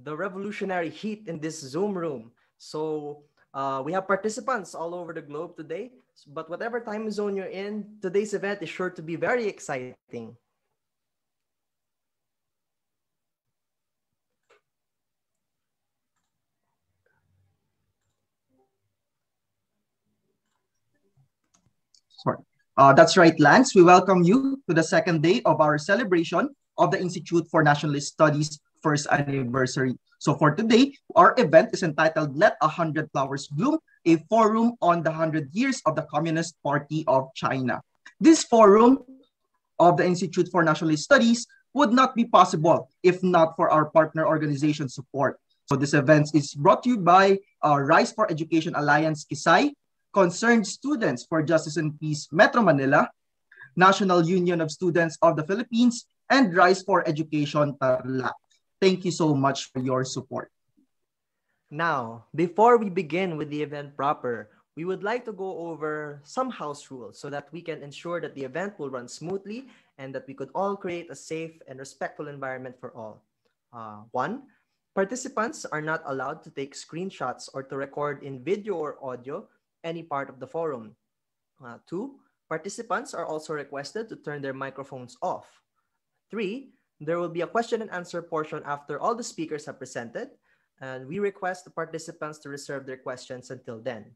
the revolutionary heat in this Zoom room. So we have participants all over the globe today, but whatever time zone you're in, today's event is sure to be very exciting. Sorry. That's right, Lance. We welcome you to the second day of our celebration of the Institute for Nationalist Studies' first anniversary. So for today, our event is entitled Let 100 Flowers Bloom, a forum on the 100 years of the Communist Party of China. This forum of the Institute for Nationalist Studies would not be possible if not for our partner organization support. So this event is brought to you by Rise for Education Alliance Kisay, Concerned Students for Justice and Peace Metro Manila, National Union of Students of the Philippines, and Rise for Education Tarlac. Thank you so much for your support. Now, before we begin with the event proper, we would like to go over some house rules so that we can ensure that the event will run smoothly and that we could all create a safe and respectful environment for all. One, participants are not allowed to take screenshots or to record in video or audio any part of the forum. Two, participants are also requested to turn their microphones off. Three, there will be a question and answer portion after all the speakers have presented, and we request the participants to reserve their questions until then.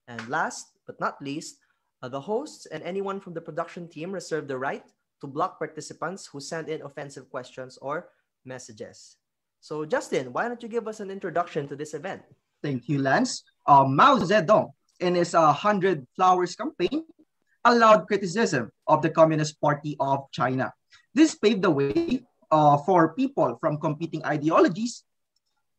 And last but not least, the hosts and anyone from the production team reserve the right to block participants who send in offensive questions or messages. So, Justin, why don't you give us an introduction to this event? Thank you, Lance. Mao Zedong, in his 100 Flowers campaign, allowed criticism of the Communist Party of China. This paved the way for people from competing ideologies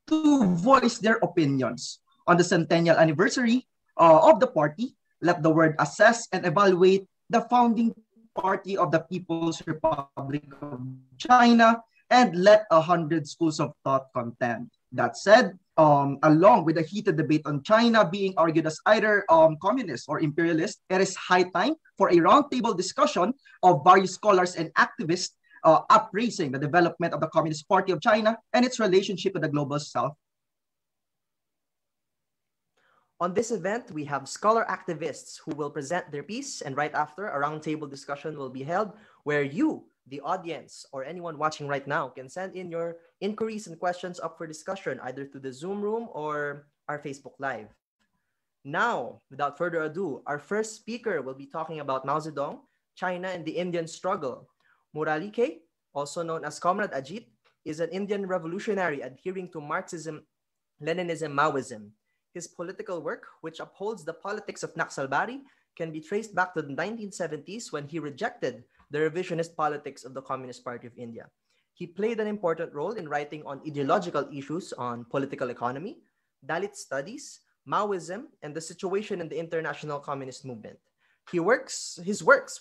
to voice their opinions. On the centennial anniversary of the party, let the world assess and evaluate the founding party of the People's Republic of China and let 100 schools of thought contend. That said, along with the heated debate on China being argued as either communist or imperialist, it is high time for a roundtable discussion of various scholars and activists appraising the development of the Communist Party of China and its relationship with the global South. On this event, we have scholar activists who will present their piece, and right after, a roundtable discussion will be held where you, the audience, or anyone watching right now can send in your inquiries and questions up for discussion either to the Zoom room or our Facebook Live. Now, without further ado, our first speaker will be talking about Mao Zedong, China, and the Indian struggle. Murali K, also known as Comrade Ajit, is an Indian revolutionary adhering to Marxism, Leninism, Maoism. His political work, which upholds the politics of Naxalbari, can be traced back to the 1970s when he rejected the revisionist politics of the Communist Party of India. He played an important role in writing on ideological issues on political economy, Dalit studies, Maoism, and the situation in the international communist movement. His works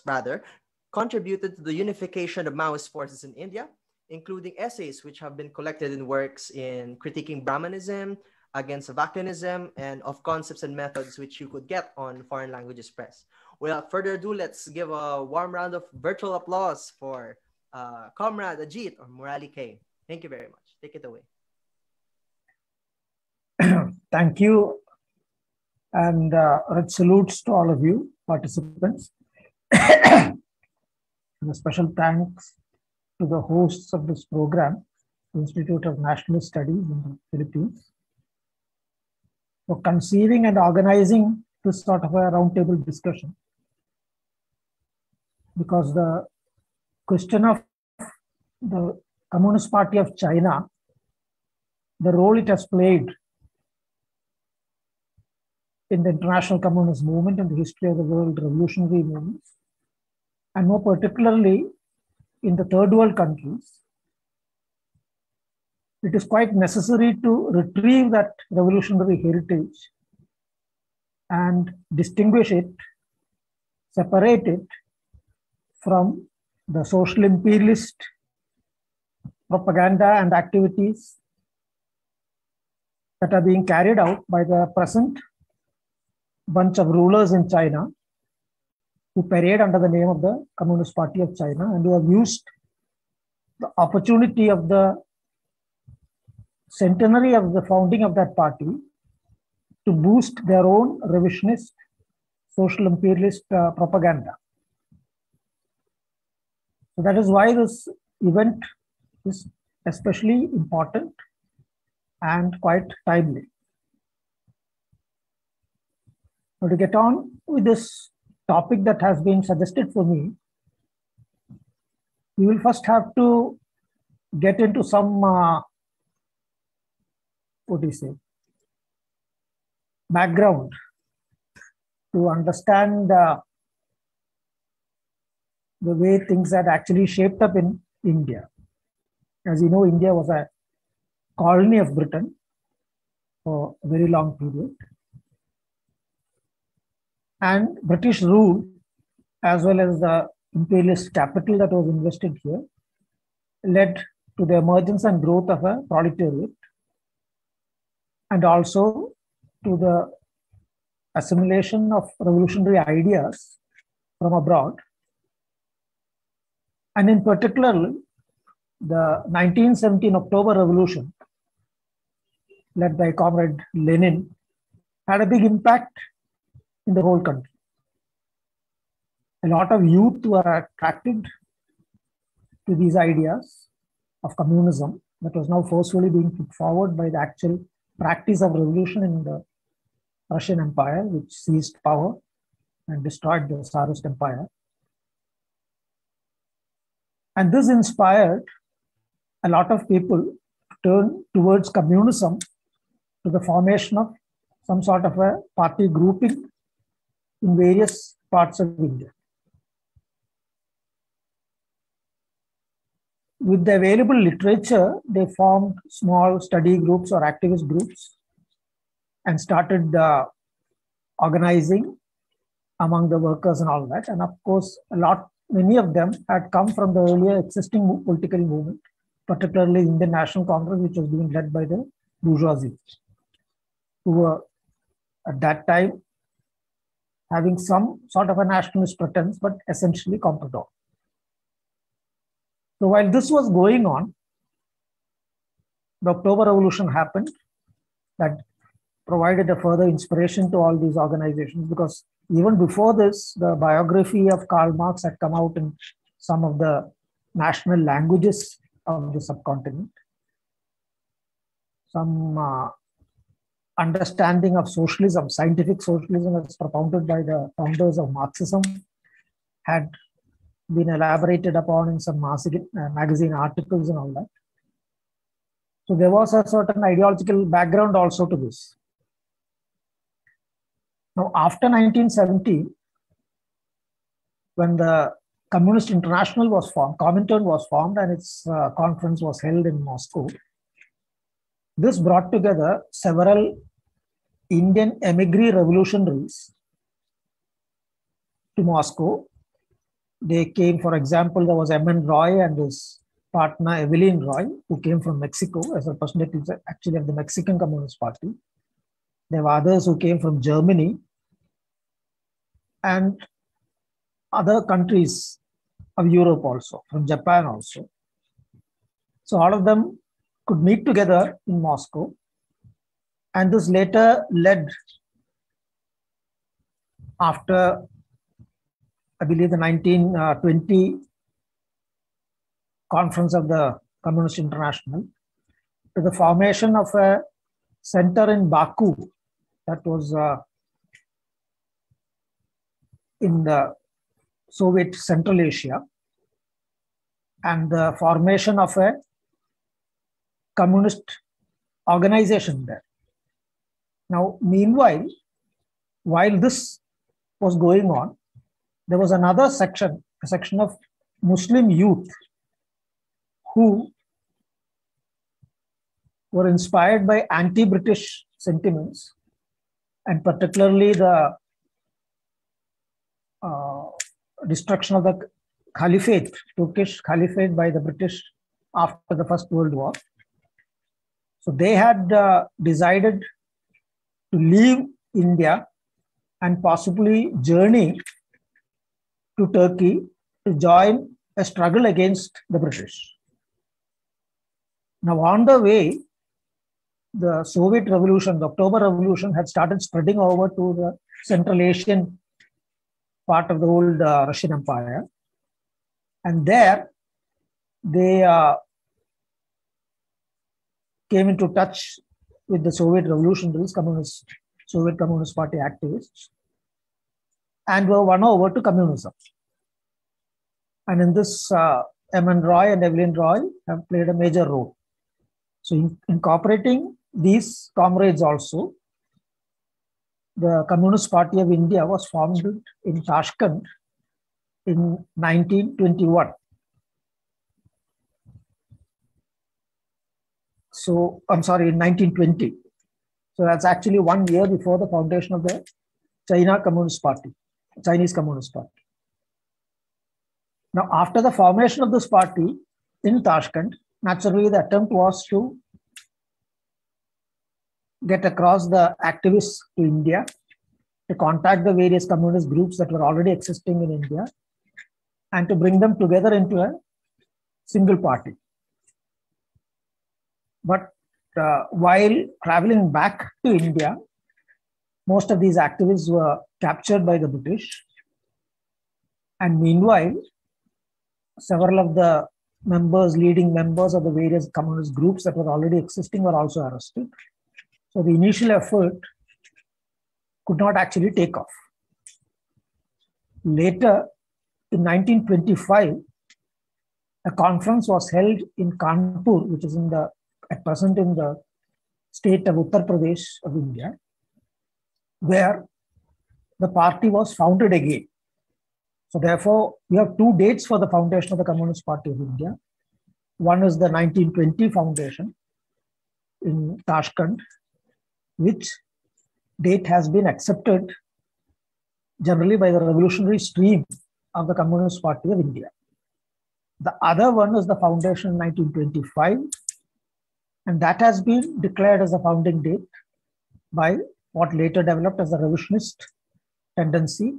contributed to the unification of Maoist forces in India, including essays which have been collected in works in critiquing Brahmanism, against vacunism, and of concepts and methods which you could get on Foreign Languages Press. Without further ado, let's give a warm round of virtual applause for Comrade Ajit or Murali K. Thank you very much. Take it away. Thank you. And salutes to all of you participants. And a special thanks to the hosts of this program, Institute of Nationalist Studies in the Philippines, for conceiving and organizing this sort of a roundtable discussion. Because the question of the Communist Party of China, the role it has played in the international communist movement and the history of the world revolutionary movements, and more particularly in the third world countries, it is quite necessary to retrieve that revolutionary heritage and distinguish it, separate it from the social imperialist propaganda and activities that are being carried out by the present bunch of rulers in China who parade under the name of the Communist Party of China and who have used the opportunity of the centenary of the founding of that party to boost their own revisionist social imperialist propaganda. So that is why this event is especially important and quite timely. Now, to get on with this topic that has been suggested for me, we will first have to get into some background to understand the way things had actually shaped up in India. As you know, India was a colony of Britain for a very long period. And British rule, as well as the imperialist capital that was invested here, led to the emergence and growth of a proletariat, and also to the assimilation of revolutionary ideas from abroad. And in particular, the 1917 October Revolution, led by Comrade Lenin, had a big impact in the whole country. A lot of youth were attracted to these ideas of communism that was now forcefully being put forward by the actual practice of revolution in the Russian Empire, which seized power and destroyed the Tsarist Empire. And this inspired a lot of people to turn towards communism, to the formation of some sort of a party grouping in various parts of India. With the available literature, they formed small study groups or activist groups and started organizing among the workers and all that. And of course, many of them had come from the earlier existing political movement, particularly Indian National Congress, which was being led by the bourgeoisie, who were at that time having some sort of a nationalist pretense, but essentially comprador. So while this was going on, the October Revolution happened. That provided a further inspiration to all these organizations, because even before this, the biography of Karl Marx had come out in some of the national languages of the subcontinent. Some understanding of socialism, scientific socialism as propounded by the founders of Marxism, had been elaborated upon in some magazine articles and all that. So there was a certain ideological background also to this. Now, after 1970, when the Communist International was formed, Comintern was formed, and its conference was held in Moscow, this brought together several Indian emigre revolutionaries to Moscow. They came, for example, there was M.N. Roy and his partner Evelyn Roy, who came from Mexico as a representative actually of the Mexican Communist Party. There were others who came from Germany and other countries of Europe also, from Japan also. So all of them could meet together in Moscow. And this later led, after, I believe, the 1920 conference of the Communist International, to the formation of a center in Baku that was in the Soviet Central Asia, and the formation of a communist organization there. Now, meanwhile, while this was going on, there was another section, a section of Muslim youth who were inspired by anti-British sentiments, and particularly the destruction of the Caliphate, Turkish Caliphate by the British after the First World War. So they had decided to leave India and possibly journey to Turkey to join a struggle against the British. Now, on the way, the Soviet Revolution, the October Revolution, had started spreading over to the Central Asian part of the old Russian Empire. And there, they came into touch with the Soviet revolutionaries, Soviet Communist Party activists, and were won over to communism. And in this, M.N. Roy and Evelyn Roy have played a major role. So, incorporating these comrades also, the Communist Party of India was formed in Tashkent in 1921. So, I'm sorry, in 1920. So that's actually 1 year before the foundation of the Chinese Communist Party. Now, after the formation of this party in Tashkent, naturally the attempt was to get across the activists to India, to contact the various communist groups that were already existing in India, and to bring them together into a single party. But while traveling back to India, most of these activists were captured by the British. And meanwhile, several of the leading members of the various communist groups that were already existing were also arrested. So the initial effort could not actually take off. Later, in 1925, a conference was held in Kanpur, which is at present in the state of Uttar Pradesh of India, where the party was founded again. So therefore, we have two dates for the foundation of the Communist Party of India. One is the 1920 foundation in Tashkent, which date has been accepted generally by the revolutionary stream of the Communist Party of India. The other one is the foundation in 1925, and that has been declared as a founding date by what later developed as a revisionist tendency,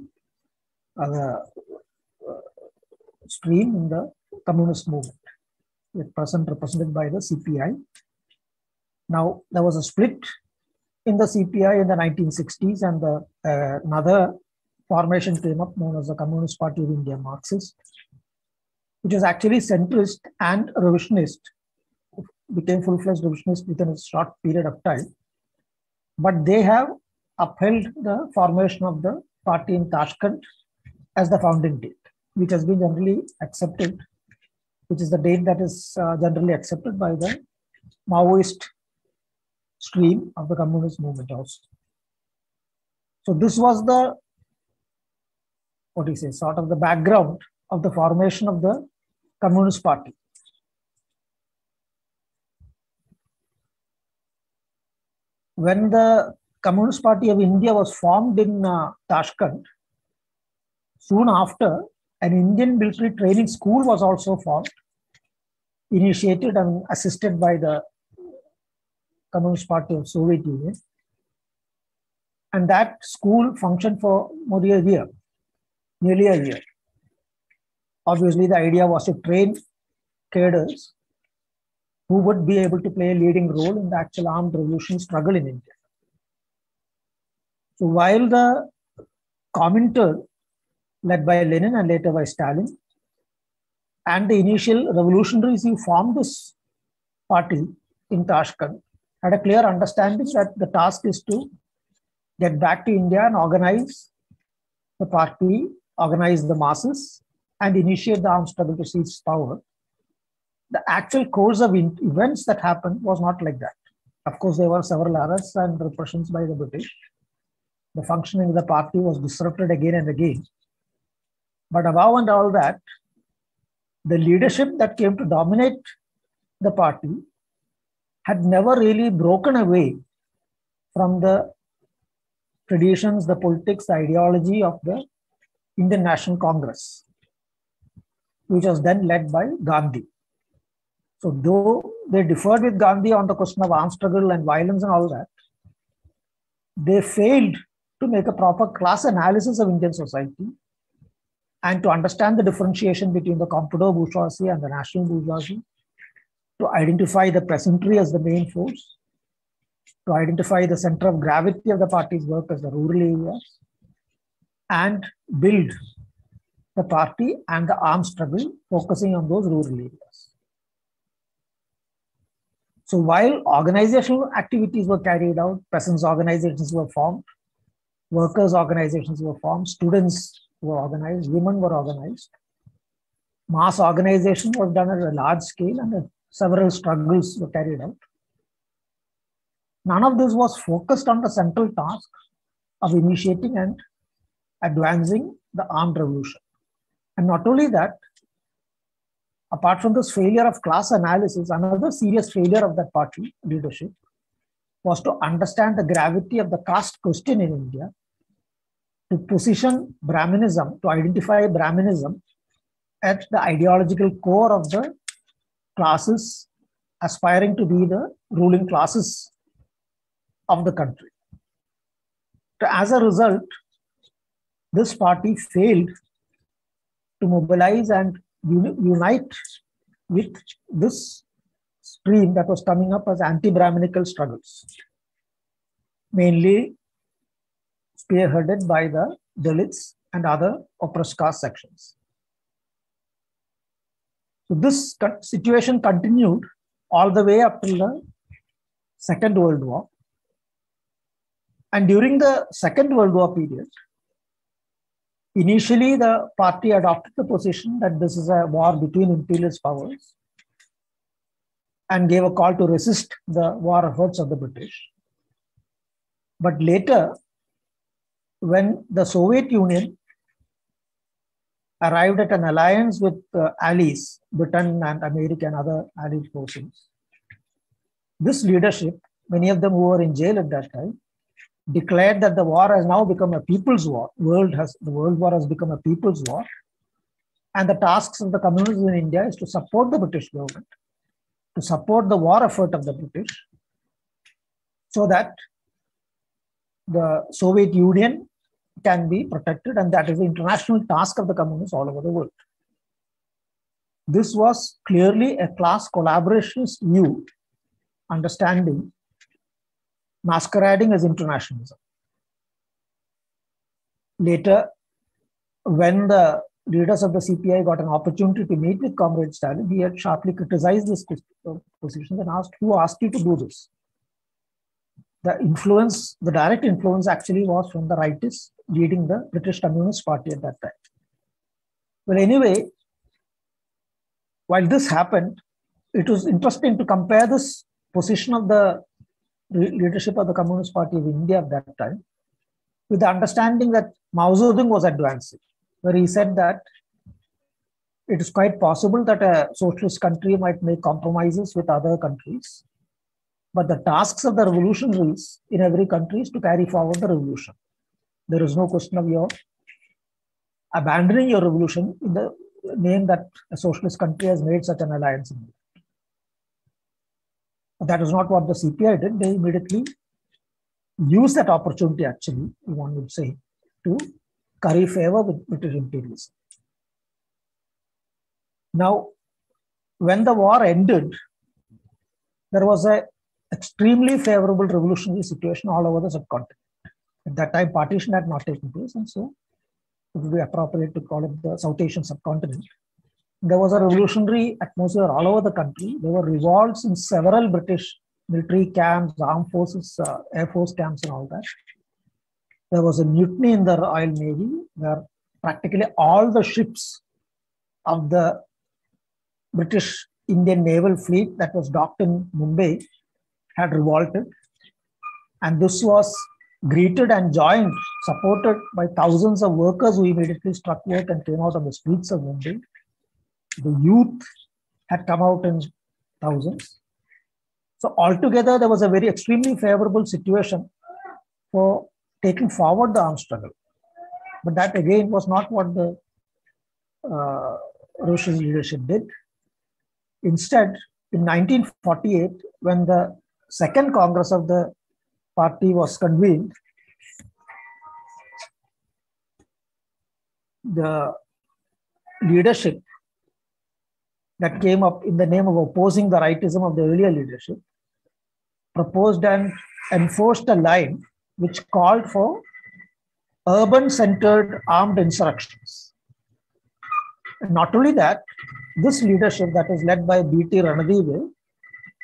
stream in the communist movement, at present represented by the CPI. Now, there was a split in the CPI in the 1960s, and another formation came up known as the Communist Party of India Marxist, which is actually centrist and revisionist, became full-fledged revisionist within a short period of time. But they have upheld the formation of the party in Tashkent as the founding date, which has been generally accepted, which is the date that is generally accepted by the Maoist stream of the communist movement also. So this was the, sort of the background of the formation of the Communist Party. When the Communist Party of India was formed in Tashkent, soon after, an Indian military training school was also formed, initiated and assisted by the Communist Party of Soviet Union. And that school functioned for nearly a year. Obviously, the idea was to train cadres who would be able to play a leading role in the actual armed revolution struggle in India. So while the Comintern, led by Lenin and later by Stalin, and the initial revolutionaries who formed this party in Tashkent had a clear understanding that the task is to get back to India and organize the party, organize the masses, and initiate the armed struggle to seize power. The actual course of events that happened was not like that. Of course, there were several arrests and repressions by the British. The functioning of the party was disrupted again and again. But above and all that, the leadership that came to dominate the party had never really broken away from the traditions, the politics, the ideology of the Indian National Congress, which was then led by Gandhi. So though they differed with Gandhi on the question of armed struggle and violence and all that, they failed to make a proper class analysis of Indian society and to understand the differentiation between the comprador bourgeoisie and the national bourgeoisie, to identify the peasantry as the main force, to identify the center of gravity of the party's work as the rural areas, and build the party and the armed struggle focusing on those rural areas. So while organizational activities were carried out, peasants' organizations were formed, workers' organizations were formed, students were organized, women were organized, mass organization was done at a large scale, and several struggles were carried out. None of this was focused on the central task of initiating and advancing the armed revolution. And not only that, apart from this failure of class analysis, another serious failure of that party leadership was to understand the gravity of the caste question in India, to position Brahminism, to identify Brahminism at the ideological core of the classes aspiring to be the ruling classes of the country. So as a result, this party failed to mobilize and unite with this stream that was coming up as anti-Brahminical struggles, mainly spearheaded by the Dalits and other oppressed caste sections. So this situation continued all the way up till the Second World War. And during the Second World War period, initially the party adopted the position that this is a war between imperialist powers and gave a call to resist the war efforts of the British. But later, when the Soviet Union arrived at an alliance with allies, Britain and America and other allied forces, this leadership, many of them who were in jail at that time, declared that the war has now become a people's war. The World War has become a people's war. And the tasks of the communists in India is to support the British government, to support the war effort of the British, so that the Soviet Union can be protected, and that is the international task of the communists all over the world. This was clearly a class collaborationist view, understanding, masquerading as internationalism. Later, when the leaders of the CPI got an opportunity to meet with Comrade Stalin, he had sharply criticized this position and asked, who asked you to do this? The influence, the direct influence actually was from the rightists leading the British Communist Party at that time. Well, anyway, while this happened, it was interesting to compare this position of the leadership of the Communist Party of India at that time with the understanding that Mao Zedong was advancing, where he said that it is quite possible that a socialist country might make compromises with other countries, but the tasks of the revolutionaries in every country is to carry forward the revolution. There is no question of your abandoning your revolution in the name that a socialist country has made such an alliance. That is not what the CPI did. They immediately used that opportunity, actually, one would say, to curry favor with British imperialism. Now, when the war ended, there was an extremely favorable revolutionary situation all over the subcontinent. At that time, partition had not taken place, and so it would be appropriate to call it the South Asian subcontinent. There was a revolutionary atmosphere all over the country. There were revolts in several British military camps, armed forces, air force camps and all that. There was a mutiny in the Royal Navy where practically all the ships of the British Indian naval fleet that was docked in Mumbai had revolted. And this was greeted and joined, supported by thousands of workers who immediately struck work and came out on the streets of Mumbai. The youth had come out in thousands. So altogether, there was a very extremely favorable situation for taking forward the armed struggle. But that again was not what the Russian leadership did. Instead, in 1948, when the second Congress of the party was convened, the leadership that came up in the name of opposing the rightism of the earlier leadership proposed and enforced a line which called for urban-centered armed insurrections. And not only that, this leadership that was led by B.T. Ranadive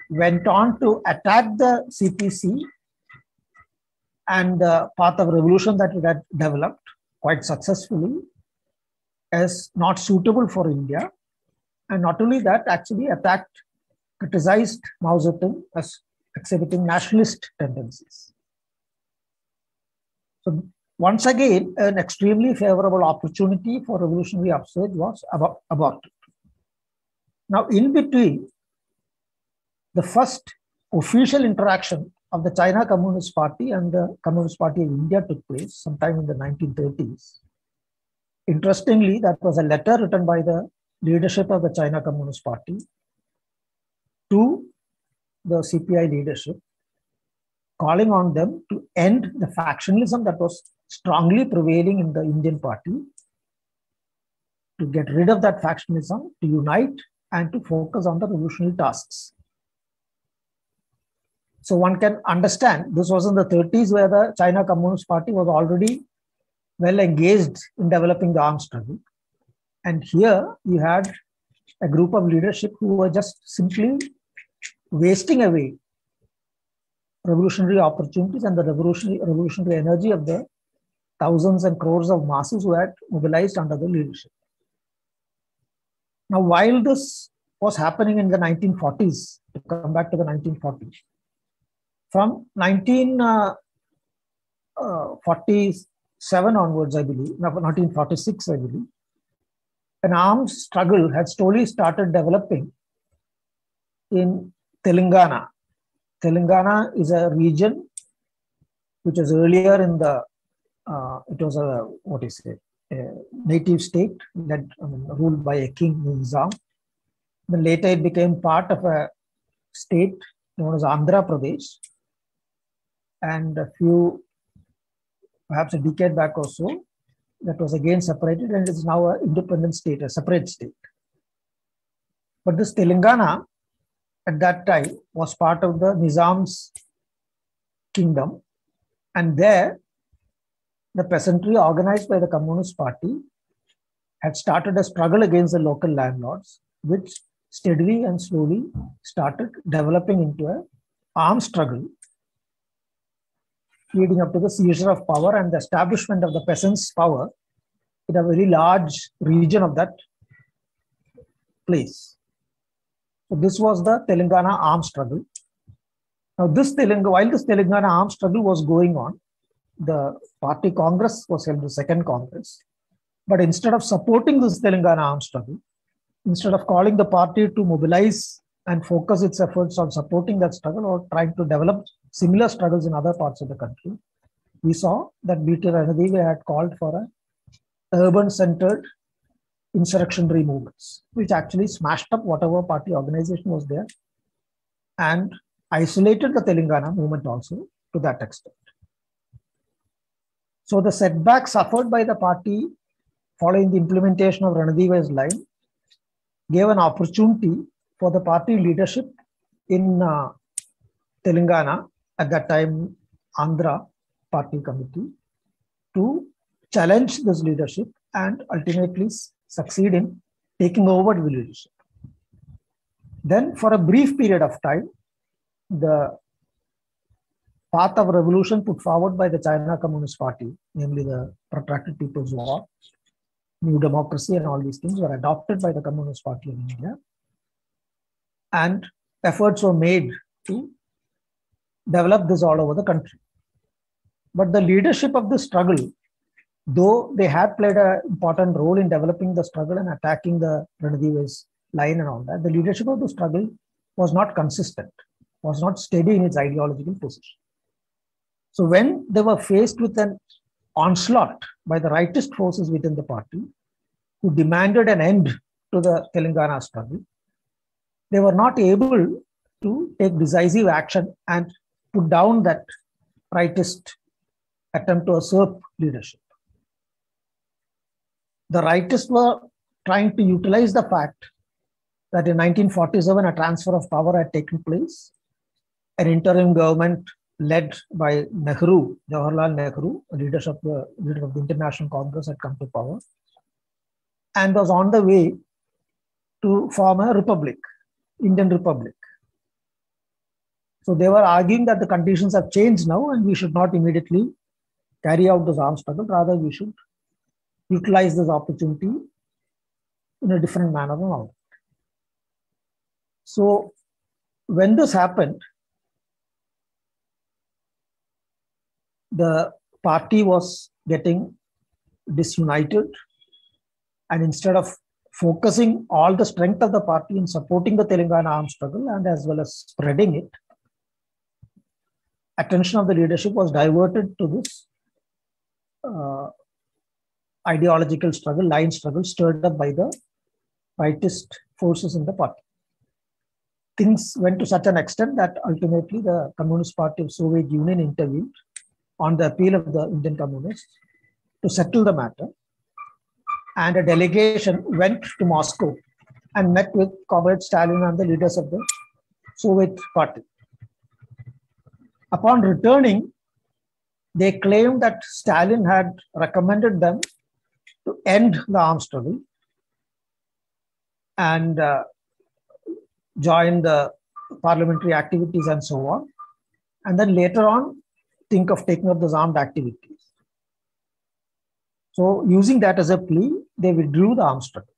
went on to attack the CPC and the path of revolution that it had developed quite successfully as not suitable for India. And not only that, actually attacked, criticized Mao Zedong as exhibiting nationalist tendencies. So once again, an extremely favorable opportunity for revolutionary upsurge was aborted. Now, in between, the first official interaction of the China Communist Party and the Communist Party of India took place sometime in the 1930s. Interestingly, that was a letter written by the leadership of the China Communist Party to the CPI leadership, calling on them to end the factionalism that was strongly prevailing in the Indian party, to get rid of that factionalism, to unite and to focus on the revolutionary tasks. So one can understand this was in the 30s where the China Communist Party was already well engaged in developing the armed struggle. And here you had a group of leadership who were just simply wasting away revolutionary opportunities and the revolutionary energy of the thousands and crores of masses who had mobilized under the leadership. Now, while this was happening in the 1940s, to come back to the 1940s, from 1947 onwards, I believe, 1946, I believe, an armed struggle had slowly started developing in Telangana. Telangana is a region which was earlier in the, it was a, a native state ruled by a king, Nizam. Then later it became part of a state known as Andhra Pradesh. And perhaps a decade back or so, that was again separated and is now an independent state, a separate state. But this Telangana at that time was part of the Nizam's kingdom. And there, the peasantry organized by the Communist Party had started a struggle against the local landlords, which steadily and slowly started developing into an armed struggle, leading up to the seizure of power and the establishment of the peasants' power in a very large region of that place. So this was the Telangana armed struggle. Now, while this Telangana armed struggle was going on, the party Congress was held, the second Congress. But instead of supporting this Telangana armed struggle, instead of calling the party to mobilize and focus its efforts on supporting that struggle or trying to develop similar struggles in other parts of the country, we saw that B.T. Ranadive had called for a urban-centered insurrectionary movements, which actually smashed up whatever party organization was there and isolated the Telangana movement also to that extent. So the setback suffered by the party following the implementation of Ranadive's line gave an opportunity for the party leadership in Telangana, at that time Andhra Party Committee, to challenge this leadership and ultimately succeed in taking over the leadership. Then for a brief period of time, the path of revolution put forward by the China Communist Party, namely the protracted People's War, New Democracy and all these things were adopted by the Communist Party of India. And efforts were made to develop this all over the country. But the leadership of the struggle, though they had played an important role in developing the struggle and attacking the Ranadive's line and all that, the leadership of the struggle was not consistent, was not steady in its ideological position. So when they were faced with an onslaught by the rightist forces within the party, who demanded an end to the Telangana struggle, they were not able to take decisive action and put down that rightist attempt to usurp leadership. The rightists were trying to utilize the fact that in 1947 a transfer of power had taken place. An interim government led by Nehru, Jawaharlal Nehru, leader of the International Congress, had come to power and was on the way to form a republic, Indian Republic. So they were arguing that the conditions have changed now and we should not immediately carry out this armed struggle. Rather, we should utilize this opportunity in a different manner than all. So when this happened, the party was getting disunited, and instead of focusing all the strength of the party in supporting the Telangana armed struggle and as well as spreading it, attention of the leadership was diverted to this ideological struggle, line struggle stirred up by the rightist forces in the party. Things went to such an extent that ultimately the Communist Party of Soviet Union intervened on the appeal of the Indian Communists to settle the matter. And a delegation went to Moscow and met with Comrade Stalin and the leaders of the Soviet Party. Upon returning, they claimed that Stalin had recommended them to end the armed struggle and join the parliamentary activities and so on. and then later on think of taking up those armed activities. So using that as a plea, they withdrew the armed struggle.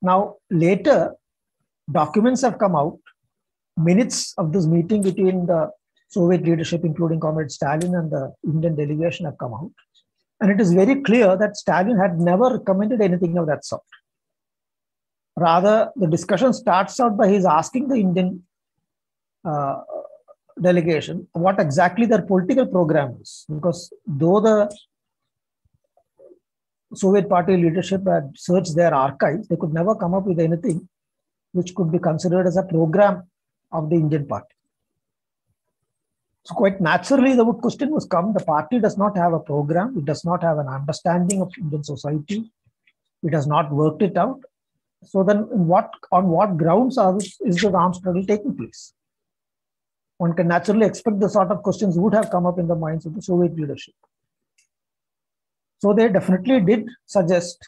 Now later, documents have come out, minutes of this meeting between the Soviet leadership, including Comrade Stalin and the Indian delegation, have come out. And it is very clear that Stalin had never recommended anything of that sort. Rather, the discussion starts out by his asking the Indian delegation what exactly their political program is. Because though the Soviet party leadership had searched their archives, they could never come up with anything which could be considered as a program of the Indian party. So quite naturally, the question was come, the party does not have a program, it does not have an understanding of Indian society, it has not worked it out. So then on what grounds is the armed struggle taking place? One can naturally expect the sort of questions would have come up in the minds of the Soviet leadership. So they definitely did suggest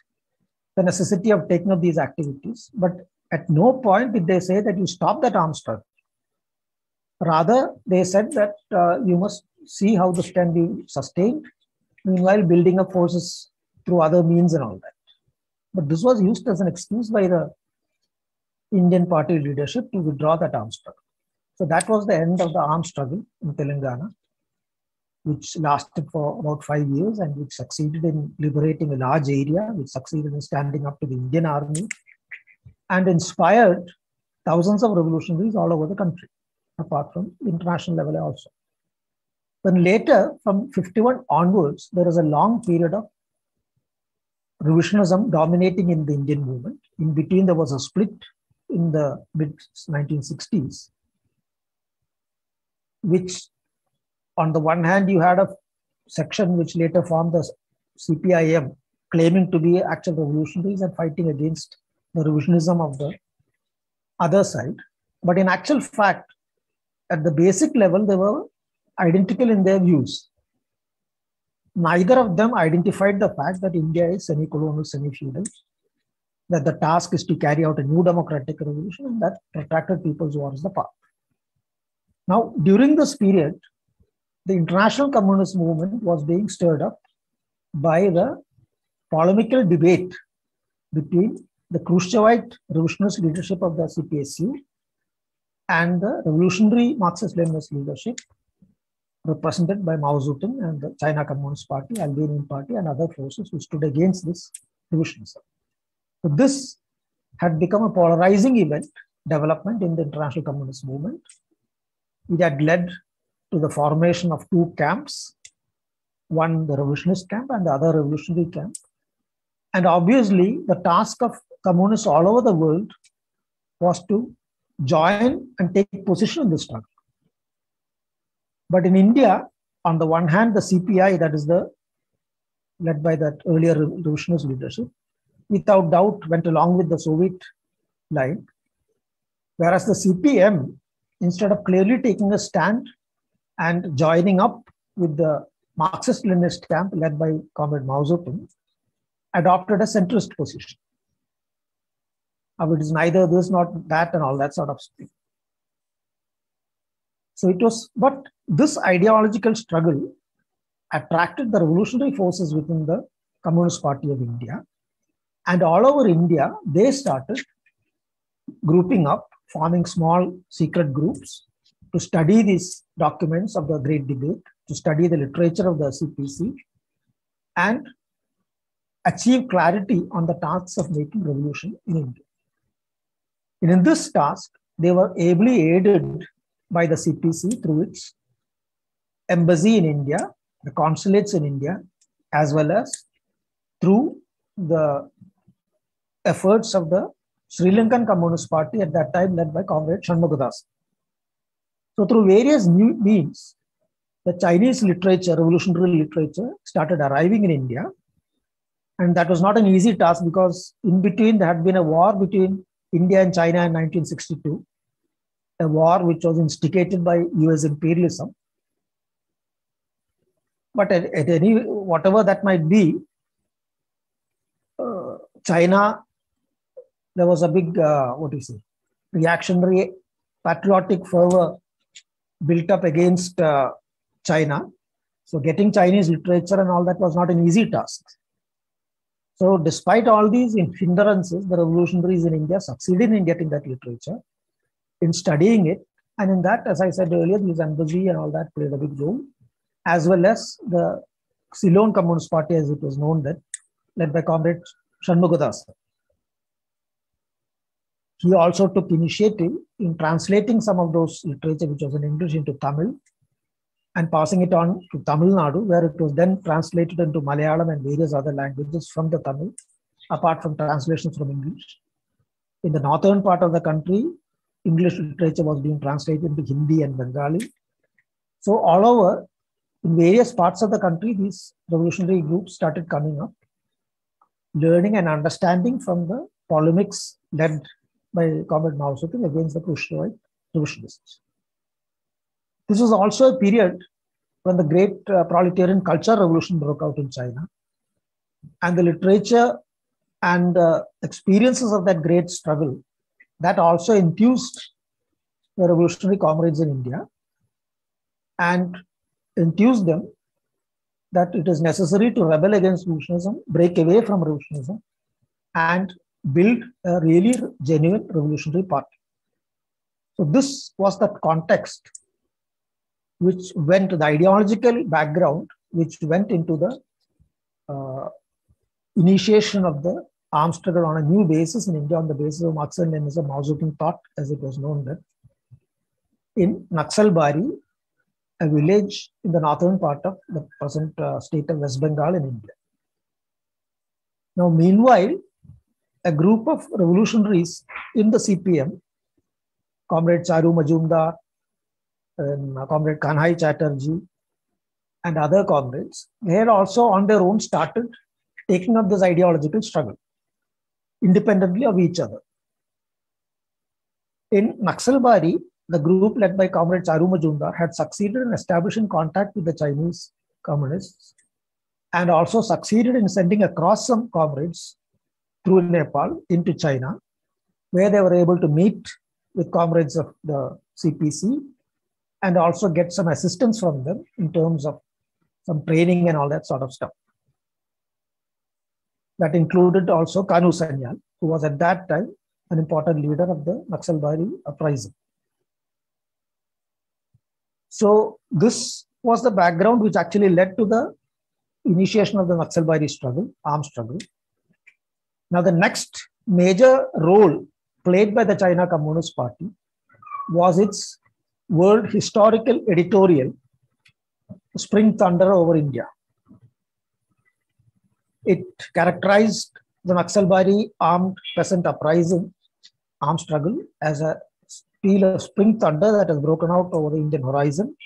the necessity of taking up these activities, but at no point did they say that you stop that armed struggle. Rather, they said that you must see how this can be sustained, meanwhile building up forces through other means and all that. But this was used as an excuse by the Indian party leadership to withdraw that armed struggle. So that was the end of the armed struggle in Telangana, which lasted for about 5 years and which succeeded in liberating a large area, which succeeded in standing up to the Indian army and inspired thousands of revolutionaries all over the country, apart from international level also. Then later, from 51 onwards, there is a long period of revisionism dominating in the Indian movement. In between, there was a split in the mid-1960s, which on the one hand, you had a section which later formed the CPIM, claiming to be actual revolutionaries and fighting against the revisionism of the other side. But in actual fact, at the basic level, they were identical in their views. Neither of them identified the fact that India is semi-colonial, semi-feudal, that the task is to carry out a new democratic revolution, and that protracted people's war is the path. Now, during this period, the international communist movement was being stirred up by the polemical debate between the Khrushchevite revisionist leadership of the CPSU and the revolutionary Marxist-Leninist leadership represented by Mao Zedong and the China Communist Party, Albanian Party, and other forces who stood against this revisionism. So this had become a polarizing development in the international communist movement. It had led to the formation of two camps, one the revisionist camp and the other revolutionary camp. And obviously, the task of communists all over the world was to join and take position in this struggle. But in India, on the one hand, the CPI, that is led by that earlier revisionist leadership, without doubt went along with the Soviet line, whereas the CPM, instead of clearly taking a stand and joining up with the Marxist-Leninist camp led by Comrade Mao Zedong, adopted a centrist position. It is neither this, not that, and all that sort of thing. So it was, but this ideological struggle attracted the revolutionary forces within the Communist Party of India. And all over India, they started grouping up, forming small secret groups to study these documents of the Great Debate, to study the literature of the CPC, and achieve clarity on the tasks of making revolution in India. And in this task, they were ably aided by the CPC through its embassy in India, the consulates in India, as well as through the efforts of the Sri Lankan Communist Party at that time led by Comrade Shanmugadas. So through various new means, the Chinese literature, revolutionary literature, started arriving in India. And that was not an easy task because in between there had been a war between India and China in 1962, a war which was instigated by US imperialism. But at any, whatever that might be, China, there was a big, reactionary patriotic fervor built up against China. So getting Chinese literature and all that was not an easy task. So despite all these hindrances, the revolutionaries in India succeeded in getting that literature, in studying it. And in that, as I said earlier, these embassy and all that played a big role, as well as the Ceylon Communist Party, as it was known then, led by Comrade Shanmugadas. He also took initiative in translating some of those literature, which was in English, into Tamil, and passing it on to Tamil Nadu, where it was then translated into Malayalam and various other languages from the Tamil, apart from translations from English. In the northern part of the country, English literature was being translated into Hindi and Bengali. So all over, in various parts of the country, these revolutionary groups started coming up, learning and understanding from the polemics led by Comrade Mao Zedong against the Khrushchevite revolutionists. This was also a period when the great proletarian culture revolution broke out in China, and the literature and experiences of that great struggle that also enthused the revolutionary comrades in India and enthused them that it is necessary to rebel against revolutionism, break away from revolutionism, and build a really genuine revolutionary party. So this was the context which went to the ideological background, which went into the initiation of the armed struggle on a new basis in India, on the basis of Marxism-Leninism, Mao Zedong thought, as it was known then, in Naxalbari, a village in the northern part of the present state of West Bengal in India. Now, meanwhile, a group of revolutionaries in the CPM, Comrade Charu Majumdar, Comrade Kanhai Chatterjee, and other comrades, they had also on their own started taking up this ideological struggle independently of each other. In Naxalbari, the group led by Comrade Charu Majumdar had succeeded in establishing contact with the Chinese communists and also succeeded in sending across some comrades through Nepal into China, where they were able to meet with comrades of the CPC and also get some assistance from them in terms of some training and all that sort of stuff. That included also Kanu Sanyal, who was at that time an important leader of the Naxalbari uprising. So this was the background which actually led to the initiation of the Naxalbari struggle, armed struggle. Now the next major role played by the China Communist Party was its world historical editorial, Spring Thunder over India. It characterized the Naxalbari armed peasant uprising, armed struggle, as a peal of spring thunder that has broken out over the Indian horizon.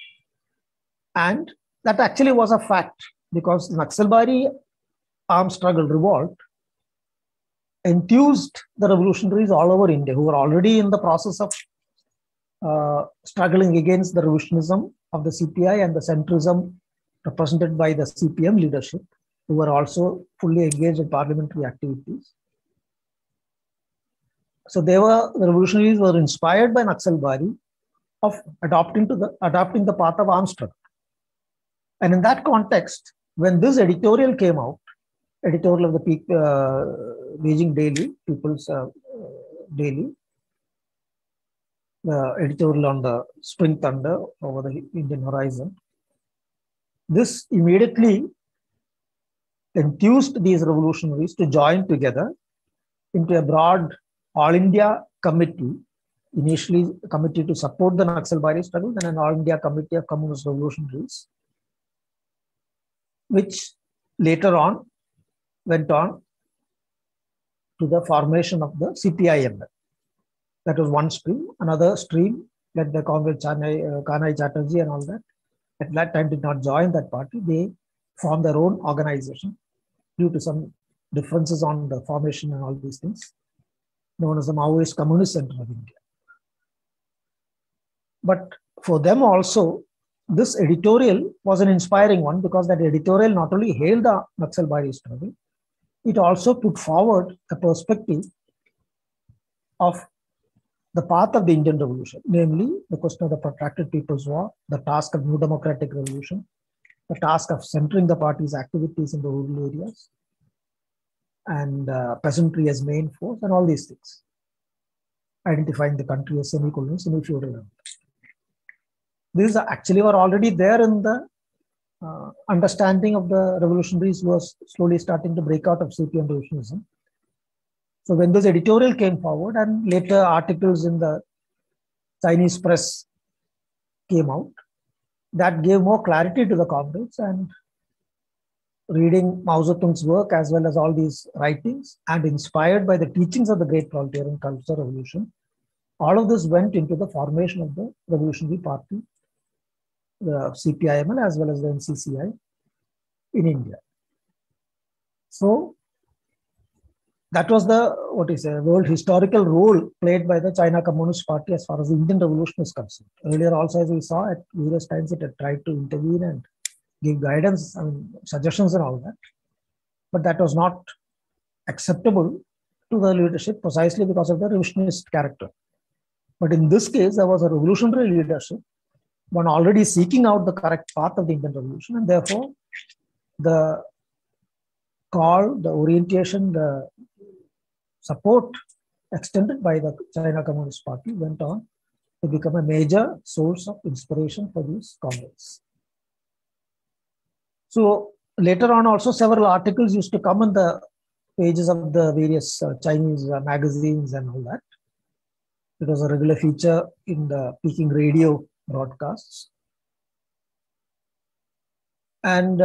And that actually was a fact, because the Naxalbari armed struggle revolt enthused the revolutionaries all over India, who were already in the process of struggling against the revolutionism of the CPI and the centrism represented by the CPM leadership, who were also fully engaged in parliamentary activities. So the revolutionaries were inspired by Naxalbari of adopting the path of armed struggle. And in that context, when this editorial came out, editorial of the Beijing Daily, People's Daily, the editorial on the Spring Thunder over the Indian horizon, this immediately enthused these revolutionaries to join together into a broad All India committee, initially a committee to support the Naxalbari struggle, then an All India committee of communist revolutionaries, which later on went on to the formation of the CPIM. That was one stream. Another stream led by Comrade Kanhai Chatterjee and all that, at that time did not join that party. They formed their own organization due to some differences on the formation and all these things, known as the Maoist Communist Center of India. But for them also, this editorial was an inspiring one, because that editorial not only hailed the Naxalbari struggle, it also put forward a perspective of the path of the Indian Revolution, namely the question of the protracted People's War, the task of new democratic revolution, the task of centering the party's activities in the rural areas, and peasantry as main force, and all these things, identifying the country as semi-colonial, semi-feudal. These actually were already there in the understanding of the revolutionaries who was slowly starting to break out of CPM revolutionism. So when this editorial came forward and later articles in the Chinese press came out, that gave more clarity to the comrades, and reading Mao Zedong's work as well as all these writings and inspired by the teachings of the great proletarian culture revolution, all of this went into the formation of the revolutionary party, the CPIML as well as the NCCI in India. So that was the, world historical role played by the China Communist Party as far as the Indian Revolution is concerned. Earlier also, as we saw, at various times it had tried to intervene and give guidance, suggestions and all that. But that was not acceptable to the leadership precisely because of the revisionist character. But in this case, there was a revolutionary leadership, one already seeking out the correct path of the Indian Revolution, and therefore the call, the orientation, the support extended by the China Communist Party went on to become a major source of inspiration for these comrades. So later on also several articles used to come in the pages of the various Chinese magazines and all that. It was a regular feature in the Peking radio broadcasts. And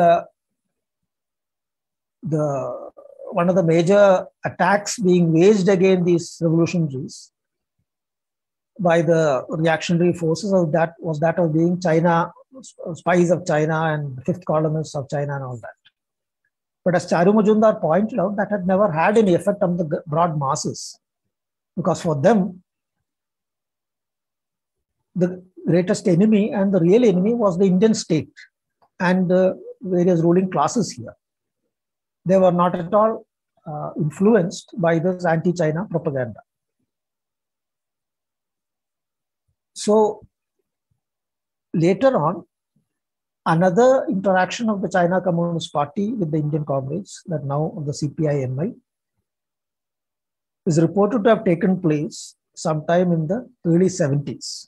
one of the major attacks being waged against these revolutionaries by the reactionary forces of that was that of being China, spies of China and fifth columnists of China and all that. But as Charu Majumdar pointed out, that had never had any effect on the broad masses, because for them, the greatest enemy and the real enemy was the Indian state and the various ruling classes here. They were not at all influenced by this anti-China propaganda. So later on, another interaction of the China Communist Party with the Indian comrades, that now of the CPI-MI, is reported to have taken place sometime in the early 70s.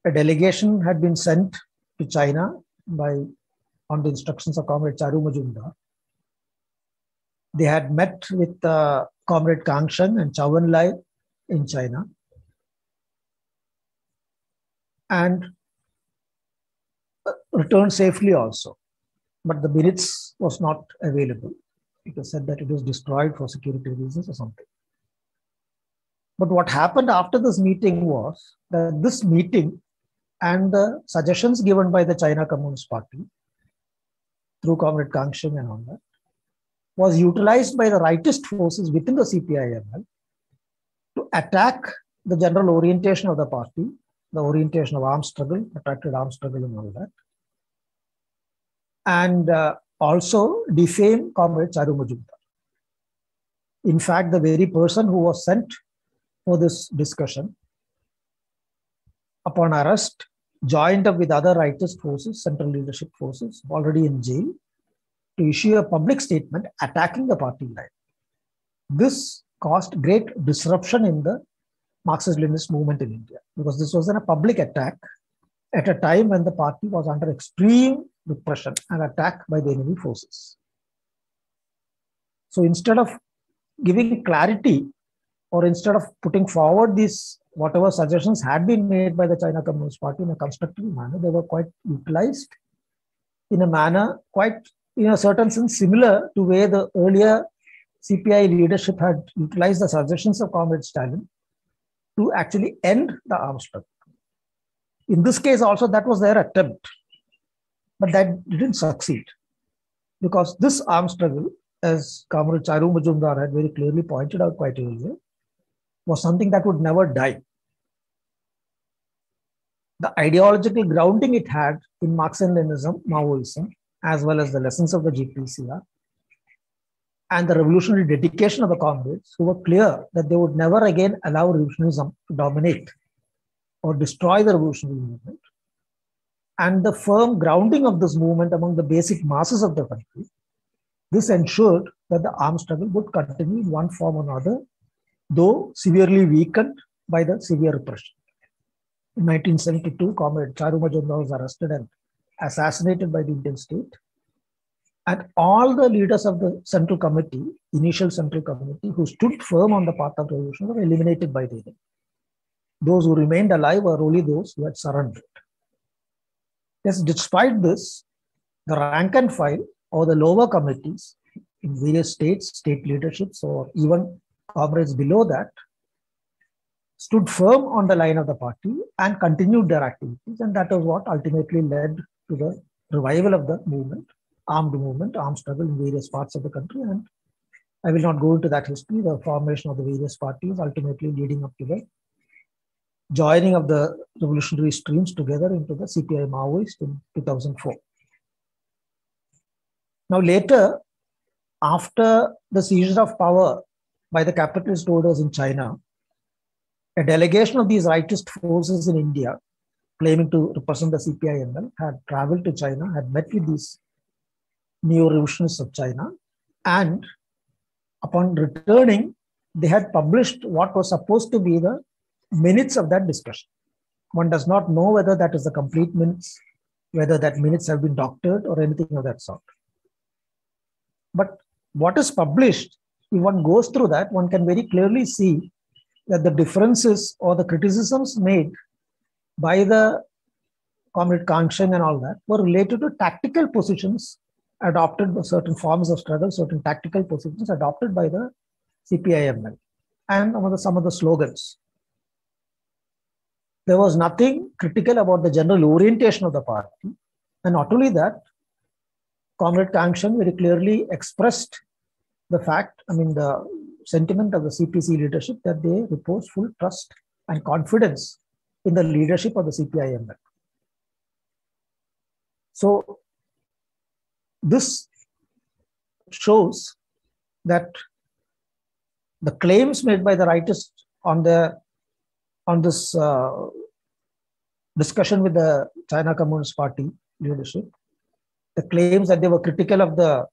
A delegation had been sent to China on the instructions of Comrade Charu Majumdar. They had met with Comrade Kang Sheng and Chao Enlai in China, and returned safely also. But the minutes was not available. It was said that it was destroyed for security reasons or something. But what happened after this meeting was that this meeting and the suggestions given by the China Communist Party through Comrade Kang Sheng and all that was utilized by the rightist forces within the CPI-ML to attack the general orientation of the party, the orientation of armed struggle, protracted armed struggle and all that, and also defame Comrade Charu Majumdar. In fact, the very person who was sent for this discussion, upon arrest, joined up with other rightist forces, central leadership forces, already in jail, to issue a public statement attacking the party line. This caused great disruption in the Marxist-Leninist movement in India, because this was a public attack at a time when the party was under extreme repression and attack by the enemy forces. So instead of giving clarity, or instead of putting forward these whatever suggestions had been made by the China Communist Party in a constructive manner, they were quite utilized in a manner quite, in a certain sense, similar to where the earlier CPI leadership had utilized the suggestions of Comrade Stalin to actually end the armed struggle. In this case also, that was their attempt, but that didn't succeed, because this armed struggle, as Comrade Charu Majumdar had very clearly pointed out quite earlier, was something that would never die. The ideological grounding it had in Marxism-Leninism, Maoism, as well as the lessons of the GPCR, and the revolutionary dedication of the comrades, who were clear that they would never again allow revolutionarism to dominate or destroy the revolutionary movement, and the firm grounding of this movement among the basic masses of the country, this ensured that the armed struggle would continue in one form or another, though severely weakened by the severe repression. In 1972, Comrade Charu Majumdar was arrested and assassinated by the Indian state. And all the leaders of the central committee, initial central committee, who stood firm on the path of revolution were eliminated by the enemy. Those who remained alive were only those who had surrendered. Yes, despite this, the rank and file or the lower committees in various states, state leaderships, or even comrades below that, stood firm on the line of the party and continued their activities. And that was what ultimately led to the revival of the movement, armed struggle in various parts of the country. And I will not go into that history, the formation of the various parties ultimately leading up to the joining of the revolutionary streams together into the CPI Maoist in 2004. Now later, after the seizure of power by the capitalist orders in China, a delegation of these rightist forces in India, claiming to represent the CPI-ML, had traveled to China, had met with these neo-revolutionists of China, and upon returning, they had published what was supposed to be the minutes of that discussion. One does not know whether that is the complete minutes, whether that minutes have been doctored or anything of that sort. But what is published, if one goes through that, one can very clearly see that the differences or the criticisms made by the Comrade Kangshan and all that were related to tactical positions adopted by certain forms of struggle, certain tactical positions adopted by the CPI-ML, and some of the slogans. There was nothing critical about the general orientation of the party. And not only that, Comrade Kangshan very clearly expressed the fact, the sentiment of the CPC leadership that they repose full trust and confidence in the leadership of the CPI-ML. So this shows that the claims made by the rightists on this discussion with the China Communist Party leadership, the claims that they were critical of the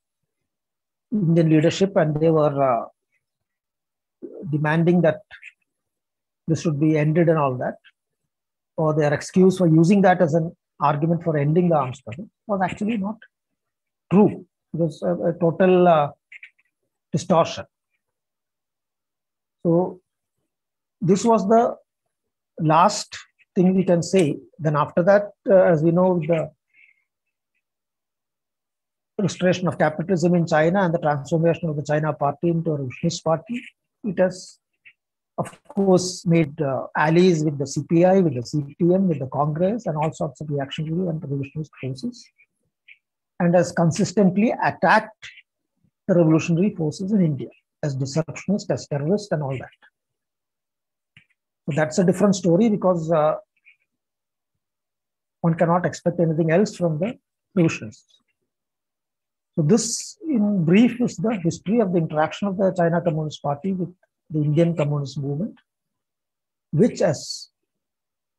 Indian leadership and they were demanding that this should be ended and all that, or their excuse for using that as an argument for ending the arms struggle, was actually not true. It was a total distortion. So this was the last thing we can say. Then after that, as we know, the restoration of capitalism in China and the transformation of the China party into a revolutionist party, it has, of course, made allies with the CPI, with the CPM, with the Congress, and all sorts of reactionary and revolutionist forces, and has consistently attacked the revolutionary forces in India as disruptionists, as terrorists, and all that. So that's a different story because one cannot expect anything else from the revolutionists. So this, in brief, is the history of the interaction of the China Communist Party with the Indian Communist movement, which, as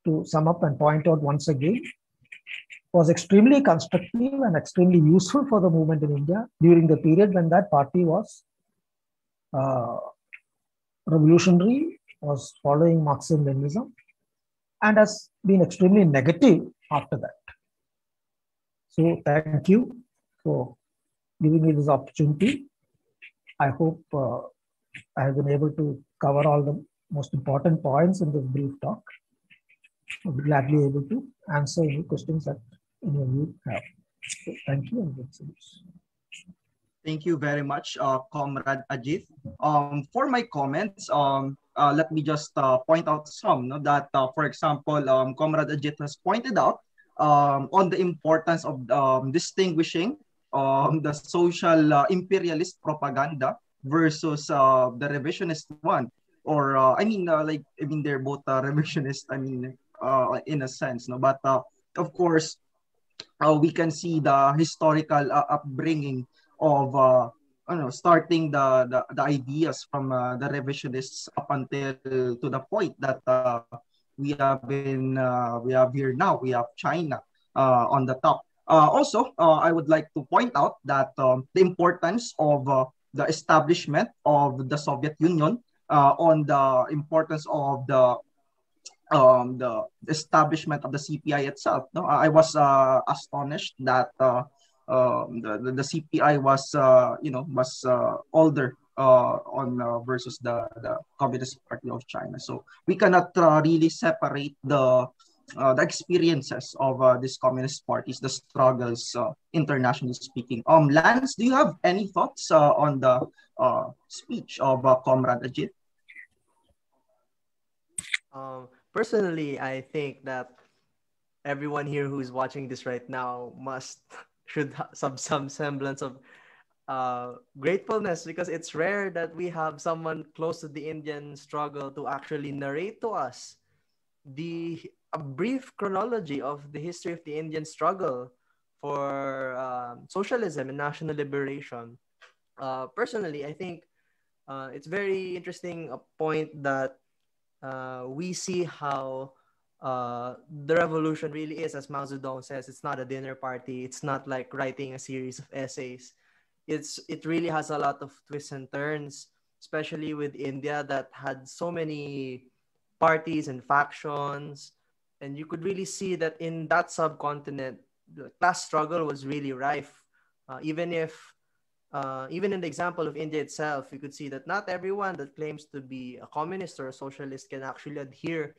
to sum up and point out once again, was extremely constructive and extremely useful for the movement in India during the period when that party was revolutionary, was following Marxism-Leninism, and has been extremely negative after that. So thank you for giving me this opportunity. I hope I have been able to cover all the most important points in this brief talk. I'll be gladly able to answer any questions that any of you have. So thank you and good service. Thank you very much, Comrade Ajit. For my comments, let me just point out some that, for example, Comrade Ajit has pointed out on the importance of distinguishing the social imperialist propaganda versus the revisionist one. Or they're both revisionist. In a sense, no. But of course, we can see the historical upbringing of starting the ideas from the revisionists up until to the point that we have here now. We have China on the top. Also, I would like to point out that the importance of the establishment of the Soviet Union on the importance of the establishment of the CPI itself. No, I was astonished that the CPI was older on versus the Communist Party of China. So we cannot really separate the experiences of these communist parties, the struggles, internationally speaking. Lance, do you have any thoughts on the speech of Comrade Ajit? Personally, I think that everyone here who's watching this right now should have some semblance of gratefulness, because it's rare that we have someone close to the Indian struggle to actually narrate to us a brief chronology of the history of the Indian struggle for socialism and national liberation. Personally, I think it's very interesting a point that we see how the revolution really is, as Mao Zedong says. It's not a dinner party. It's not like writing a series of essays. It really has a lot of twists and turns, especially with India that had so many parties and factions, and you could really see that in that subcontinent, the class struggle was really rife. Even in the example of India itself, you could see that not everyone that claims to be a communist or a socialist can actually adhere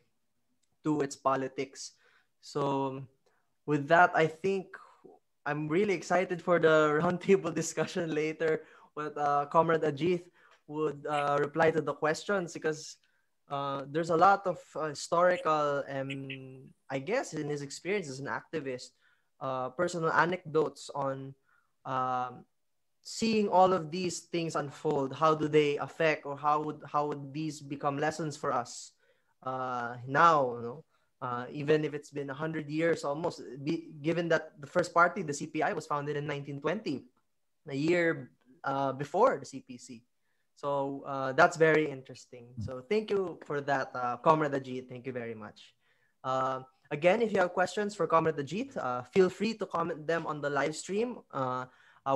to its politics. So with that, I think I'm really excited for the roundtable discussion later. What Comrade Ajit would reply to the questions, because there's a lot of historical, I guess, in his experience as an activist, personal anecdotes on seeing all of these things unfold. How do they affect, or how would these become lessons for us now? Even if it's been 100 years almost, given that the first party, the CPI, was founded in 1920, a year before the CPC. So that's very interesting. So thank you for that, Comrade Ajit. Thank you very much. Again, if you have questions for Comrade Ajit, feel free to comment them on the live stream.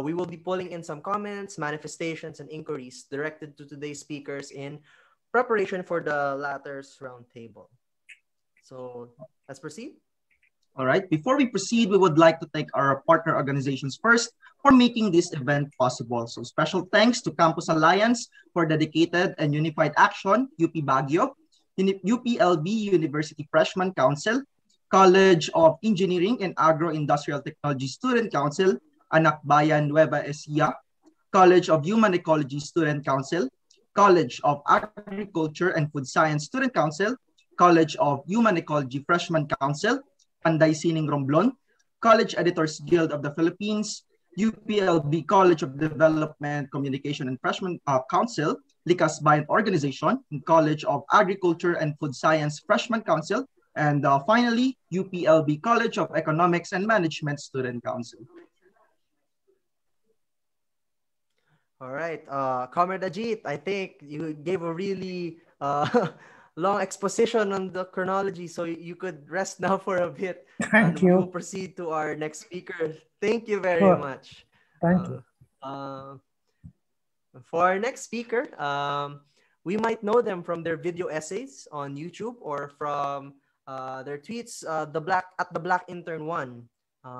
We will be pulling in some comments, manifestations, and inquiries directed to today's speakers in preparation for the latter's roundtable. So let's proceed. All right. Before we proceed, we would like to thank our partner organizations first for making this event possible. So special thanks to Campus Alliance for dedicated and unified action, UP Baguio, UPLB University Freshman Council, College of Engineering and Agro-Industrial Technology Student Council, Anak Bayan Nueva Ecija, College of Human Ecology Student Council, College of Agriculture and Food Science Student Council, College of Human Ecology Freshman Council, Panday Sining Romblon, College Editors Guild of the Philippines, UPLB College of Development, Communication and Freshman Council, Likas Bayan Organization, College of Agriculture and Food Science Freshman Council, and finally, UPLB College of Economics and Management Student Council. All right, Comrade Ajit, I think you gave a really long exposition on the chronology, so you could rest now for a bit. Thank We you. will proceed to our next speaker. Thank you very Sure. much. Thank you. For our next speaker, we might know them from their video essays on YouTube or from their tweets. The Black Intern 1.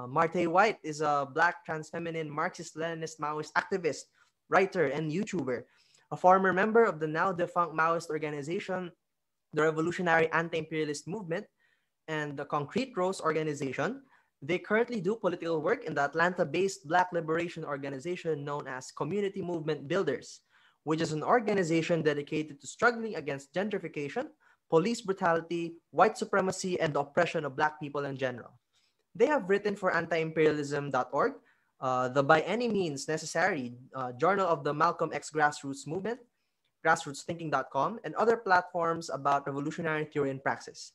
Marte White is a Black trans feminine Marxist-Leninist Maoist activist, writer, and YouTuber, a former member of the now defunct Maoist organization, the Revolutionary Anti-Imperialist Movement, and the Concrete Rose organization. They currently do political work in the Atlanta-based Black liberation organization known as Community Movement Builders, which is an organization dedicated to struggling against gentrification, police brutality, white supremacy, and the oppression of Black people in general. They have written for anti-imperialism.org, the By Any Means Necessary Journal of the Malcolm X Grassroots Movement, grassrootsthinking.com, and other platforms about revolutionary theory and praxis,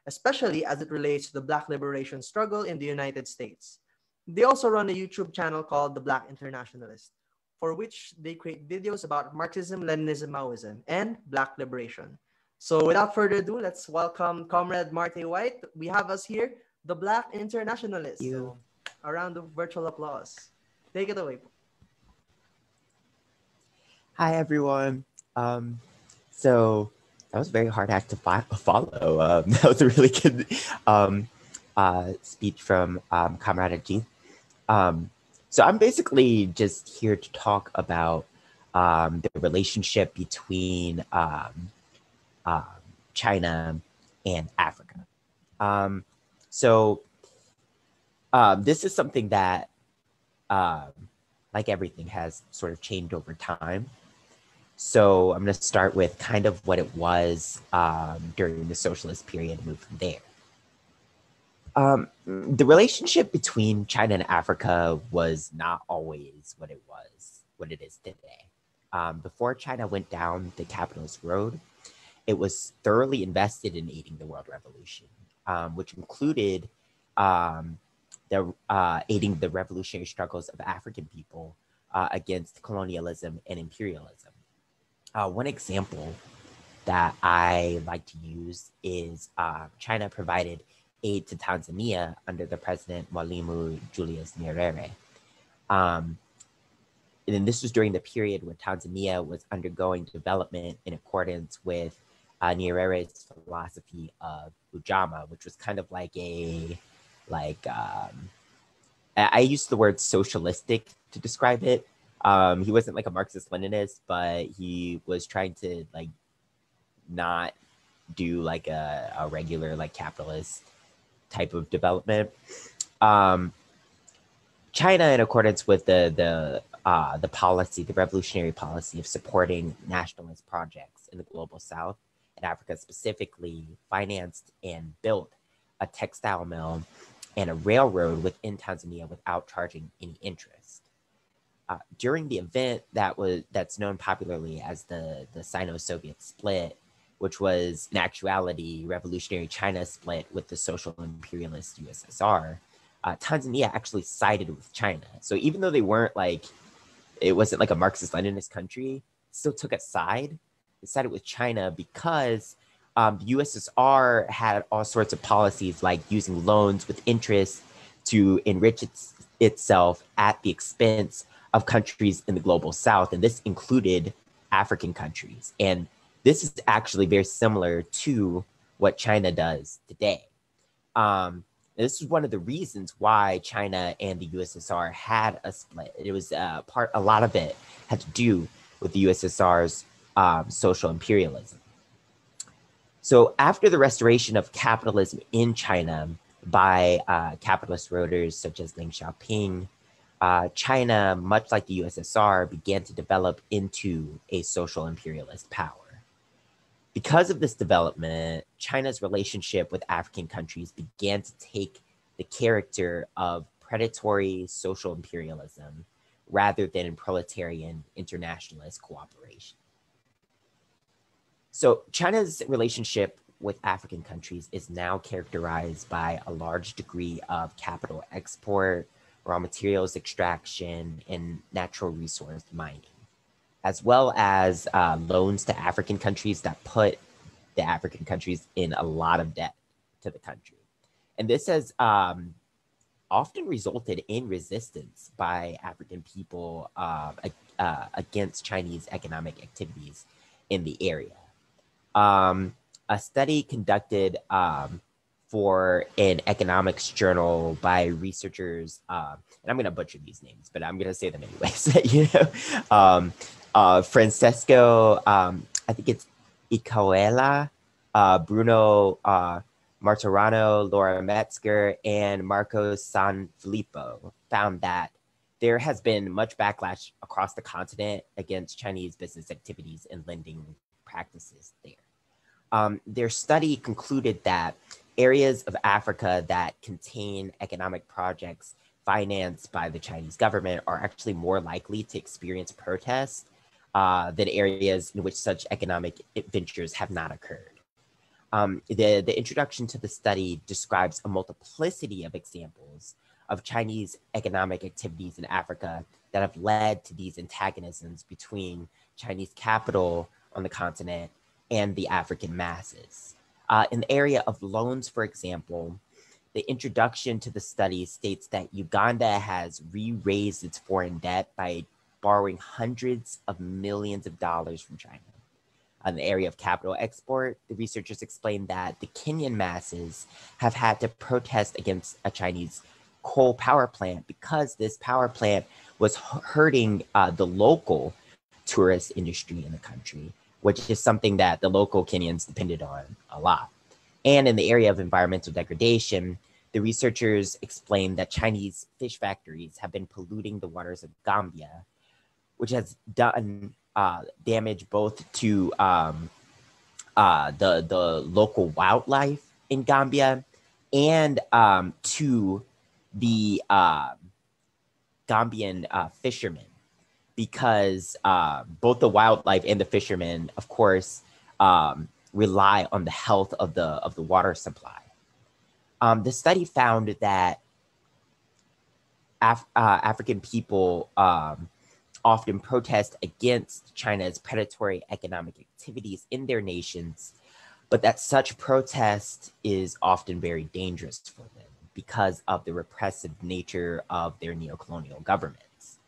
especially as it relates to the Black liberation struggle in the United States. They also run a YouTube channel called The Black Internationalist. for which they create videos about Marxism, Leninism, Maoism, and Black liberation. So without further ado, let's welcome Comrade Marte White. We have us here, the Black Internationalist. So a round of virtual applause. Take it away. Hi, everyone. So that was a very hard act to follow. That was a really good speech from Comrade G. So I'm basically just here to talk about the relationship between China and Africa. This is something that, like everything, has sort of changed over time. So I'm going to start with kind of what it was during the socialist period and move from there. The relationship between China and Africa was not always what it is today. Before China went down the capitalist road, it was thoroughly invested in aiding the world revolution, which included aiding the revolutionary struggles of African people against colonialism and imperialism. One example that I like to use is China provided aid to Tanzania under the president Mwalimu Julius Nyerere. And then this was during the period where Tanzania was undergoing development in accordance with Nyerere's philosophy of Ujamaa, which was kind of like I used the word socialistic to describe it. He wasn't like a Marxist-Leninist, but he was trying to like not do like a regular like capitalist type of development. China, in accordance with the policy, the revolutionary policy of supporting nationalist projects in the global South and Africa specifically, financed and built a textile mill and a railroad within Tanzania without charging any interest. During the event that's known popularly as the Sino-Soviet split, which was in actuality revolutionary China split with the social imperialist USSR, Tanzania actually sided with China. So even though it wasn't like a Marxist-Leninist country, it still took a side. It sided with China because the USSR had all sorts of policies like using loans with interest to enrich itself at the expense of countries in the global South. And this included African countries. And this is actually very similar to what China does today. This is one of the reasons why China and the USSR had a split. It was a lot of it had to do with the USSR's social imperialism. So after the restoration of capitalism in China by capitalist rulers such as Deng Xiaoping, China, much like the USSR, began to develop into a social imperialist power. Because of this development, China's relationship with African countries began to take the character of predatory social imperialism rather than proletarian internationalist cooperation. So China's relationship with African countries is now characterized by a large degree of capital export, raw materials extraction, and natural resource mining, as well as loans to African countries that put the African countries in a lot of debt to the country. And this has often resulted in resistance by African people against Chinese economic activities in the area. A study conducted for an economics journal by researchers, and I'm going to butcher these names, but I'm going to say them anyways. Francesco, I think it's Icaela, Bruno Martorano, Laura Metzger, and Marco Sanfilippo found that there has been much backlash across the continent against Chinese business activities and lending practices there. Their study concluded that areas of Africa that contain economic projects financed by the Chinese government are actually more likely to experience protests than areas in which such economic ventures have not occurred. The introduction to the study describes a multiplicity of examples of Chinese economic activities in Africa that have led to these antagonisms between Chinese capital on the continent and the African masses. In the area of loans, for example, the introduction to the study states that Uganda has re-raised its foreign debt by borrowing hundreds of millions of dollars from China. In the area of capital export, the researchers explained that the Kenyan masses have had to protest against a Chinese coal power plant because this power plant was hurting the local tourist industry in the country, which is something that the local Kenyans depended on a lot. And in the area of environmental degradation, the researchers explained that Chinese fish factories have been polluting the waters of Gambia, which has done damage both to the local wildlife in Gambia and to the Gambian fishermen, because both the wildlife and the fishermen, of course, rely on the health of the water supply. The study found that African people often protest against China's predatory economic activities in their nations, but that such protest is often very dangerous for them because of the repressive nature of their neocolonial governments.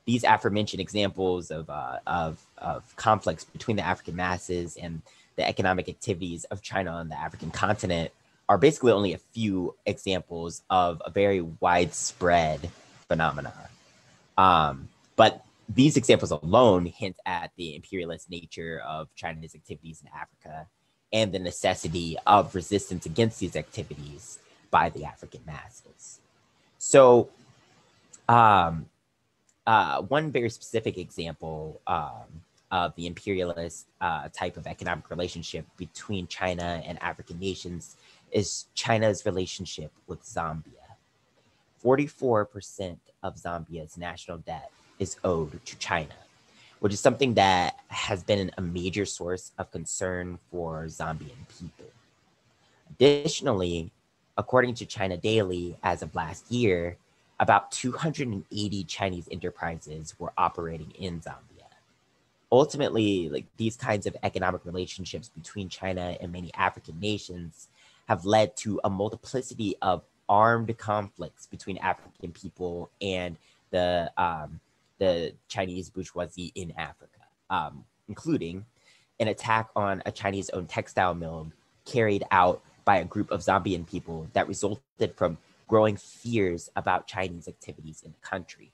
These aforementioned examples of conflicts between the African masses and the economic activities of China on the African continent are basically only a few examples of a very widespread phenomena. But these examples alone hint at the imperialist nature of China's activities in Africa and the necessity of resistance against these activities by the African masses. So one very specific example of the imperialist type of economic relationship between China and African nations is China's relationship with Zambia. 44% of Zambia's national debt is owed to China, which is something that has been a major source of concern for Zambian people. Additionally, according to China Daily, as of last year, about 280 Chinese enterprises were operating in Zambia. Ultimately, like, these kinds of economic relationships between China and many African nations have led to a multiplicity of armed conflicts between African people and the Chinese bourgeoisie in Africa, including an attack on a Chinese-owned textile mill carried out by a group of Zambian people that resulted from growing fears about Chinese activities in the country.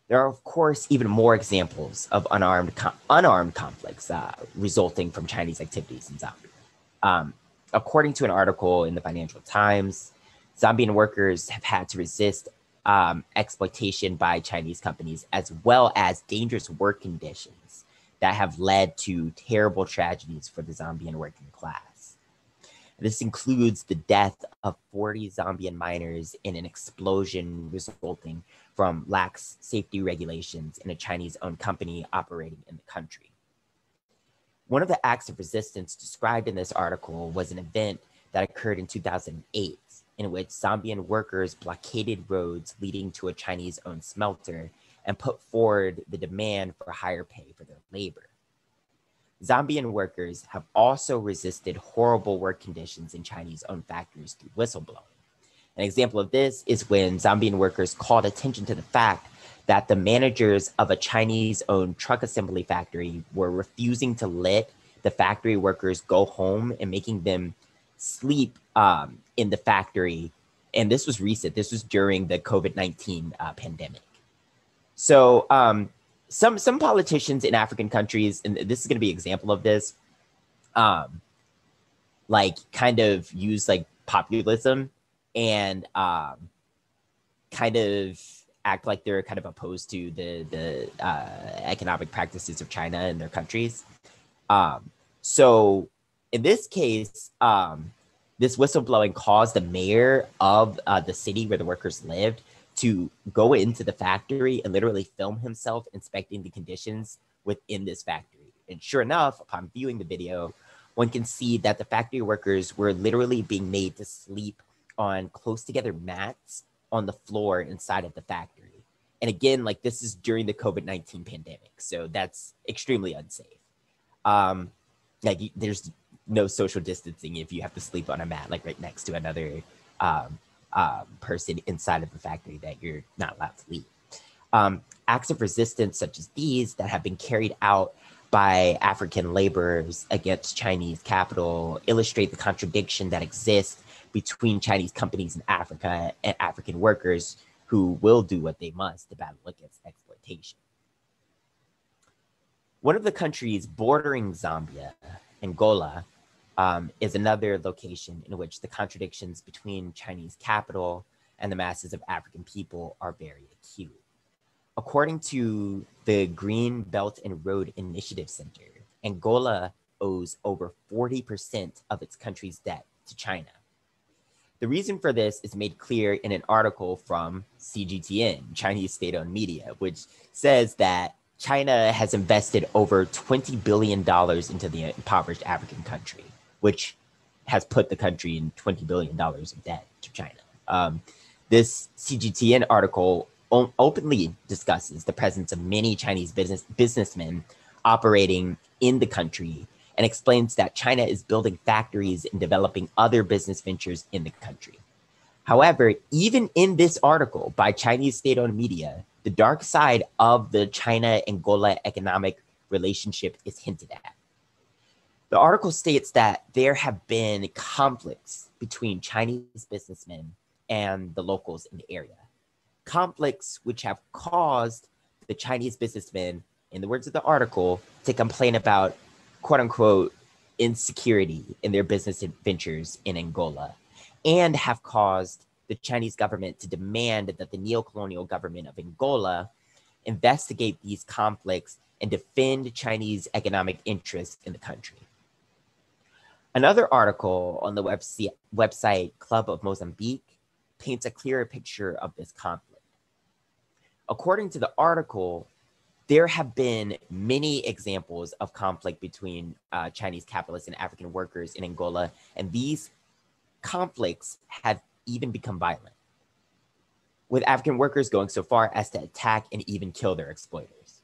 There are, of course, even more examples of unarmed conflicts resulting from Chinese activities in Zambia. According to an article in the Financial Times, Zambian workers have had to resist exploitation by Chinese companies, as well as dangerous work conditions that have led to terrible tragedies for the Zambian working class. This includes the death of 40 Zambian miners in an explosion resulting from lax safety regulations in a Chinese-owned company operating in the country. One of the acts of resistance described in this article was an event that occurred in 2008, in which Zambian workers blockaded roads leading to a Chinese-owned smelter and put forward the demand for higher pay for their labor. Zambian workers have also resisted horrible work conditions in Chinese-owned factories through whistleblowing. An example of this is when Zambian workers called attention to the fact that the managers of a Chinese-owned truck assembly factory were refusing to let the factory workers go home and making them sleep in the factory. And this was recent. This was during the COVID-19 pandemic. So some politicians in African countries, and this is going to be an example of this, like kind of use like populism and kind of act like they're kind of opposed to the economic practices of China in their countries. So in this case, this whistleblowing caused the mayor of the city where the workers lived to go into the factory and literally film himself inspecting the conditions within this factory. And sure enough, upon viewing the video, one can see that the factory workers were literally being made to sleep on close together mats on the floor inside of the factory. And again, like this is during the COVID-19 pandemic. So that's extremely unsafe. There's no social distancing if you have to sleep on a mat, like right next to another person inside of the factory that you're not allowed to leave. Acts of resistance such as these that have been carried out by African laborers against Chinese capital illustrate the contradiction that exists between Chinese companies in Africa and African workers who will do what they must to battle against exploitation. One of the countries bordering Zambia, Angola, is another location in which the contradictions between Chinese capital and the masses of African people are very acute. According to the Green Belt and Road Initiative Center, Angola owes over 40% of its country's debt to China. The reason for this is made clear in an article from CGTN, Chinese state-owned media, which says that China has invested over $20 billion into the impoverished African country, which has put the country in $20 billion of debt to China. This CGTN article openly discusses the presence of many Chinese businessmen operating in the country and explains that China is building factories and developing other business ventures in the country. However, even in this article by Chinese state-owned media, the dark side of the China-Angola economic relationship is hinted at. The article states that there have been conflicts between Chinese businessmen and the locals in the area. Conflicts which have caused the Chinese businessmen, in the words of the article, to complain about quote unquote insecurity in their business ventures in Angola, and have caused the Chinese government to demand that the neo-colonial government of Angola investigate these conflicts and defend Chinese economic interests in the country. Another article on the website Club of Mozambique paints a clearer picture of this conflict. According to the article, there have been many examples of conflict between Chinese capitalists and African workers in Angola, and these conflicts have even become violent, with African workers going so far as to attack and even kill their exploiters.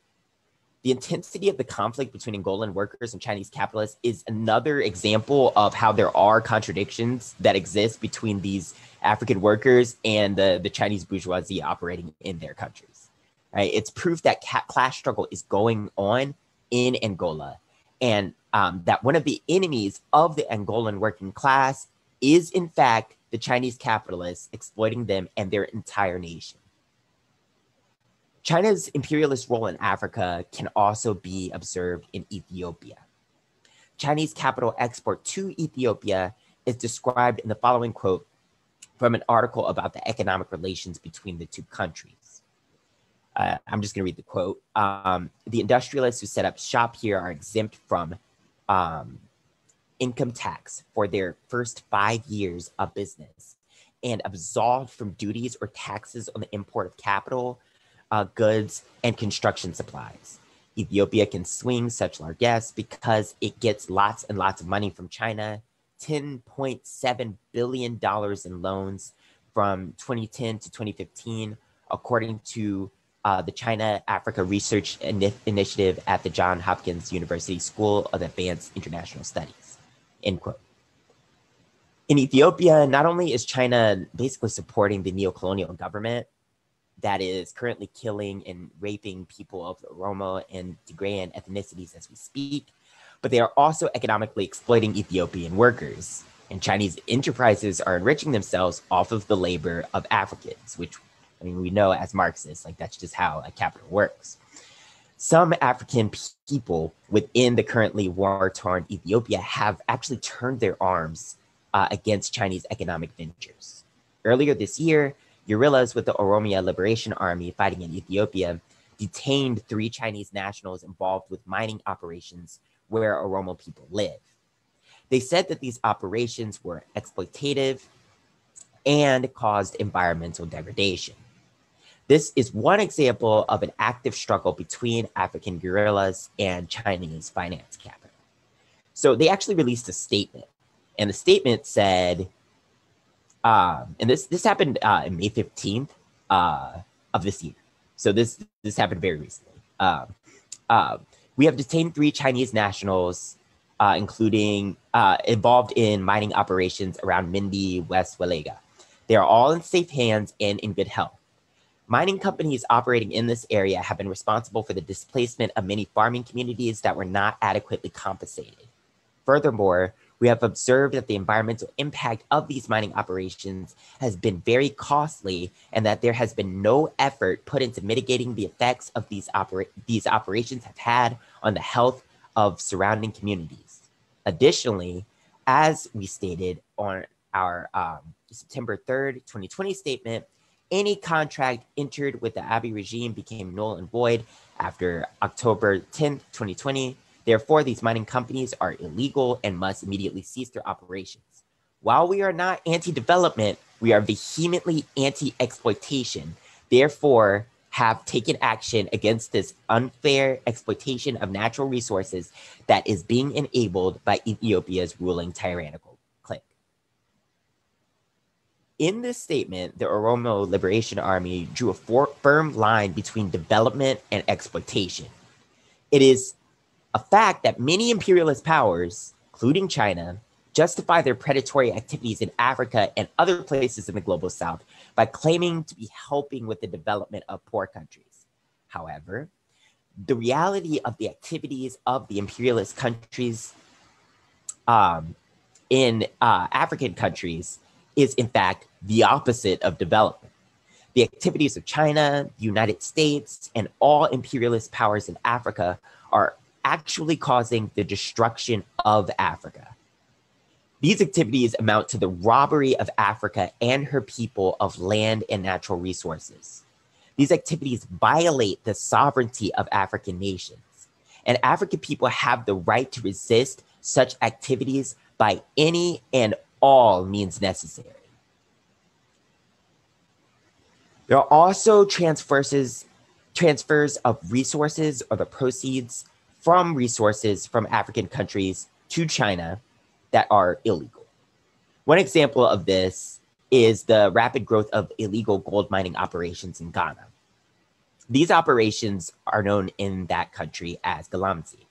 The intensity of the conflict between Angolan workers and Chinese capitalists is another example of how there are contradictions that exist between these African workers and the Chinese bourgeoisie operating in their countries. Right? It's proof that class struggle is going on in Angola, and that one of the enemies of the Angolan working class is, in fact, the Chinese capitalists exploiting them and their entire nation. China's imperialist role in Africa can also be observed in Ethiopia. Chinese capital export to Ethiopia is described in the following quote from an article about the economic relations between the two countries. I'm just going to read the quote. The industrialists who set up shop here are exempt from income tax for their first 5 years of business and absolved from duties or taxes on the import of capital, goods, and construction supplies. Ethiopia can swing such largesse because it gets lots and lots of money from China, $10.7 billion in loans from 2010 to 2015, according to the China Africa Research Initiative at the Johns Hopkins University School of Advanced International Studies, end quote. In Ethiopia, not only is China basically supporting the neo-colonial government that is currently killing and raping people of the Oromo and Tigrayan ethnicities as we speak, but they are also economically exploiting Ethiopian workers. And Chinese enterprises are enriching themselves off of the labor of Africans, which, I mean, we know as Marxists, like that's just how capital works. Some African people within the currently war-torn Ethiopia have actually turned their arms against Chinese economic ventures. Earlier this year, guerrillas with the Oromia Liberation Army fighting in Ethiopia detained 3 Chinese nationals involved with mining operations where Oromo people live. They said that these operations were exploitative and caused environmental degradation. This is one example of an active struggle between African guerrillas and Chinese finance capital. So they actually released a statement, and the statement said, and this happened on May 15th of this year. So this happened very recently. We have detained 3 Chinese nationals, including involved in mining operations around Mindi, West Walega. They are all in safe hands and in good health. Mining companies operating in this area have been responsible for the displacement of many farming communities that were not adequately compensated. Furthermore, we have observed that the environmental impact of these mining operations has been very costly and that there has been no effort put into mitigating the effects of these operations have had on the health of surrounding communities. Additionally, as we stated on our September 3rd, 2020 statement, any contract entered with the Abiy regime became null and void after October 10th, 2020. Therefore, these mining companies are illegal and must immediately cease their operations. While we are not anti-development, we are vehemently anti-exploitation. Therefore, have taken action against this unfair exploitation of natural resources that is being enabled by Ethiopia's ruling tyrannical clique. In this statement, the Oromo Liberation Army drew a firm line between development and exploitation. It is a fact that many imperialist powers, including China, justify their predatory activities in Africa and other places in the global south by claiming to be helping with the development of poor countries. However, the reality of the activities of the imperialist countries in African countries is in fact the opposite of development. The activities of China, the United States, and all imperialist powers in Africa are actually causing the destruction of Africa. These activities amount to the robbery of Africa and her people of land and natural resources. These activities violate the sovereignty of African nations, and African people have the right to resist such activities by any and all means necessary. There are also transfers of resources or the proceeds from resources from African countries to China that are illegal. One example of this is the rapid growth of illegal gold mining operations in Ghana. These operations are known in that country as Galamsey.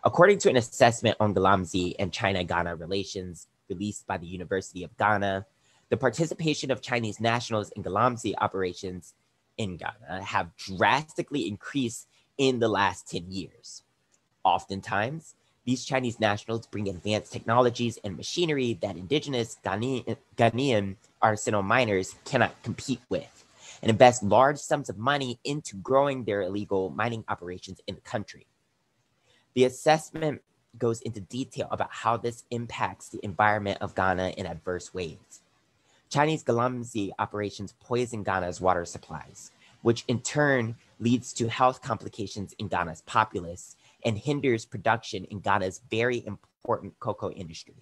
According to an assessment on Galamsey and China-Ghana relations released by the University of Ghana, the participation of Chinese nationals in Galamsey operations in Ghana have drastically increased in the last 10 years. Oftentimes, these Chinese nationals bring advanced technologies and machinery that indigenous Ghanaian artisanal miners cannot compete with, and invest large sums of money into growing their illegal mining operations in the country. The assessment goes into detail about how this impacts the environment of Ghana in adverse ways. Chinese Galamsey operations poison Ghana's water supplies, which in turn leads to health complications in Ghana's populace and hinders production in Ghana's very important cocoa industry.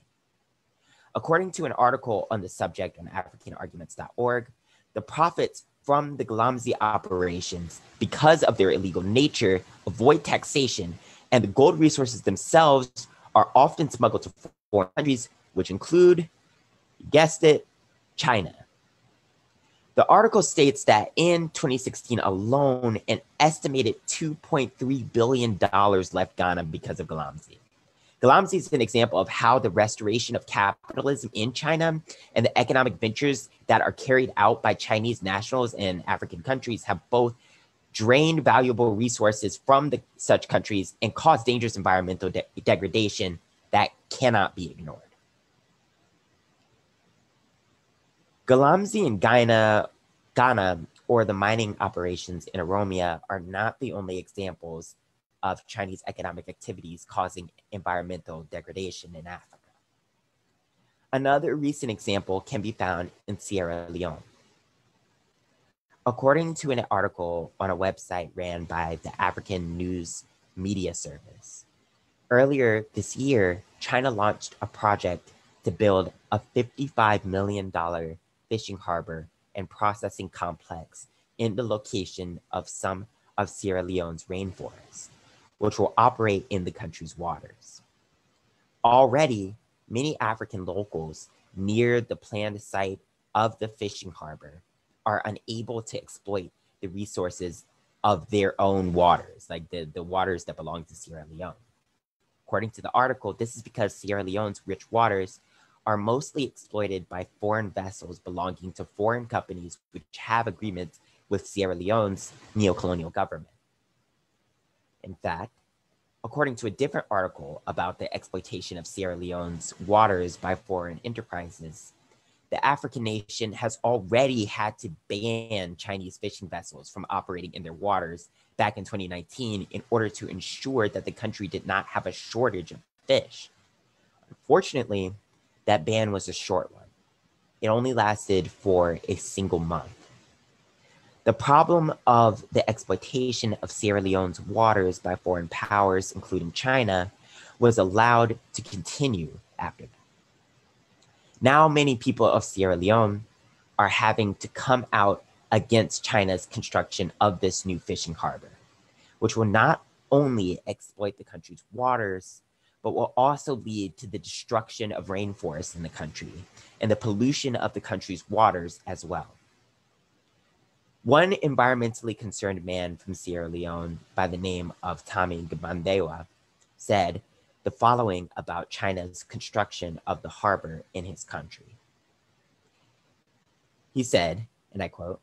According to an article on the subject on AfricanArguments.org, the profits from the Galamsey operations, because of their illegal nature, avoid taxation, and the gold resources themselves are often smuggled to foreign countries, which include, you guessed it, China. The article states that in 2016 alone, an estimated $2.3 billion left Ghana because of Galamsey. Galamsey is an example of how the restoration of capitalism in China and the economic ventures that are carried out by Chinese nationals in African countries have both drained valuable resources from such countries and caused dangerous environmental degradation that cannot be ignored. Galamsey in Ghana, or the mining operations in Oromia are not the only examples of Chinese economic activities causing environmental degradation in Africa. Another recent example can be found in Sierra Leone. According to an article on a website ran by the African News Media Service, earlier this year, China launched a project to build a $55 million fishing harbor and processing complex in the location of some of Sierra Leone's rainforest, which will operate in the country's waters. Already, many African locals near the planned site of the fishing harbor are unable to exploit the resources of their own waters, like the waters that belong to Sierra Leone. According to the article, this is because Sierra Leone's rich waters are mostly exploited by foreign vessels belonging to foreign companies which have agreements with Sierra Leone's neo-colonial government. In fact, according to a different article about the exploitation of Sierra Leone's waters by foreign enterprises, the African nation has already had to ban Chinese fishing vessels from operating in their waters back in 2019 in order to ensure that the country did not have a shortage of fish. Unfortunately, that ban was a short one. It only lasted for a single month. The problem of the exploitation of Sierra Leone's waters by foreign powers, including China, was allowed to continue after that. Now, many people of Sierra Leone are having to come out against China's construction of this new fishing harbor, which will not only exploit the country's waters, but will also lead to the destruction of rainforests in the country and the pollution of the country's waters as well. One environmentally concerned man from Sierra Leone by the name of Tommy Gbandewa said the following about China's construction of the harbor in his country. He said, and I quote,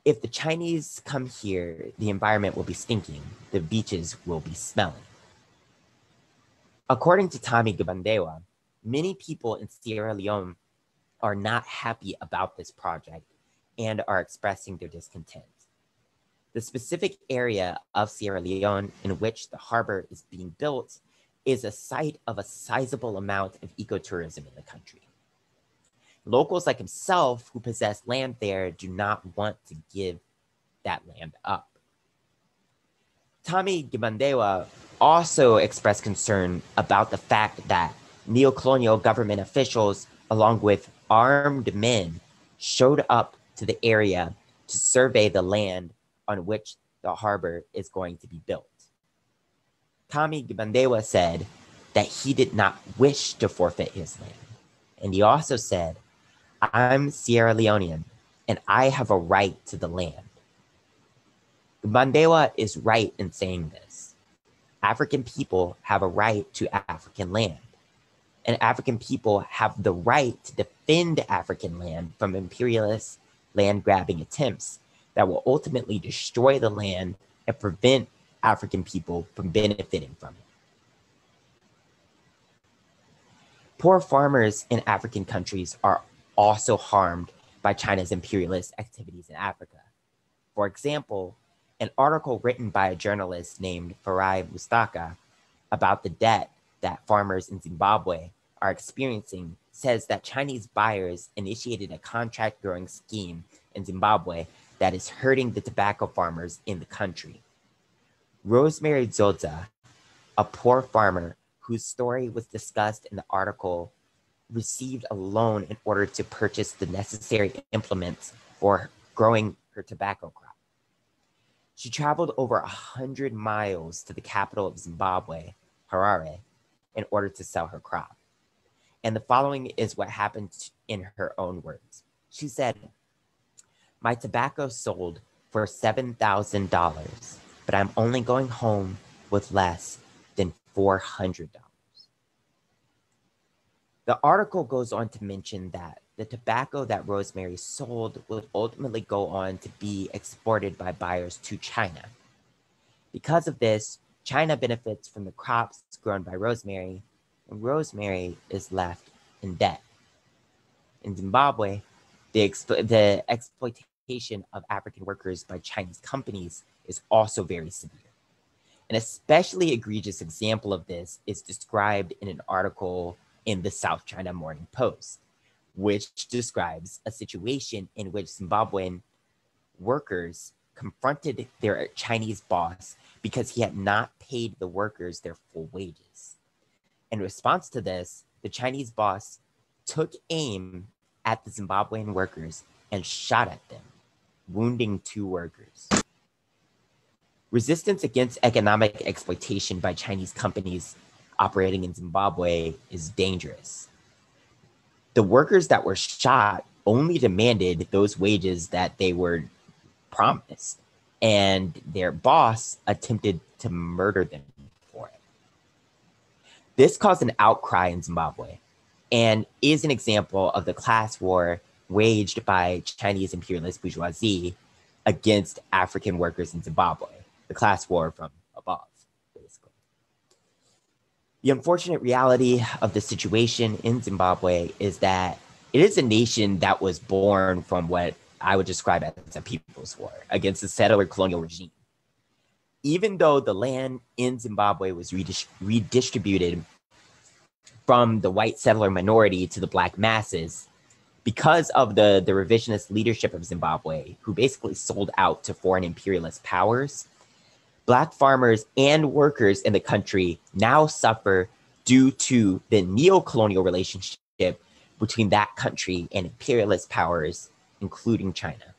"If the Chinese come here, the environment will be stinking, the beaches will be smelling." According to Tommy Gbandewa, many people in Sierra Leone are not happy about this project and are expressing their discontent. The specific area of Sierra Leone in which the harbor is being built is a site of a sizable amount of ecotourism in the country. Locals like himself who possess land there do not want to give that land up. Tommy Gbandewa also expressed concern about the fact that neo-colonial government officials, along with armed men, showed up to the area to survey the land on which the harbor is going to be built. Tommy Gbandewa said that he did not wish to forfeit his land. And he also said, "I'm Sierra Leonean and I have a right to the land." Gbandewa is right in saying this. African people have a right to African land. And African people have the right to defend African land from imperialist land grabbing attempts that will ultimately destroy the land and prevent African people from benefiting from it. Poor farmers in African countries are also harmed by China's imperialist activities in Africa. For example, an article written by a journalist named Farai Mustaka about the debt that farmers in Zimbabwe are experiencing says that Chinese buyers initiated a contract growing scheme in Zimbabwe that is hurting the tobacco farmers in the country. Rosemary Dzodza, a poor farmer whose story was discussed in the article, received a loan in order to purchase the necessary implements for growing her tobacco crop. She traveled over 100 miles to the capital of Zimbabwe, Harare, in order to sell her crop. And the following is what happened in her own words. She said, "My tobacco sold for $7,000, but I'm only going home with less than $400. The article goes on to mention that the tobacco that Rosemary sold would ultimately go on to be exported by buyers to China. Because of this, China benefits from the crops grown by Rosemary, and Rosemary is left in debt. In Zimbabwe, the exploitation of African workers by Chinese companies is also very severe. An especially egregious example of this is described in an article in the South China Morning Post, which describes a situation in which Zimbabwean workers confronted their Chinese boss because he had not paid the workers their full wages. In response to this, the Chinese boss took aim at the Zimbabwean workers and shot at them, wounding 2 workers. Resistance against economic exploitation by Chinese companies operating in Zimbabwe is dangerous. The workers that were shot only demanded those wages that they were promised. and their boss attempted to murder them for it. This caused an outcry in Zimbabwe and is an example of the class war waged by Chinese imperialist bourgeoisie against African workers in Zimbabwe, the class war from above, basically. The unfortunate reality of the situation in Zimbabwe is that it is a nation that was born from what I would describe as a people's war against the settler colonial regime. Even though the land in Zimbabwe was redistributed from the white settler minority to the black masses, because of the revisionist leadership of Zimbabwe, who basically sold out to foreign imperialist powers, Black farmers and workers in the country now suffer due to the neo-colonial relationship between that country and imperialist powers, including China.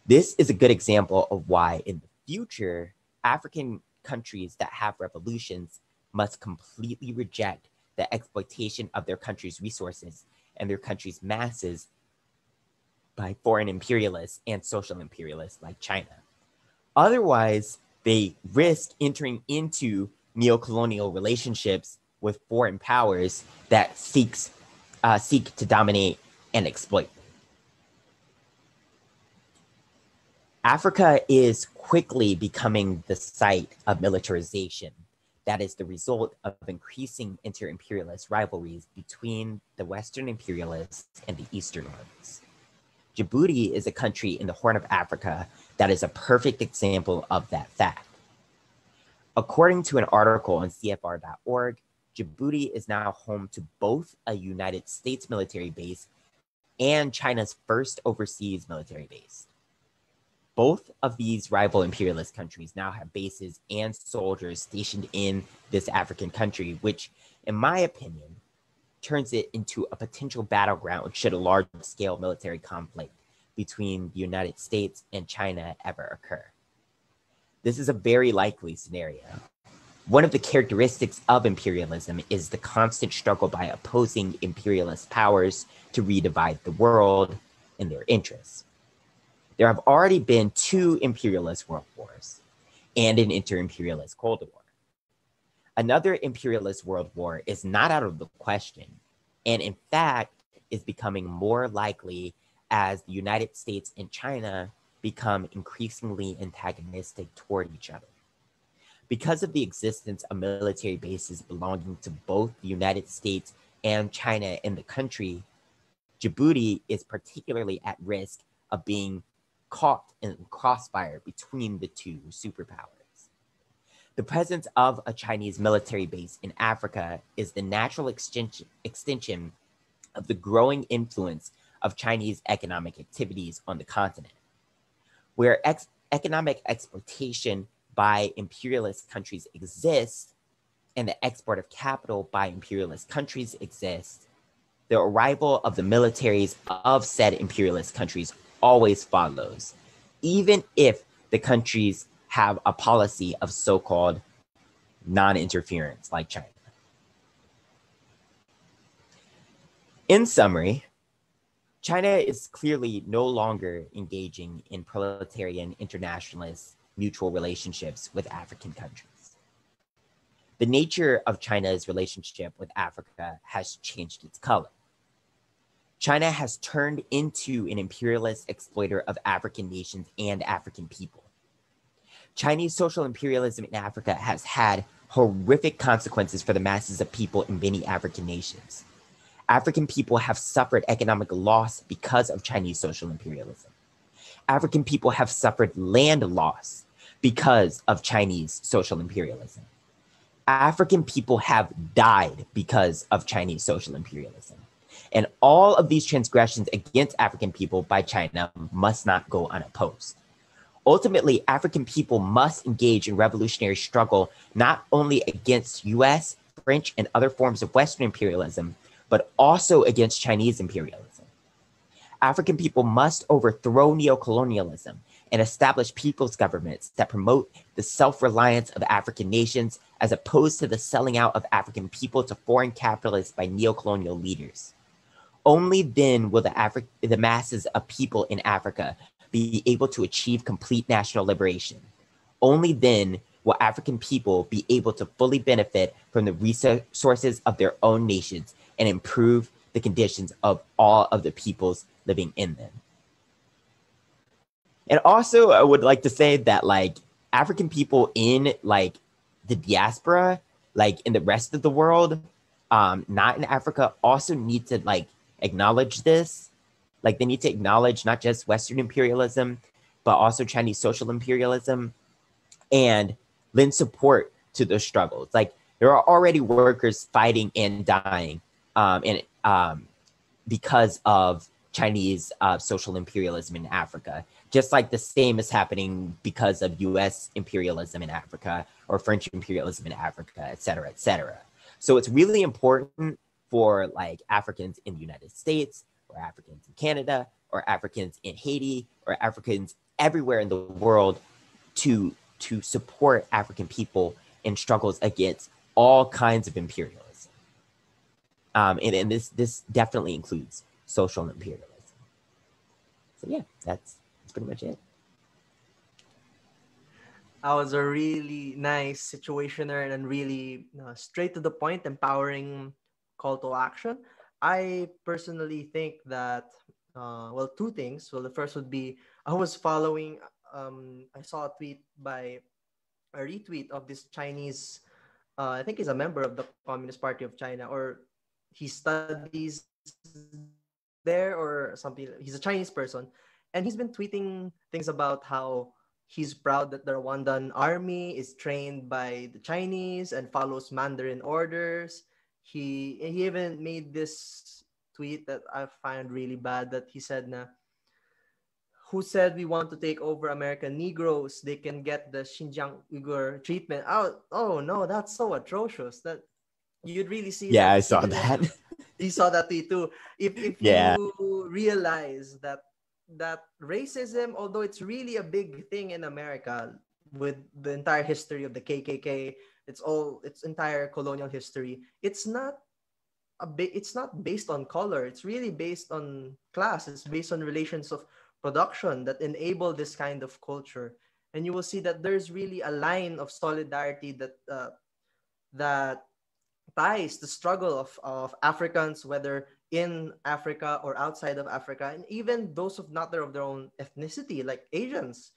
This is a good example of why in the future, African countries that have revolutions must completely reject the exploitation of their country's resources and their country's masses by foreign imperialists and social imperialists like China. Otherwise, they risk entering into neo-colonial relationships with foreign powers that seek to dominate and exploit. Africa is quickly becoming the site of militarization that is the result of increasing inter-imperialist rivalries between the Western imperialists and the Eastern ones. Djibouti is a country in the Horn of Africa that is a perfect example of that fact. According to an article on CFR.org, Djibouti is now home to both a United States military base and China's first overseas military base. Both of these rival imperialist countries now have bases and soldiers stationed in this African country, which, in my opinion, turns it into a potential battleground should a large-scale military conflict between the United States and China ever occur. This is a very likely scenario. One of the characteristics of imperialism is the constant struggle by opposing imperialist powers to redivide the world in their interests. There have already been 2 imperialist world wars and an inter-imperialist Cold War. Another imperialist world war is not out of the question, and in fact is becoming more likely as the United States and China become increasingly antagonistic toward each other. Because of the existence of military bases belonging to both the United States and China in the country, Djibouti is particularly at risk of being caught in crossfire between the 2 superpowers. The presence of a Chinese military base in Africa is the natural extension of the growing influence of Chinese economic activities on the continent. Where economic exploitation by imperialist countries exists and the export of capital by imperialist countries exists, the arrival of the militaries of said imperialist countries always follows, even if the countries have a policy of so-called non-interference like China. In summary, China is clearly no longer engaging in proletarian internationalist mutual relationships with African countries. The nature of China's relationship with Africa has changed its color. China has turned into an imperialist exploiter of African nations and African people. Chinese social imperialism in Africa has had horrific consequences for the masses of people in many African nations. African people have suffered economic loss because of Chinese social imperialism. African people have suffered land loss because of Chinese social imperialism. African people have died because of Chinese social imperialism. And all of these transgressions against African people by China must not go unopposed. Ultimately, African people must engage in revolutionary struggle not only against US, French, and other forms of Western imperialism, but also against Chinese imperialism. African people must overthrow neocolonialism and establish people's governments that promote the self-reliance of African nations as opposed to the selling out of African people to foreign capitalists by neocolonial leaders. Only then will the masses of people in Africa be able to achieve complete national liberation. Only then will African people be able to fully benefit from the resources of their own nations and improve the conditions of all of the peoples living in them. And also, I would like to say that like African people in like the diaspora, like in the rest of the world, not in Africa, also need to like acknowledge this. Like they need to acknowledge not just Western imperialism, but also Chinese social imperialism, and lend support to those struggles. Like there are already workers fighting and dying because of Chinese social imperialism in Africa, just like the same is happening because of US imperialism in Africa or French imperialism in Africa, et cetera, et cetera. So it's really important for like Africans in the United States or Africans in Canada or Africans in Haiti or Africans everywhere in the world to support African people in struggles against all kinds of imperialism. And this definitely includes social imperialism. So yeah, that's pretty much it. That was a really nice situationer and really straight to the point, empowering call to action. I personally think that, well, two things. Well, the first would be I was following, I saw a tweet by a retweet of this Chinese, I think he's a member of the Communist Party of China, or he studies there or something. He's a Chinese person. And he's been tweeting things about how he's proud that the Rwandan army is trained by the Chinese and follows Mandarin orders. He even made this tweet that I find really bad, that he said na, who said we want to take over American Negroes? They can get the Xinjiang Uyghur treatment. Oh no, that's so atrocious. That you'd really see. Yeah, that I saw that. You saw that tweet too. If Yeah. you realize that racism, although it's really a big thing in America with the entire history of the KKK, its entire colonial history, it's not based on color. It's really based on class. It's based on relations of production that enable this kind of culture. And you will see that there's really a line of solidarity that ties the struggle of Africans, whether in Africa or outside of Africa, and even those of not of their own ethnicity, like Asians.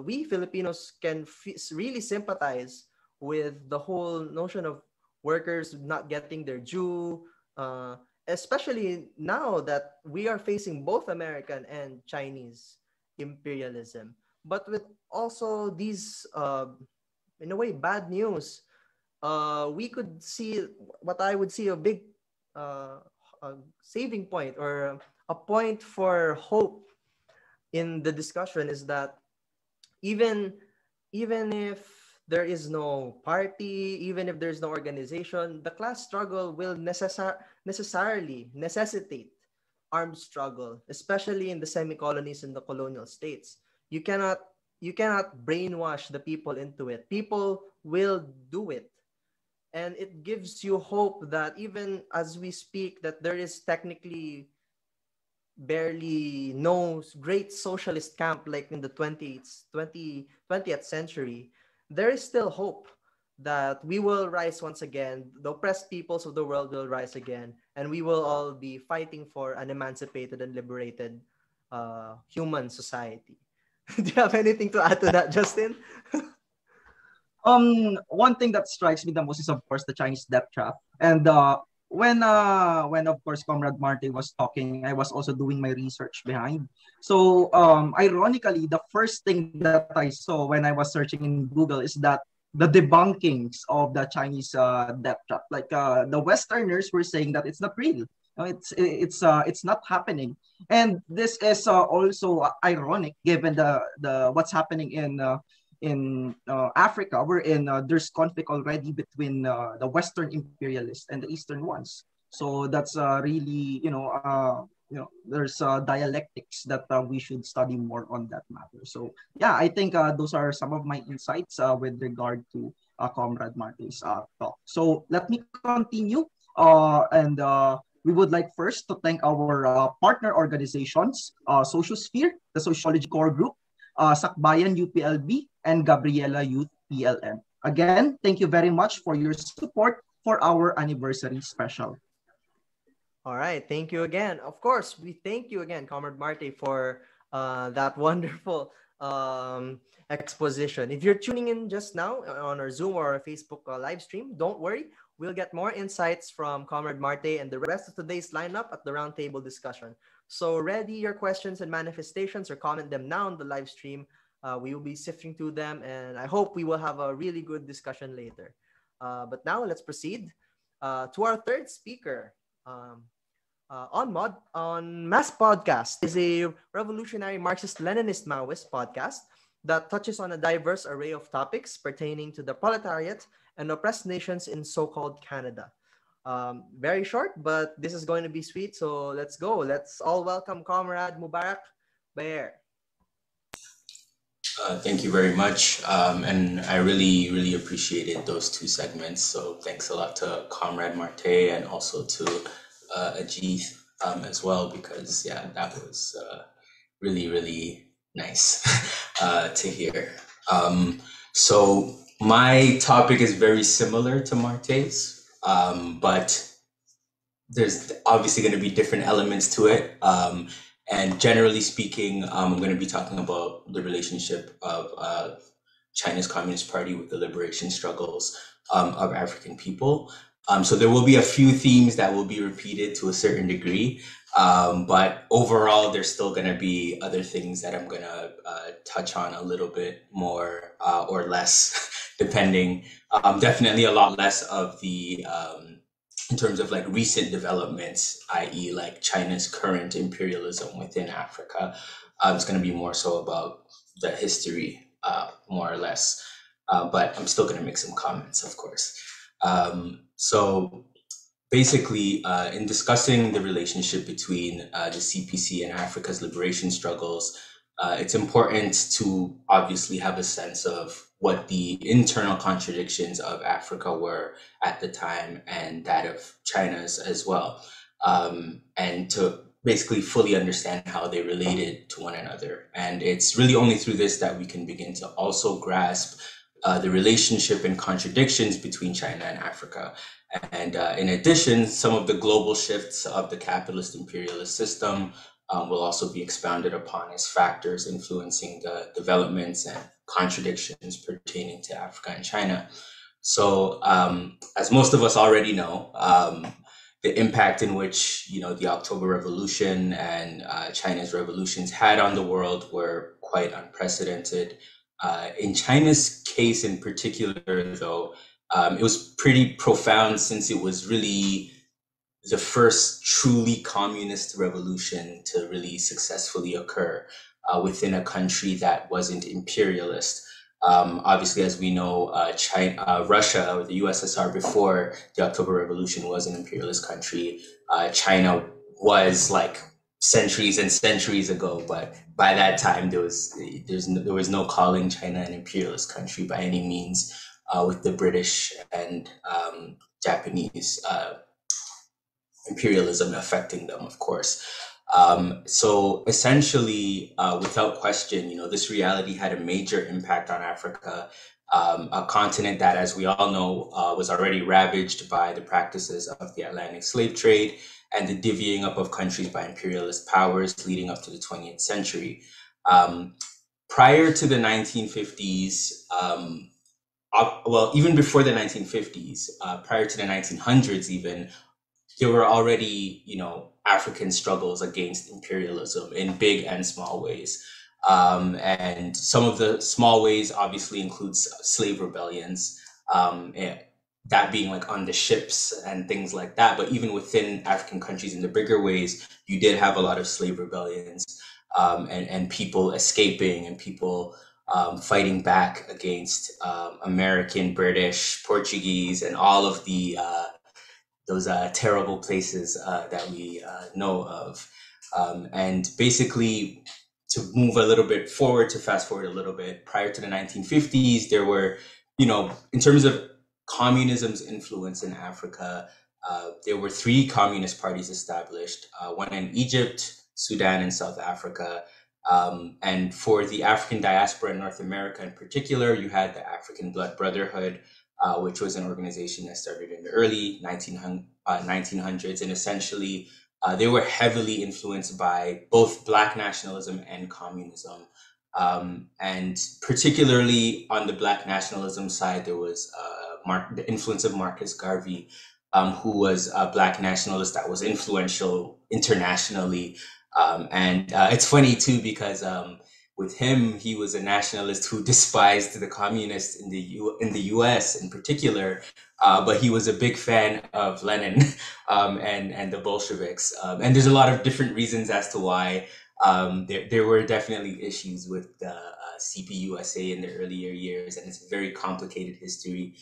We Filipinos can really sympathize with the whole notion of workers not getting their due, especially now that we are facing both American and Chinese imperialism. But with also these, in a way, bad news, we could see what I would see a big a saving point, or a point for hope in the discussion, is that even if there is no party, even if there's no organization, the class struggle will necessarily necessitate armed struggle, especially in the semi-colonies and the colonial states. You cannot brainwash the people into it. People will do it. And it gives you hope that even as we speak, that there is technically barely no great socialist camp like in the 20th century, there is still hope that we will rise once again. The oppressed peoples of the world will rise again, and we will all be fighting for an emancipated and liberated human society. Do you have anything to add to that, Justin? One thing that strikes me the most is, of course, the Chinese death trap. And when of course Comrade Martin was talking, I was also doing my research behind. So ironically, the first thing that I saw when I was searching in Google is that the debunkings of the Chinese death trap, like the Westerners were saying that it's not real. It's not happening. And this is also ironic given the what's happening in Africa, wherein there's conflict already between the Western imperialists and the Eastern ones. So that's really, there's dialectics that we should study more on that matter. So yeah, I think those are some of my insights with regard to Comrade Martin's talk. So let me continue and we would like first to thank our partner organizations, Sociosphere, the Sociology Core Group, Sakbayan UPLB, and Gabriela Youth PLM. Again, thank you very much for your support for our anniversary special. All right, thank you again. Of course, we thank you again, Comrade Marte, for that wonderful exposition. If you're tuning in just now on our Zoom or our Facebook live stream, don't worry. We'll get more insights from Comrade Marte and the rest of today's lineup at the roundtable discussion. So ready your questions and manifestations, or comment them now on the live stream. We will be sifting through them, and I hope we will have a really good discussion later. But now let's proceed to our third speaker. On Mass Podcast is a revolutionary Marxist-Leninist Maoist podcast that touches on a diverse array of topics pertaining to the proletariat and oppressed nations in so-called Canada. Very short, but this is going to be sweet, so let's go. Let's all welcome Comrade Mubarak Bayer. Thank you very much. And I really appreciated those two segments. So thanks a lot to Comrade Marte and also to Ajit as well, because yeah, that was really nice to hear. So my topic is very similar to Marte's, but there's obviously going to be different elements to it. And generally speaking, I'm going to be talking about the relationship of China's Communist Party with the liberation struggles of African people. So there will be a few themes that will be repeated to a certain degree, but overall, there's still going to be other things that I'm going to touch on a little bit more or less, depending. Definitely a lot less of the in terms of like recent developments, i.e. like China's current imperialism within Africa. It's going to be more so about the history, more or less, but I'm still going to make some comments, of course. So basically, in discussing the relationship between the CPC and Africa's liberation struggles, it's important to obviously have a sense of what the internal contradictions of Africa were at the time and that of China's as well, and to basically fully understand how they related to one another. And it's really only through this that we can begin to also grasp the relationship and contradictions between China and Africa. And in addition, some of the global shifts of the capitalist imperialist system will also be expounded upon as factors influencing the developments and contradictions pertaining to Africa and China. So as most of us already know, the impact in which, you know, the October Revolution and China's revolutions had on the world were quite unprecedented. In China's case in particular, though, it was pretty profound, since it was really the first truly communist revolution to really successfully occur within a country that wasn't imperialist. Obviously, as we know, Russia, or the USSR before the October Revolution, was an imperialist country. China was like centuries and centuries ago, but by that time there was no calling China an imperialist country by any means, with the British and Japanese imperialism affecting them, of course. So essentially, without question, you know, this reality had a major impact on Africa, a continent that, as we all know, was already ravaged by the practices of the Atlantic slave trade and the divvying up of countries by imperialist powers leading up to the 20th century. Prior to the 1950s, well, even before the 1950s, prior to the 1900s even, there were already, you know, African struggles against imperialism in big and small ways. And some of the small ways obviously includes slave rebellions, that being like on the ships and things like that. But even within African countries in the bigger ways, you did have a lot of slave rebellions, and people escaping and people fighting back against American, British, Portuguese, and all of the those terrible places that we know of. And basically, to move a little bit forward, to fast forward a little bit, prior to the 1950s, there were, you know, in terms of communism's influence in Africa, there were three communist parties established, one in Egypt, Sudan, and South Africa. And for the African diaspora in North America in particular, you had the African Blood Brotherhood, which was an organization that started in the early 1900s. And essentially, they were heavily influenced by both Black nationalism and communism. And particularly on the Black nationalism side, there was the influence of Marcus Garvey, who was a Black nationalist that was influential internationally. And it's funny too, because with him, he was a nationalist who despised the communists in the US in particular, but he was a big fan of Lenin and the Bolsheviks. And there's a lot of different reasons as to why. There were definitely issues with the CPUSA in the earlier years, and it's a very complicated history.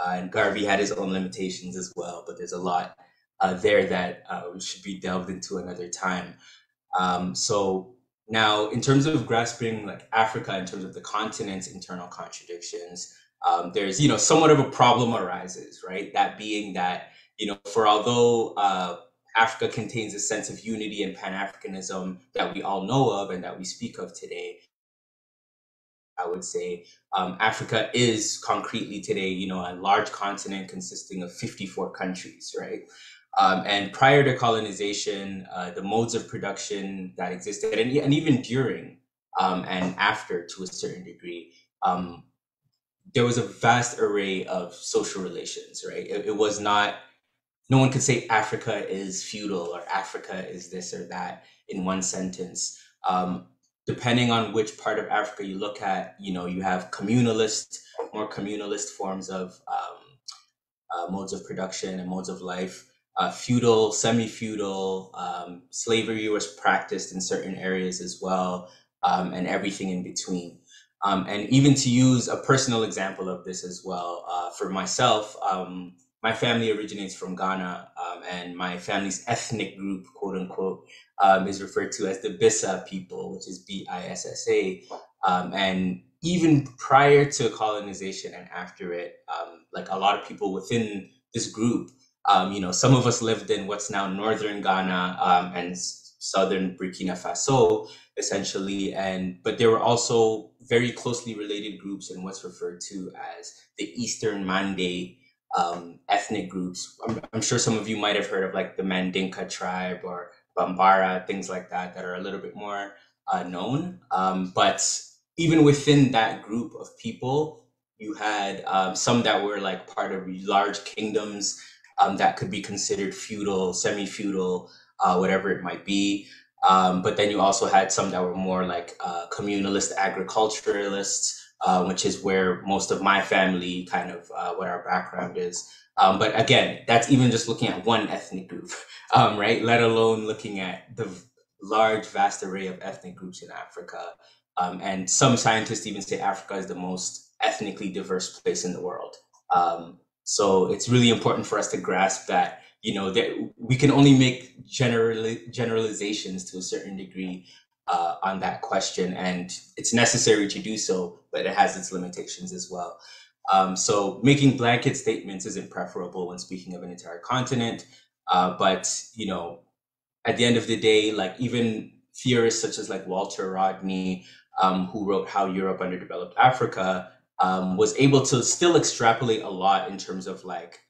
And Garvey had his own limitations as well, but there's a lot there that should be delved into another time. So now, in terms of grasping like Africa, in terms of the continent's internal contradictions, there's, somewhat of a problem arises, right? That being that, for although Africa contains a sense of unity and Pan-Africanism that we all know of and that we speak of today, I would say Africa is concretely today, a large continent consisting of 54 countries, right? And prior to colonization, the modes of production that existed, and even during and after to a certain degree, there was a vast array of social relations, right? It was not, no one could say Africa is feudal or Africa is this or that in one sentence. Depending on which part of Africa you look at, you have more communalist forms of modes of production and modes of life. Feudal, semi-feudal, slavery was practiced in certain areas as well, and everything in between. And even to use a personal example of this as well, for myself, my family originates from Ghana, and my family's ethnic group, quote unquote, is referred to as the Bissa People, which is B-I-S-S-A. And even prior to colonization and after it, like a lot of people within this group, some of us lived in what's now northern Ghana and southern Burkina Faso, essentially. But there were also very closely related groups in what's referred to as the Eastern Mande ethnic groups. I'm sure some of you might have heard of like the Mandinka tribe or Bambara, things like that are a little bit more known. But even within that group of people, you had some that were like part of large kingdoms that could be considered feudal, semi-feudal, whatever it might be. But then you also had some that were more like communalist agriculturalists, which is where most of my family kind of what our background is. But again, that's even just looking at one ethnic group, right? Let alone looking at the large, vast array of ethnic groups in Africa. And some scientists even say Africa is the most ethnically diverse place in the world. So it's really important for us to grasp that, that we can only make generalizations to a certain degree on that question, and it's necessary to do so, but it has its limitations as well. So making blanket statements isn't preferable when speaking of an entire continent, but at the end of the day, like even theorists such as like Walter Rodney, who wrote How Europe Underdeveloped Africa, was able to still extrapolate a lot in terms of like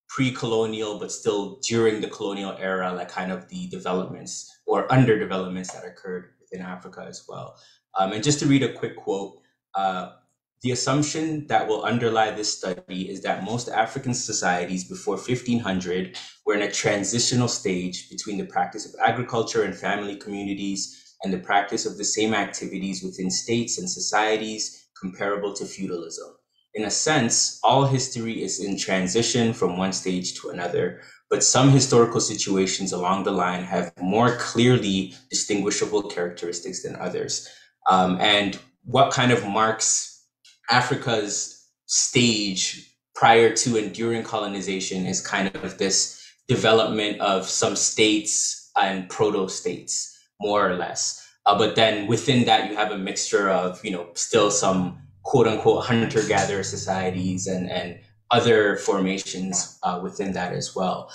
pre-colonial, but still during the colonial era, like kind of the developments or underdevelopments that occurred within Africa as well. And just to read a quick quote, the assumption that will underlie this study is that most African societies before 1500 were in a transitional stage between the practice of agriculture and family communities and the practice of the same activities within states and societies comparable to feudalism. In a sense, all history is in transition from one stage to another, but some historical situations along the line have more clearly distinguishable characteristics than others. And what kind of marks Africa's stage prior to and during colonization is kind of this development of some states and proto-states, more or less. But then within that, you have a mixture of, still some quote unquote hunter-gatherer societies and other formations within that as well.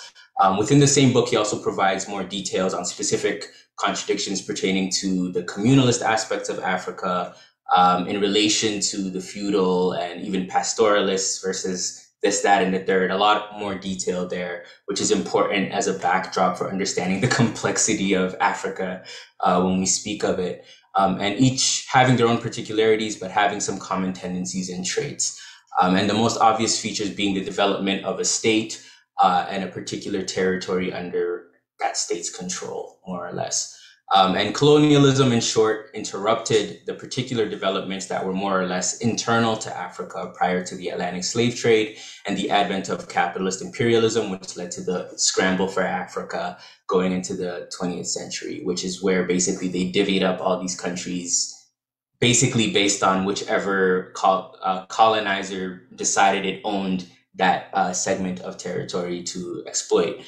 Within the same book, he also provides more details on specific contradictions pertaining to the communalist aspects of Africa in relation to the feudal and even pastoralists versus this, that, and the third. A lot more detail there, which is important as a backdrop for understanding the complexity of Africa when we speak of it. And each having their own particularities, but having some common tendencies and traits. And the most obvious features being the development of a state and a particular territory under that state's control, more or less. And colonialism, in short, interrupted the particular developments that were more or less internal to Africa prior to the Atlantic slave trade and the advent of capitalist imperialism, which led to the scramble for Africa going into the 20th century, which is where basically they divvied up all these countries basically based on whichever colonizer decided it owned that segment of territory to exploit.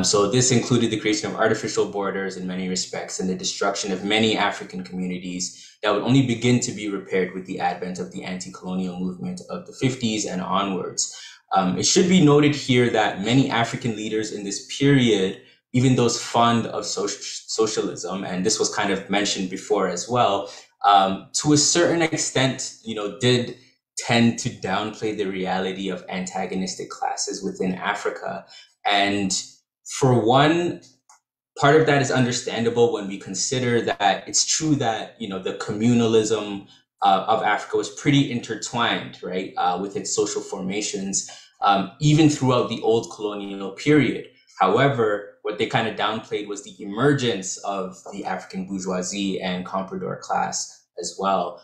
So this included the creation of artificial borders in many respects and the destruction of many African communities that would only begin to be repaired with the advent of the anti-colonial movement of the 50s and onwards. It should be noted here that many African leaders in this period, even those fond of socialism, and this was kind of mentioned before as well, to a certain extent, did tend to downplay the reality of antagonistic classes within Africa. And for one, part of that is understandable when we consider that it's true that, the communalism of Africa was pretty intertwined, right, with its social formations, even throughout the old colonial period. However, what they kind of downplayed was the emergence of the African bourgeoisie and comprador class as well.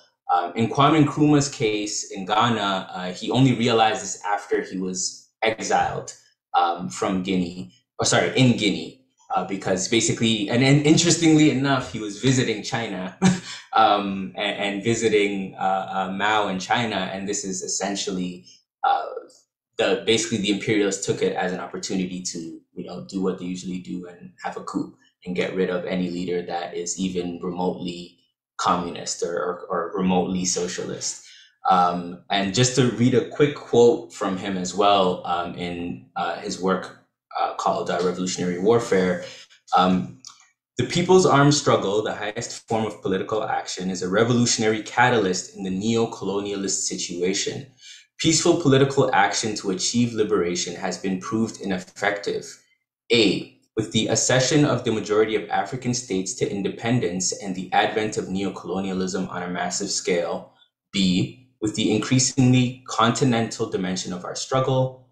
In Kwame Nkrumah's case in Ghana, he only realized this after he was exiled in Guinea, because basically, and interestingly enough, he was visiting China and visiting Mao in China, and this is essentially basically the imperialists took it as an opportunity to do what they usually do and have a coup and get rid of any leader that is even remotely communist or remotely socialist. And just to read a quick quote from him as well in his work called Revolutionary Warfare. The people's armed struggle, the highest form of political action, is a revolutionary catalyst in the neo-colonialist situation. Peaceful political action to achieve liberation has been proved ineffective. A, with the accession of the majority of African states to independence and the advent of neocolonialism on a massive scale. B, with the increasingly continental dimension of our struggle.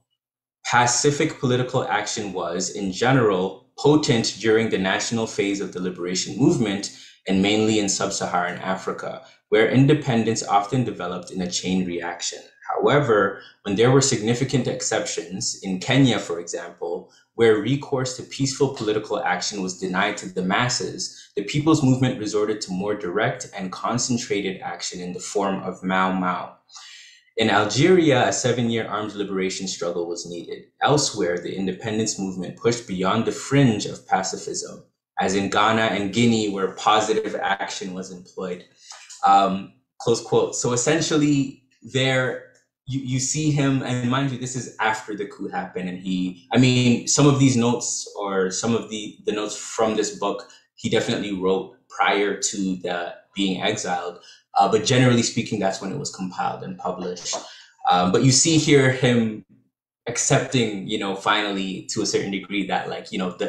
Pacific political action was, in general, potent during the national phase of the liberation movement and mainly in sub-Saharan Africa, where independence often developed in a chain reaction. However, when there were significant exceptions, in Kenya, for example, where recourse to peaceful political action was denied to the masses, the people's movement resorted to more direct and concentrated action in the form of Mau Mau. In Algeria, a 7-year armed liberation struggle was needed. Elsewhere, the independence movement pushed beyond the fringe of pacifism, as in Ghana and Guinea, where positive action was employed. Close quote. So essentially, there you see him, and mind you, this is after the coup happened, and some of these notes or some of the notes from this book, he definitely wrote prior to being exiled. But generally speaking, that's when it was compiled and published. But you see here him accepting, finally to a certain degree that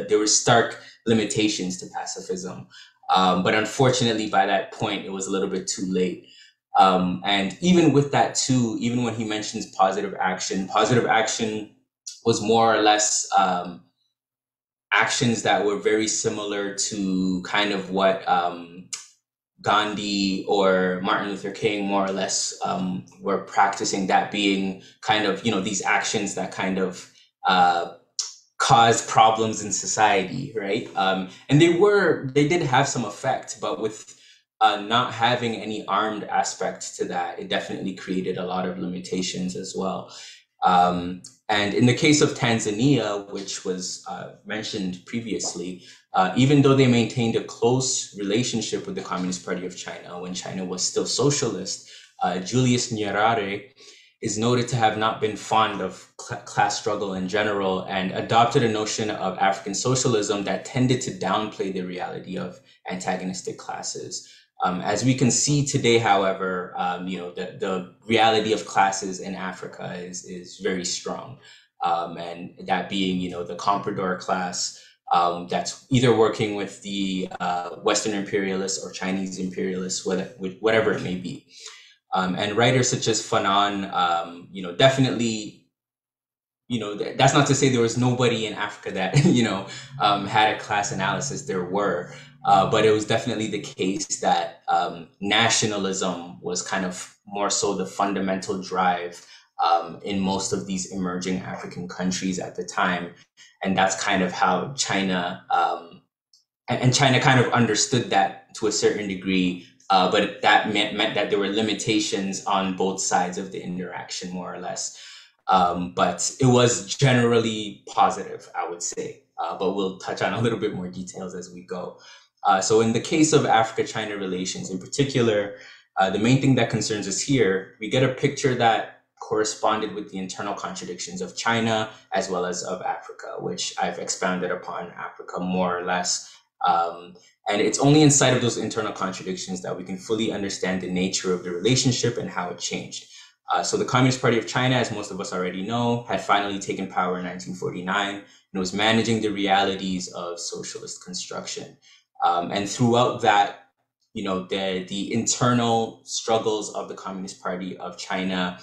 there were stark limitations to pacifism. But unfortunately, by that point, it was a little bit too late. And even with that too, even when he mentions positive action was more or less actions that were very similar to kind of what Gandhi or Martin Luther King more or less were practicing, that being kind of, these actions that kind of cause problems in society, right? And they did have some effect, but with not having any armed aspect to that, it definitely created a lot of limitations as well. And in the case of Tanzania, which was mentioned previously, even though they maintained a close relationship with the Communist Party of China when China was still socialist, Julius Nyerere is noted to have not been fond of class struggle in general and adopted a notion of African socialism that tended to downplay the reality of antagonistic classes. As we can see today, however, the reality of classes in Africa is very strong. And that being, the comprador class that's either working with the Western imperialists or Chinese imperialists, whatever it may be. And writers such as Fanon, definitely, that's not to say there was nobody in Africa that, had a class analysis. There were, but it was definitely the case that nationalism was kind of more so the fundamental drive in most of these emerging African countries at the time. And that's kind of how China, and China kind of understood that to a certain degree. But that meant that there were limitations on both sides of the interaction, more or less. But it was generally positive, I would say. But we'll touch on a little bit more details as we go. So in the case of Africa-China relations in particular, the main thing that concerns us here, we get a picture that corresponded with the internal contradictions of China as well as of Africa, which I've expounded upon Africa more or less. And it's only in sight of those internal contradictions that we can fully understand the nature of the relationship and how it changed. So the Communist Party of China, as most of us already know, had finally taken power in 1949 and was managing the realities of socialist construction. And throughout that, the internal struggles of the Communist Party of China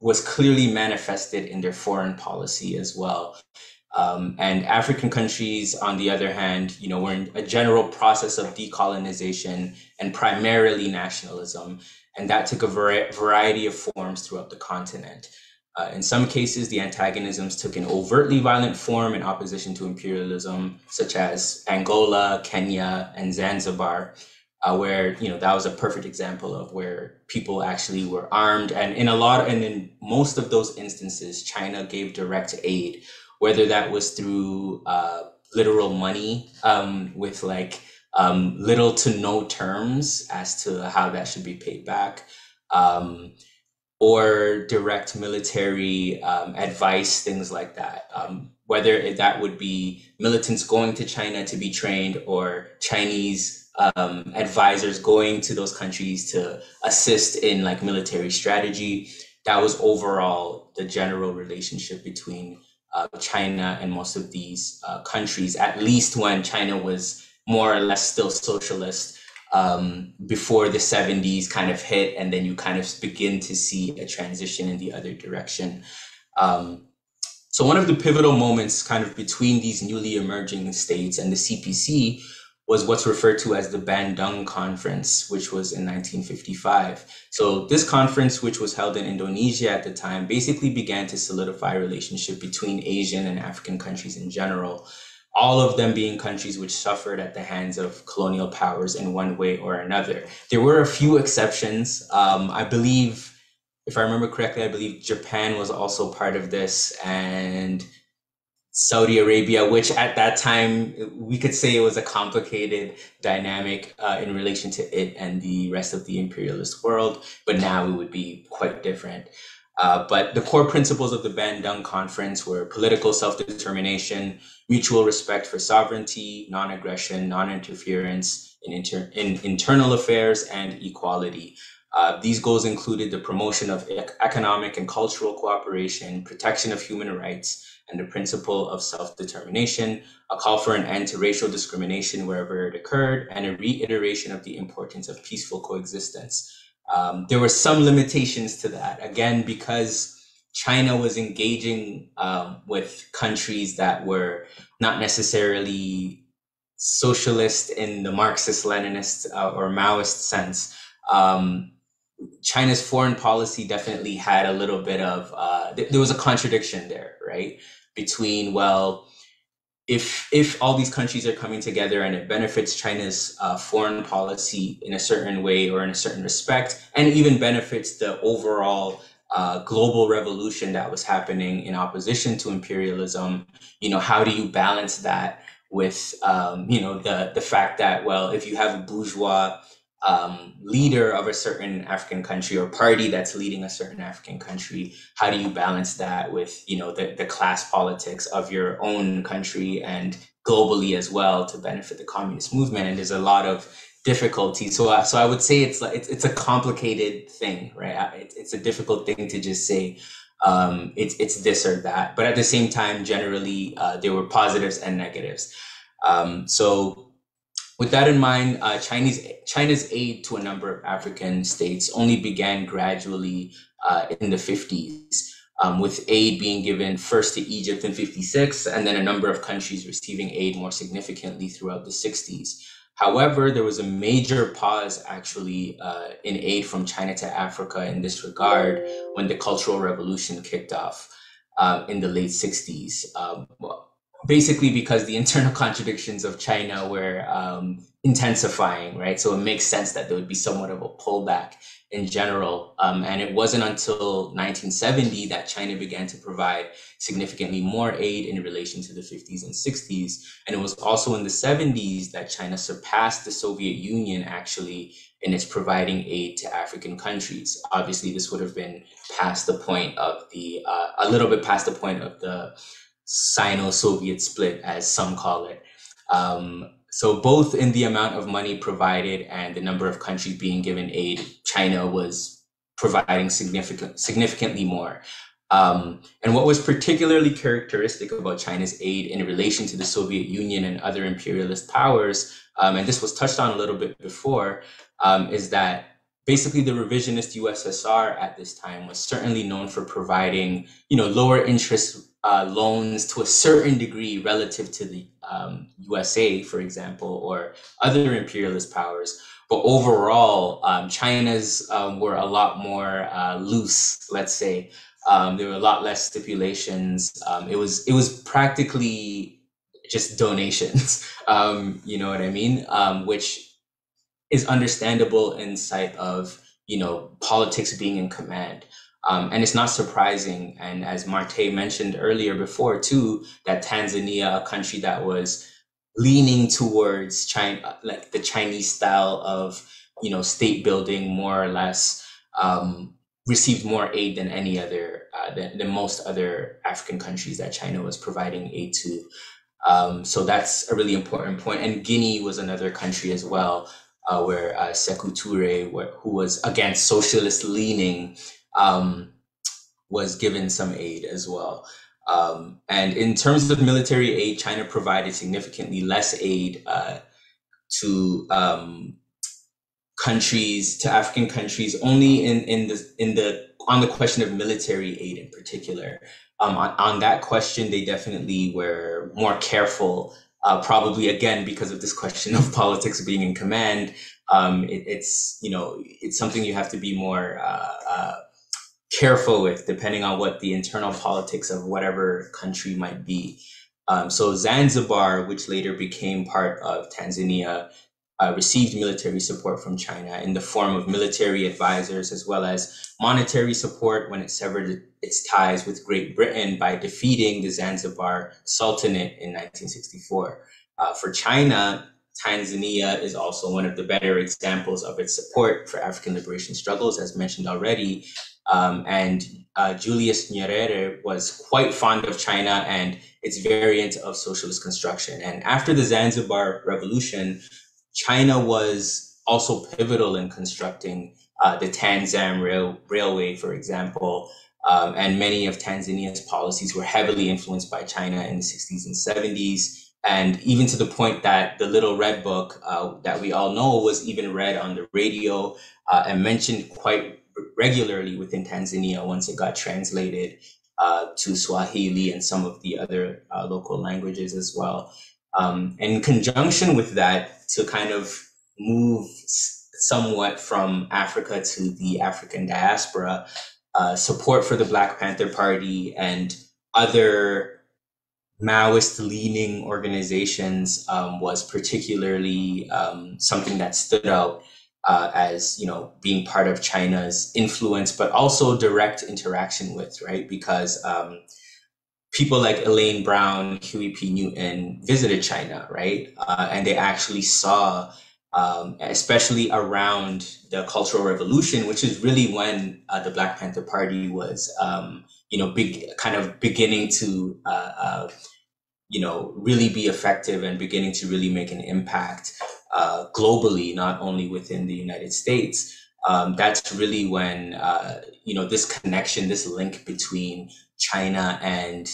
was clearly manifested in their foreign policy as well. And African countries, on the other hand, were in a general process of decolonization and primarily nationalism. And that took a variety of forms throughout the continent. In some cases, the antagonisms took an overtly violent form in opposition to imperialism, such as Angola, Kenya, and Zanzibar, where, that was a perfect example of where people actually were armed. And in most of those instances, China gave direct aid, whether that was through literal money with little to no terms as to how that should be paid back, or direct military advice, things like that. Whether that would be militants going to China to be trained or Chinese advisors going to those countries to assist in military strategy. That was overall the general relationship between China and most of these countries, at least when China was more or less still socialist before the 70s kind of hit, and then you kind of begin to see a transition in the other direction. So one of the pivotal moments kind of between these newly emerging states and the CPC was what's referred to as the Bandung Conference, which was in 1955. So this conference, which was held in Indonesia at the time, basically began to solidify a relationship between Asian and African countries in general, all of them being countries which suffered at the hands of colonial powers in one way or another. There were a few exceptions. I believe, if I remember correctly, I believe Japan was also part of this, and Saudi Arabia, which at that time, we could say it was a complicated dynamic in relation to it and the rest of the imperialist world, but now it would be quite different. But the core principles of the Bandung Conference were political self-determination, mutual respect for sovereignty, non-aggression, non-interference in internal affairs, and equality. These goals included the promotion of economic and cultural cooperation, protection of human rights, and the principle of self-determination, a call for an end to racial discrimination wherever it occurred, and a reiteration of the importance of peaceful coexistence. There were some limitations to that, again, because China was engaging with countries that were not necessarily socialist in the Marxist-Leninist or Maoist sense. China's foreign policy definitely had a little bit of, there was a contradiction there, right? Between, well, if all these countries are coming together and it benefits China's foreign policy in a certain way or in a certain respect, and even benefits the overall global revolution that was happening in opposition to imperialism, how do you balance that with, the fact that, well, if you have a bourgeois leader of a certain African country or party that's leading a certain African country, how do you balance that with, you know, the class politics of your own country and globally as well to benefit the communist movement? And there's a lot of difficulty. So I would say it's like it's a complicated thing, right? It's a difficult thing to just say it's this or that. But at the same time, generally, there were positives and negatives. So with that in mind, China's aid to a number of African states only began gradually in the 50s, with aid being given first to Egypt in 56, and then a number of countries receiving aid more significantly throughout the 60s. However, there was a major pause actually in aid from China to Africa in this regard when the Cultural Revolution kicked off in the late 60s. Basically because the internal contradictions of China were intensifying, right? So it makes sense that there would be somewhat of a pullback in general. And it wasn't until 1970 that China began to provide significantly more aid in relation to the 50s and 60s. And it was also in the 70s that China surpassed the Soviet Union actually in its providing aid to African countries. Obviously, this would have been past the point of the, a little bit past the point of the Sino-Soviet split, as some call it. So both in the amount of money provided and the number of countries being given aid, China was providing significantly more. And what was particularly characteristic about China's aid in relation to the Soviet Union and other imperialist powers, and this was touched on a little bit before, is that basically the revisionist USSR at this time was certainly known for providing, you know, lower interest loans to a certain degree relative to the USA, for example, or other imperialist powers. But overall, China's were a lot more loose, let's say. There were a lot less stipulations. It was practically just donations, you know what I mean? Which is understandable in sight of, you know, politics being in command. And it's not surprising. And as Marte mentioned earlier before too, that Tanzania, a country that was leaning towards China, like the Chinese style of, you know, state building more or less, received more aid than any other, than most other African countries that China was providing aid to. So that's a really important point. And Guinea was another country as well, where Sekou Touré, who was again socialist leaning, was given some aid as well. And in terms of military aid, China provided significantly less aid to countries, to African countries, only on the question of military aid in particular. On that question, they definitely were more careful, probably again because of this question of politics being in command. It's, you know, it's something you have to be more careful with, depending on what the internal politics of whatever country might be. So Zanzibar, which later became part of Tanzania, received military support from China in the form of military advisors as well as monetary support when it severed its ties with Great Britain by defeating the Zanzibar Sultanate in 1964. For China, Tanzania is also one of the better examples of its support for African liberation struggles, as mentioned already. And Julius Nyerere was quite fond of China and its variant of socialist construction. And after the Zanzibar Revolution, China was also pivotal in constructing the Tanzam Railway, for example. And many of Tanzania's policies were heavily influenced by China in the 60s and 70s. And even to the point that the Little Red Book that we all know was even read on the radio and mentioned quite regularly within Tanzania once it got translated to Swahili and some of the other local languages as well. In conjunction with that, to kind of move somewhat from Africa to the African diaspora, support for the Black Panther Party and other Maoist-leaning organizations was particularly something that stood out as, you know, being part of China's influence, but also direct interaction with, right? Because people like Elaine Brown, Huey P. Newton visited China, right? And they actually saw especially around the Cultural Revolution, which is really when the Black Panther Party was, beginning to, really be effective and beginning to really make an impact globally, not only within the United States. That's really when, this connection, this link between China and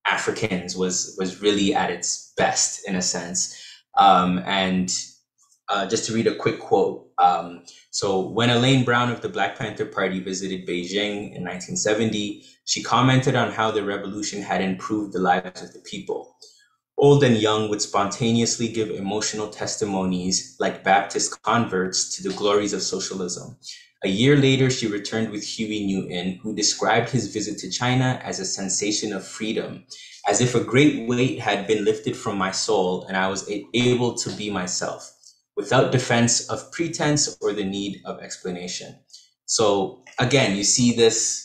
Africans was really at its best, in a sense. Just to read a quick quote. So when Elaine Brown of the Black Panther Party visited Beijing in 1970, she commented on how the revolution had improved the lives of the people. Old and young would spontaneously give emotional testimonies like Baptist converts to the glories of socialism. A year later, she returned with Huey Newton, who described his visit to China as a sensation of freedom, as if a great weight had been lifted from my soul and I was able to be myself, without defense of pretense or the need of explanation. So again, you see this,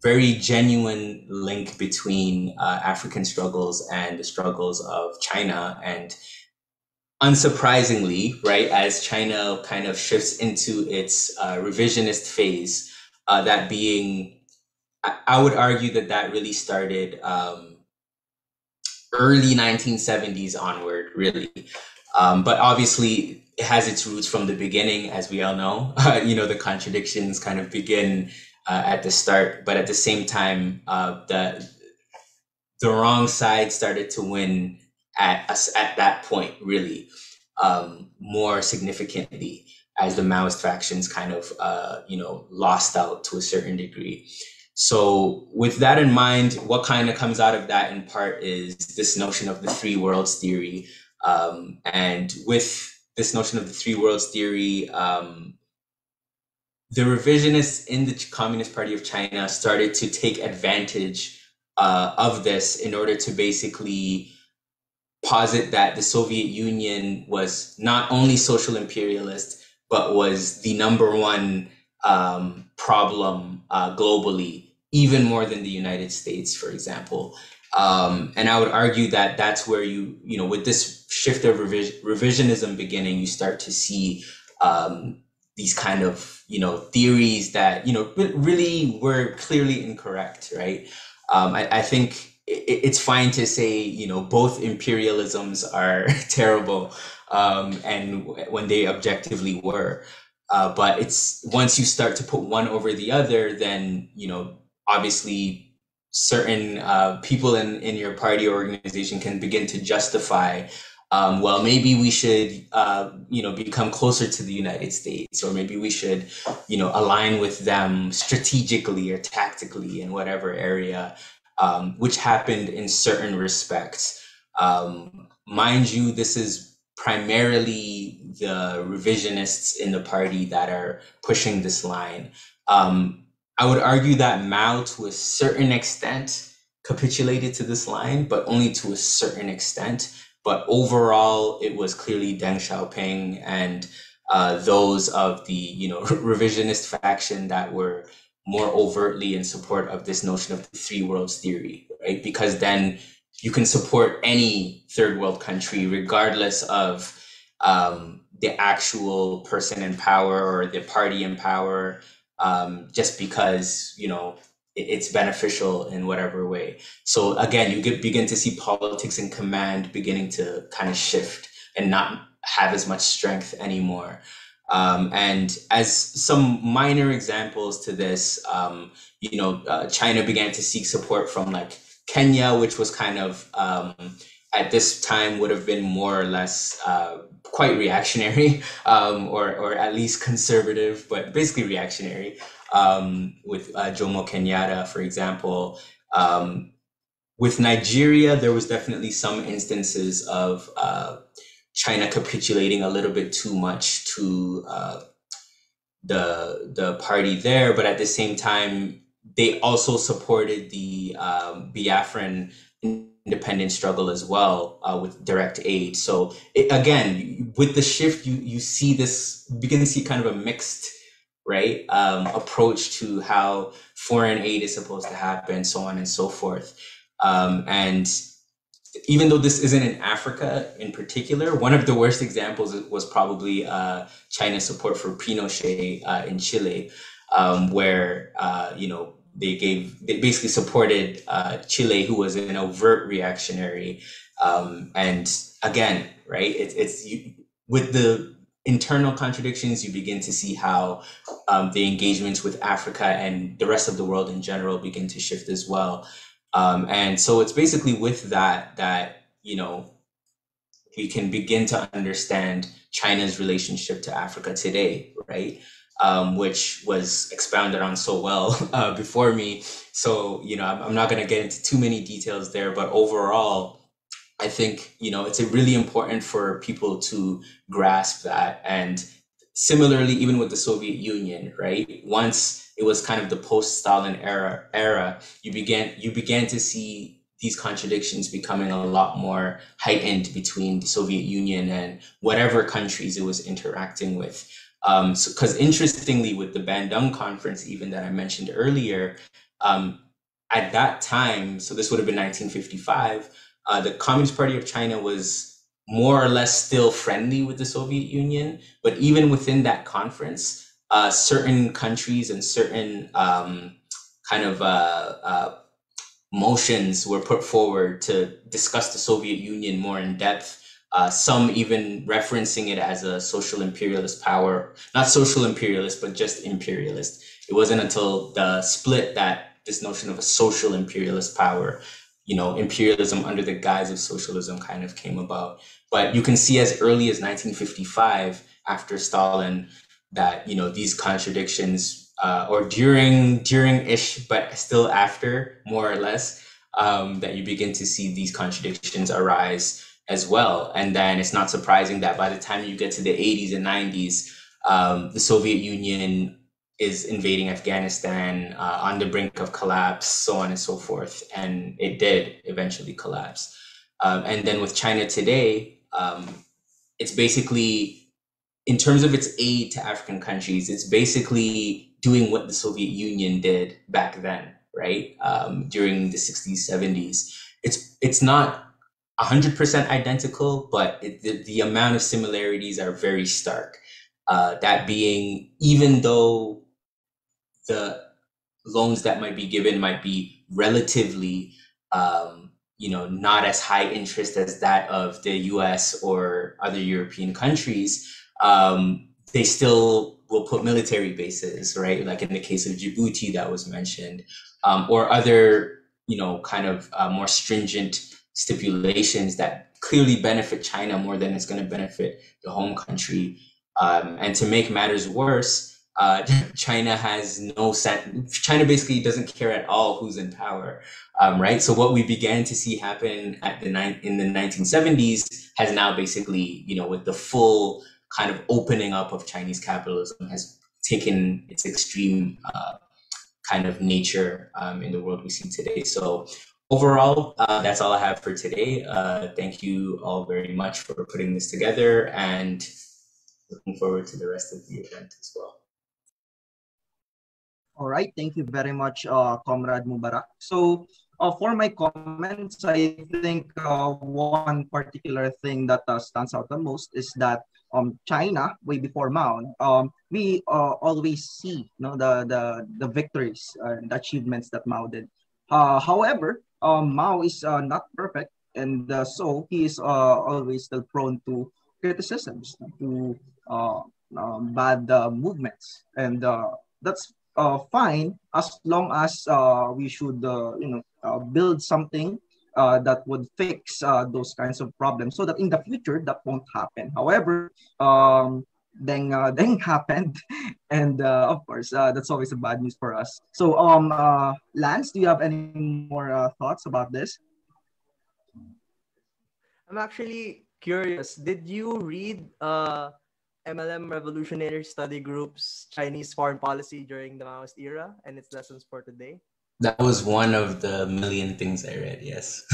very genuine link between African struggles and the struggles of China. And unsurprisingly, right, as China kind of shifts into its revisionist phase, that being, I would argue that really started early 1970s onward, really. But obviously it has its roots from the beginning, as we all know. The contradictions kind of begin at the start, but at the same time, the wrong side started to win at that point, really, more significantly, as the Maoist factions kind of, lost out to a certain degree. So with that in mind, what kind of comes out of that in part is this notion of the three worlds theory. And with this notion of the three worlds theory, the revisionists in the Communist Party of China started to take advantage of this in order to basically posit that the Soviet Union was not only social imperialist, but was the number one problem globally, even more than the United States, for example. And I would argue that that's where with this shift of revisionism beginning, you start to see these kind of, theories that, really were clearly incorrect, right? I think it's fine to say, both imperialisms are terrible, and when they objectively were. But it's once you start to put one over the other, then, obviously certain people in your party or organization can begin to justify, well, maybe we should, become closer to the United States, or maybe we should, align with them strategically or tactically in whatever area, which happened in certain respects. Mind you, this is primarily the revisionists in the party that are pushing this line. I would argue that Mao, to a certain extent, capitulated to this line, but only to a certain extent. But overall, it was clearly Deng Xiaoping and those of the revisionist faction that were more overtly in support of this notion of the three worlds theory, right? Because then you can support any third world country, regardless of the actual person in power or the party in power, just because, it's beneficial in whatever way. So again, you begin to see politics and command beginning to kind of shift and not have as much strength anymore. And as some minor examples to this, China began to seek support from like Kenya, which was kind of at this time would have been more or less quite reactionary, or at least conservative, but basically reactionary, with Jomo Kenyatta, for example. With Nigeria, there was definitely some instances of China capitulating a little bit too much to the party there, but at the same time, they also supported the Biafran independent struggle as well, with direct aid. So again, with the shift, you see this, begin to see kind of a mixed, right, approach to how foreign aid is supposed to happen, so on and so forth. And even though this isn't in Africa in particular, one of the worst examples was probably China's support for Pinochet in Chile, where they basically supported Chile, who was an overt reactionary, and again, right, with the internal contradictions, you begin to see how the engagements with Africa and the rest of the world in general begin to shift as well. And so it's basically with that we can begin to understand China's relationship to Africa today, right? Which was expounded on so well before me. So, I'm not going to get into too many details there, but overall, I think, it's really important for people to grasp that. And similarly, even with the Soviet Union, right? Once it was kind of the post-Stalin era, you began to see these contradictions becoming a lot more heightened between the Soviet Union and whatever countries it was interacting with. Because interestingly, with the Bandung Conference, even that I mentioned earlier, at that time, so this would have been 1955, the Communist Party of China was more or less still friendly with the Soviet Union, but even within that conference, certain countries and certain motions were put forward to discuss the Soviet Union more in depth. Some even referencing it as a social imperialist power, not social imperialist, but just imperialist. It wasn't until the split that this notion of a social imperialist power, imperialism under the guise of socialism kind of came about. But you can see as early as 1955, after Stalin, that, these contradictions, or during-ish, but still after, more or less, that you begin to see these contradictions arise as well. And then it's not surprising that by the time you get to the 80s and 90s, the Soviet Union is invading Afghanistan, on the brink of collapse, so on and so forth. And it did eventually collapse. And then with China today, it's basically, in terms of its aid to African countries, it's basically doing what the Soviet Union did back then, right? During the 60s, 70s. It's not 100% identical, but the amount of similarities are very stark. That being, even though the loans that might be given might be relatively, not as high interest as that of the US or other European countries, they still will put military bases, right? Like in the case of Djibouti that was mentioned, or other, more stringent stipulations that clearly benefit China more than it's going to benefit the home country. And to make matters worse, China has China basically doesn't care at all who's in power, right? So what we began to see happen in the 1970s has now basically, with the full kind of opening up of Chinese capitalism, has taken its extreme kind of nature in the world we see today. So overall, that's all I have for today. Thank you all very much for putting this together, and looking forward to the rest of the event as well. All right, thank you very much, Comrade Mubarak. So for my comments, I think one particular thing that stands out the most is that China, way before Mao, we always see the victories and the achievements that Mao did. However, Mao is not perfect, and so he is always still prone to criticisms, to bad movements, and that's fine as long as we should build something that would fix those kinds of problems so that in the future that won't happen. However, Deng happened, and of course that's always a bad news for us. So Lance, do you have any more thoughts about this? I'm actually curious. Did you read MLM Revolutionary Study Group's Chinese foreign policy during the Maoist era and its lessons for today? That was one of the million things I read, yes.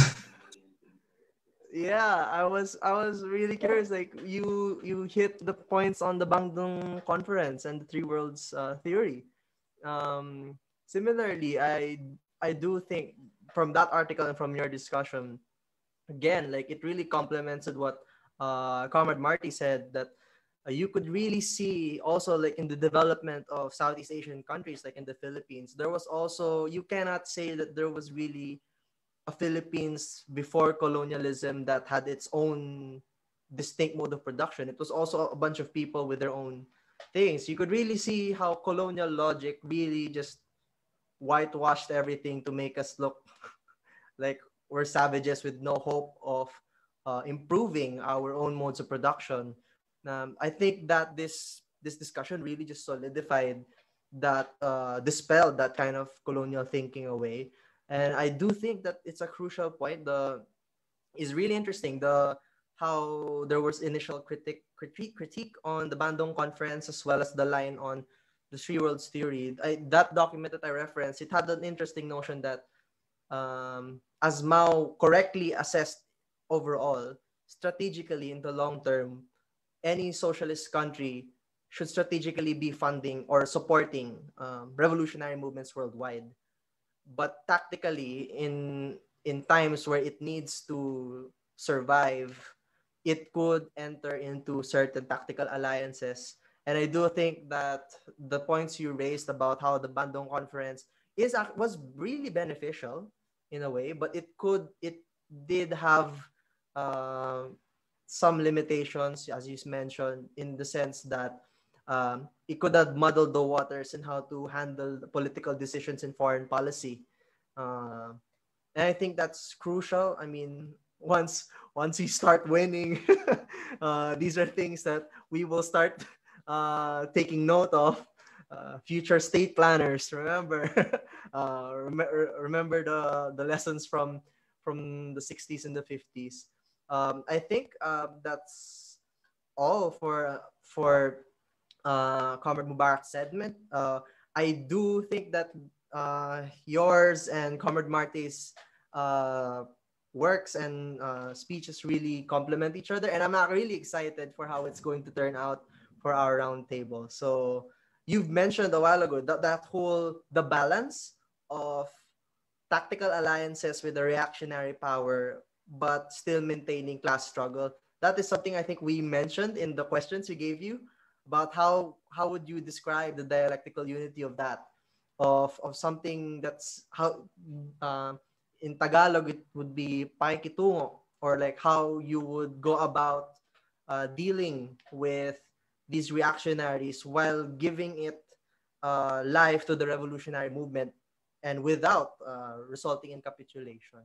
Yeah, I was really curious. Like you hit the points on the Bandung Conference and the Three Worlds theory. Similarly, I do think from that article and from your discussion, again, like it really complements with what Comrade Marty said, that you could really see also like in the development of Southeast Asian countries, like in the Philippines, there was also, you cannot say that there was really a Philippines before colonialism that had its own distinct mode of production. It was also a bunch of people with their own things. You could really see how colonial logic really just whitewashed everything to make us look like we're savages with no hope of improving our own modes of production. I think that this discussion really just solidified that, dispelled that kind of colonial thinking away. And I do think that it's a crucial point. The is really interesting. The how there was initial critique on the Bandung Conference, as well as the line on the three worlds theory. That document that I referenced, it had an interesting notion that, as Mao correctly assessed overall, strategically in the long term, any socialist country should strategically be funding or supporting revolutionary movements worldwide. But tactically, in times where it needs to survive, it could enter into certain tactical alliances. And I do think that the points you raised about how the Bandung Conference was really beneficial in a way, but it did have uh, some limitations, as you mentioned, in the sense that it could have muddled the waters in how to handle the political decisions in foreign policy. Uh, and I think that's crucial. I mean, once we start winning, these are things that we will start taking note of. Future state planners, remember, remember the lessons from the 60s and the 50s. I think that's all for Comrade Mubarak's segment. I do think that yours and Comrade Marty's uh, works and speeches really complement each other, and I'm not really excited for how it's going to turn out for our roundtable. So you've mentioned a while ago that whole the balance of tactical alliances with the reactionary power, but still maintaining class struggle. That is something I think we mentioned in the questions we gave you about how would you describe the dialectical unity of that, of something that's how uh, in Tagalog it would be pakitungo, or like how you would go about dealing with these reactionaries while giving it life to the revolutionary movement and without resulting in capitulation.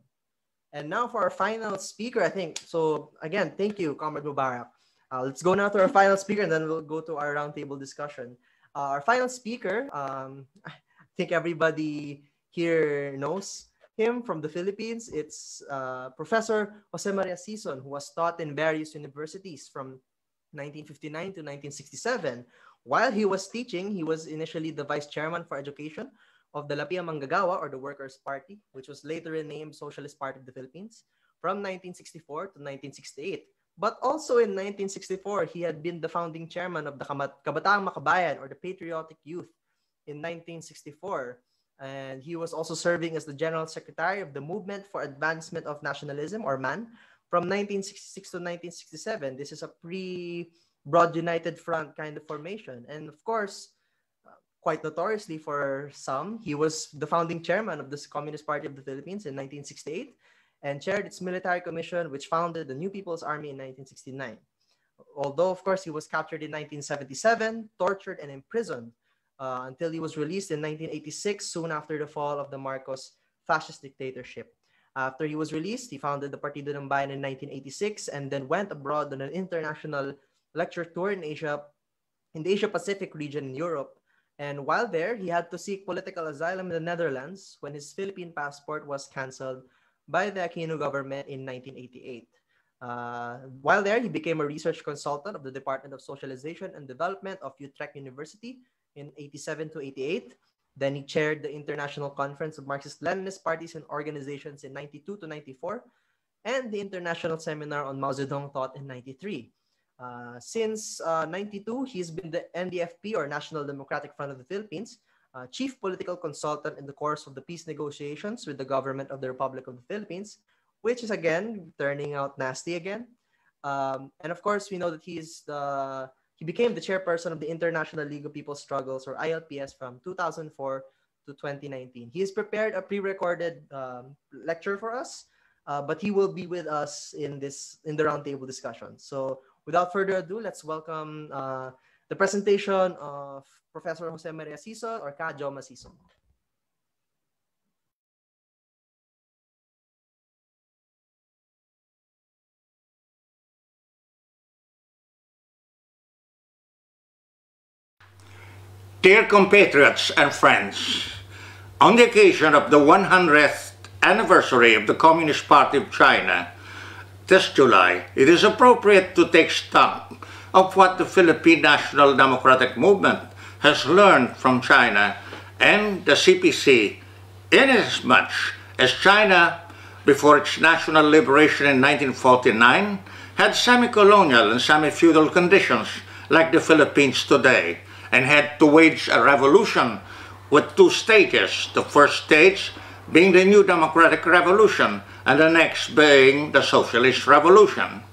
And now for our final speaker, I think. So again, thank you, Comrade Mubarak. Let's go now to our final speaker, and then we'll go to our roundtable discussion. Our final speaker, I think everybody here knows him from the Philippines. It's Professor Jose Maria Sison, who was taught in various universities from 1959 to 1967. While he was teaching, he was initially the vice chairman for education of the Lapia Manggagawa, or the Workers' Party, which was later renamed Socialist Party of the Philippines, from 1964 to 1968. But also in 1964, he had been the founding chairman of the Kabataang Makabayan, or the Patriotic Youth, in 1964. And he was also serving as the General Secretary of the Movement for Advancement of Nationalism, or MAN, from 1966 to 1967. This is a pre-Broad United Front kind of formation. And of course, quite notoriously for some, he was the founding chairman of the Communist Party of the Philippines in 1968 and chaired its military commission, which founded the New People's Army in 1969. Although, of course, he was captured in 1977, tortured, and imprisoned until he was released in 1986, soon after the fall of the Marcos fascist dictatorship. After he was released, he founded the Partido ng Bayan in 1986 and then went abroad on an international lecture tour in Asia, in the Asia Pacific region in Europe. And while there, he had to seek political asylum in the Netherlands when his Philippine passport was canceled by the Aquino government in 1988. While there, he became a research consultant of the Department of Socialization and Development of Utrecht University in 87 to 88. Then he chaired the International Conference of Marxist-Leninist Parties and Organizations in 92 to 94, and the International Seminar on Mao Zedong taught in 93. Since 92, he's been the NDFP, or National Democratic Front of the Philippines, chief political consultant in the course of the peace negotiations with the government of the Republic of the Philippines, which is again turning out nasty again. And of course, we know that he became the chairperson of the International League of People's Struggles, or ILPS, from 2004 to 2019. He has prepared a pre-recorded lecture for us, but he will be with us in the roundtable discussion. So without further ado, let's welcome the presentation of Professor Jose Maria Sison, or Ka Joma Sison. Dear compatriots and friends, on the occasion of the 100th anniversary of the Communist Party of China, this July, it is appropriate to take stock of what the Philippine National Democratic Movement has learned from China and the CPC, inasmuch as China, before its national liberation in 1949, had semi-colonial and semi-feudal conditions like the Philippines today, and had to wage a revolution with two stages, the first stage being the new democratic revolution, and the next being the socialist revolution.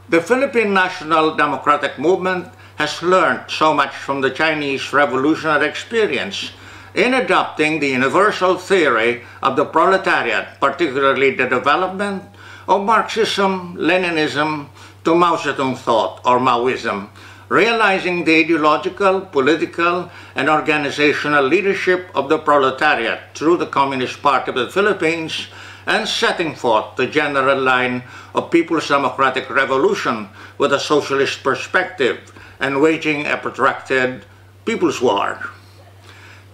The Philippine National Democratic Movement has learned so much from the Chinese revolutionary experience in adopting the universal theory of the proletariat, particularly the development of Marxism, Leninism to Mao Zedong thought, or Maoism, realizing the ideological, political, and organizational leadership of the proletariat through the Communist Party of the Philippines, and setting forth the general line of People's Democratic Revolution with a socialist perspective, and waging a protracted People's War.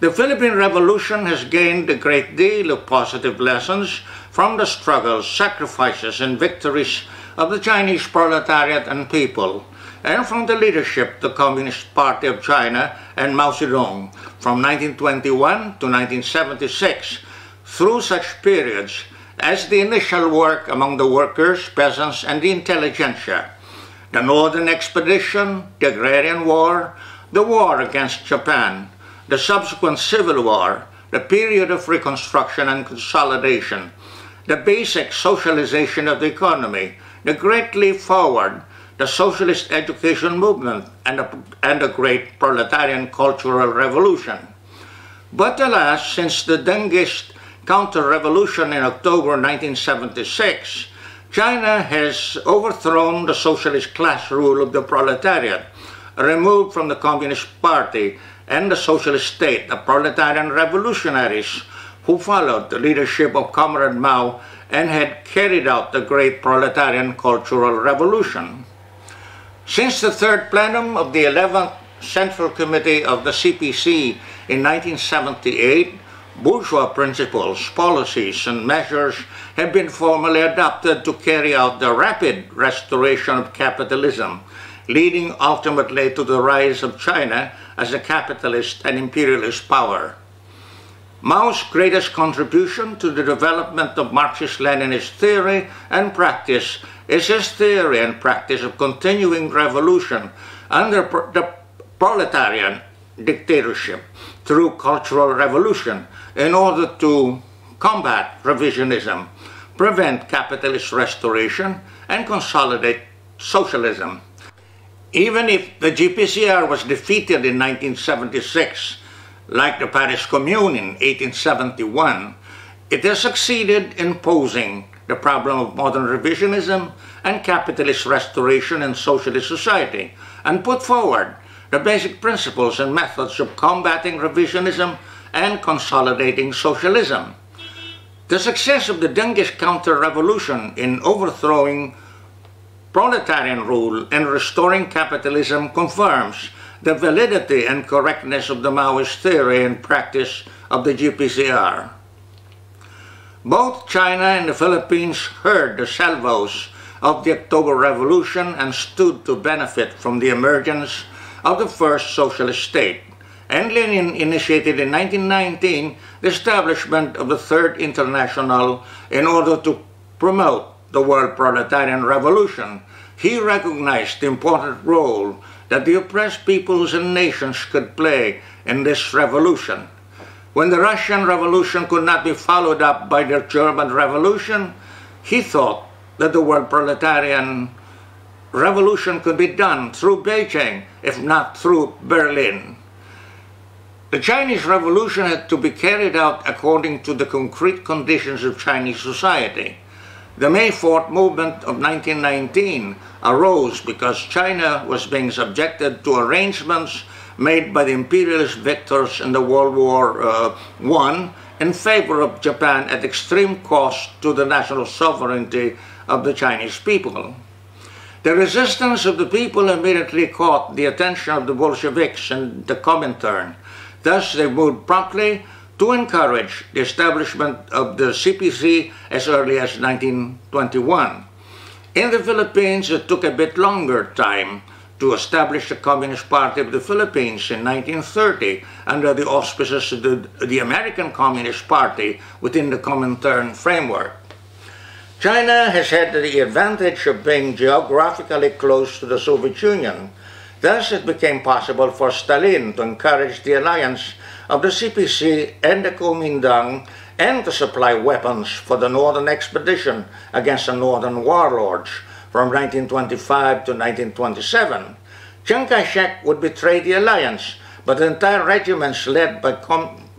The Philippine Revolution has gained a great deal of positive lessons from the struggles, sacrifices, and victories of the Chinese proletariat and people, and from the leadership of the Communist Party of China and Mao Zedong from 1921 to 1976, through such periods as the initial work among the workers, peasants, and the intelligentsia, the Northern Expedition, the Agrarian War, the war against Japan, the subsequent Civil War, the period of reconstruction and consolidation, the basic socialization of the economy, the Great Leap Forward, the socialist education movement, and the great proletarian cultural revolution. But alas, since the Dengist counter-revolution in October 1976, China has overthrown the socialist class rule of the proletariat, removed from the Communist Party and the socialist state the proletarian revolutionaries who followed the leadership of Comrade Mao and had carried out the great proletarian cultural revolution. Since the third plenum of the 11th Central Committee of the CPC in 1978, bourgeois principles, policies, and measures have been formally adopted to carry out the rapid restoration of capitalism, leading ultimately to the rise of China as a capitalist and imperialist power. Mao's greatest contribution to the development of Marxist-Leninist theory and practice is his theory and practice of continuing revolution under the proletarian dictatorship through cultural revolution in order to combat revisionism, prevent capitalist restoration, and consolidate socialism. Even if the GPCR was defeated in 1976, like the Paris Commune in 1871, it has succeeded in posing the problem of modern revisionism and capitalist restoration in socialist society, and put forward the basic principles and methods of combating revisionism and consolidating socialism. The success of the Dengist counter-revolution in overthrowing proletarian rule and restoring capitalism confirms the validity and correctness of the Maoist theory and practice of the GPCR. Both China and the Philippines heard the salvos of the October Revolution and stood to benefit from the emergence of the first socialist state. And Lenin initiated in 1919 the establishment of the Third International in order to promote the world proletarian revolution. He recognized the important role that the oppressed peoples and nations could play in this revolution. When the Russian Revolution could not be followed up by the German Revolution, he thought that the world proletarian revolution could be done through Beijing, if not through Berlin. The Chinese Revolution had to be carried out according to the concrete conditions of Chinese society. The May 4th movement of 1919 arose because China was being subjected to arrangements made by the imperialist victors in the World War I in favor of Japan at extreme cost to the national sovereignty of the Chinese people. The resistance of the people immediately caught the attention of the Bolsheviks and the Comintern. Thus, they moved promptly to encourage the establishment of the CPC as early as 1921. In the Philippines, it took a bit longer time to establish the Communist Party of the Philippines in 1930 under the auspices of the American Communist Party within the Comintern framework. China has had the advantage of being geographically close to the Soviet Union. Thus, it became possible for Stalin to encourage the alliance of the CPC and the Kuomintang and to supply weapons for the Northern Expedition against the Northern warlords from 1925 to 1927. Chiang Kai-shek would betray the alliance, but the entire regiments led by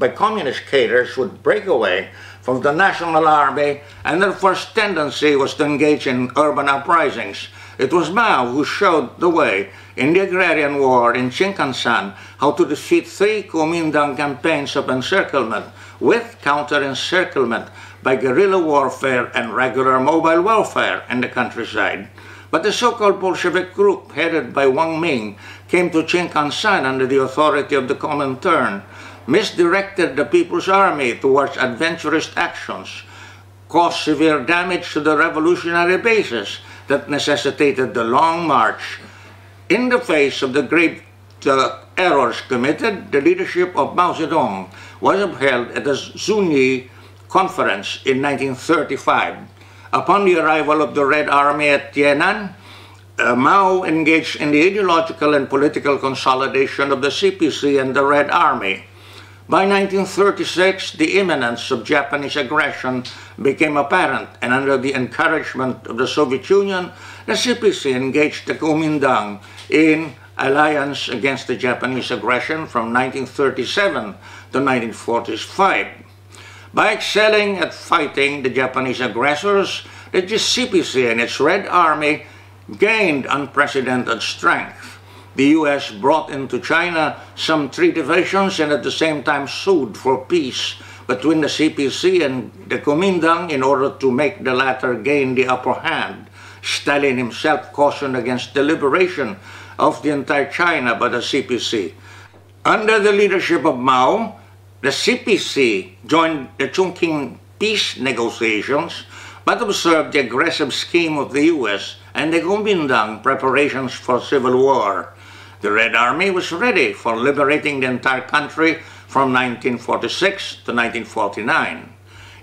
communist cadres would break away from the National Army, and their first tendency was to engage in urban uprisings. It was Mao who showed the way in the agrarian war in Chinkansan how to defeat 3 Kuomintang campaigns of encirclement with counter-encirclement by guerrilla warfare and regular mobile warfare in the countryside. But the so-called Bolshevik group headed by Wang Ming came to Chinkansan under the authority of the Comintern, misdirected the People's Army towards adventurous actions, caused severe damage to the revolutionary bases that necessitated the long march. In the face of the grave errors committed, the leadership of Mao Zedong was upheld at the Zunyi Conference in 1935. Upon the arrival of the Red Army at Tienan, Mao engaged in the ideological and political consolidation of the CPC and the Red Army. By 1936, the imminence of Japanese aggression became apparent, and under the encouragement of the Soviet Union, the CPC engaged the Kuomintang in alliance against the Japanese aggression from 1937 to 1945. By excelling at fighting the Japanese aggressors, the CPC and its Red Army gained unprecedented strength. The U.S. brought into China some 3 divisions and at the same time sued for peace between the CPC and the Kuomintang in order to make the latter gain the upper hand. Stalin himself cautioned against the liberation of the entire China by the CPC. Under the leadership of Mao, the CPC joined the Chongqing peace negotiations but observed the aggressive scheme of the U.S. and the Kuomintang preparations for civil war. The Red Army was ready for liberating the entire country from 1946 to 1949.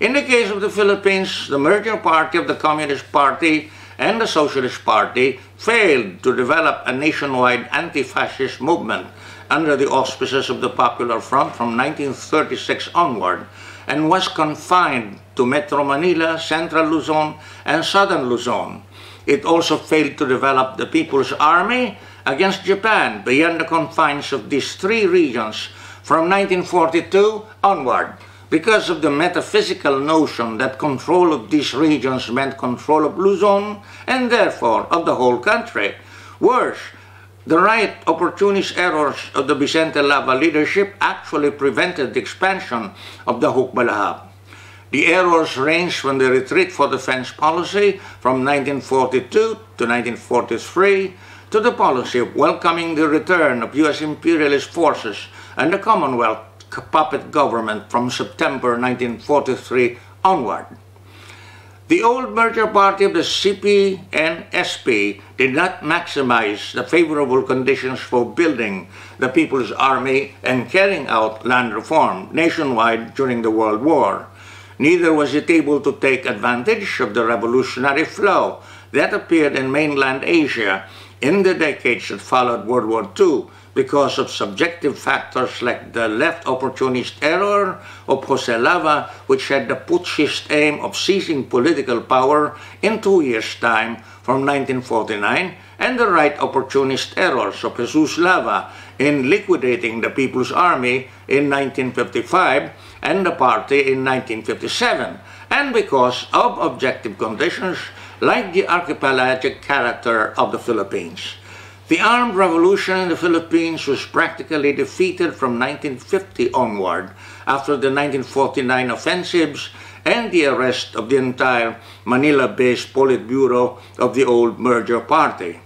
In the case of the Philippines, the merger party of the Communist Party and the Socialist Party failed to develop a nationwide anti-fascist movement under the auspices of the Popular Front from 1936 onward, and was confined to Metro Manila, Central Luzon, and Southern Luzon. It also failed to develop the People's Army against Japan beyond the confines of these 3 regions from 1942 onward, because of the metaphysical notion that control of these regions meant control of Luzon and therefore of the whole country. Worse, the right opportunist errors of the Vicente Lava leadership actually prevented the expansion of the Hukbalahap. The errors ranged from the retreat for defense policy from 1942 to 1943 to the policy of welcoming the return of U.S. imperialist forces and the Commonwealth puppet government from September 1943 onward. The old merger party of the CP and SP did not maximize the favorable conditions for building the People's Army and carrying out land reform nationwide during the World War. Neither was it able to take advantage of the revolutionary flow that appeared in mainland Asia in the decades that followed World War II because of subjective factors like the left opportunist error of Jose Lava, which had the putschist aim of seizing political power in 2 years' time from 1949, and the right opportunist errors of Jesus Lava in liquidating the People's Army in 1955 and the party in 1957, and because of objective conditions like the archipelagic character of the Philippines. The armed revolution in the Philippines was practically defeated from 1950 onward after the 1949 offensives and the arrest of the entire Manila-based Politburo of the old merger party.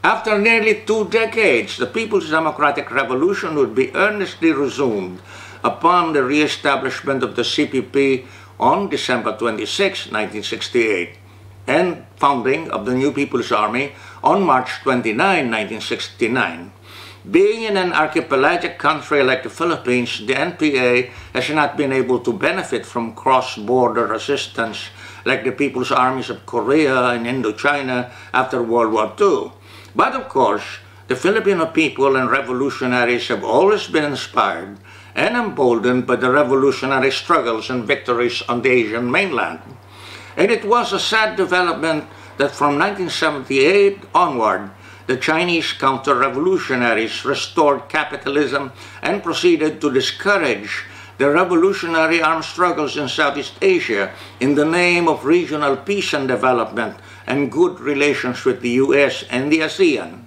After nearly 2 decades, the People's Democratic Revolution would be earnestly resumed upon the re-establishment of the CPP on December 26, 1968, and founding of the new People's Army on March 29, 1969. Being in an archipelagic country like the Philippines, the NPA has not been able to benefit from cross-border assistance like the People's Armies of Korea and Indochina after World War II. But of course, the Filipino people and revolutionaries have always been inspired and emboldened by the revolutionary struggles and victories on the Asian mainland. And it was a sad development that from 1978 onward, the Chinese counter-revolutionaries restored capitalism and proceeded to discourage the revolutionary armed struggles in Southeast Asia in the name of regional peace and development and good relations with the US and the ASEAN.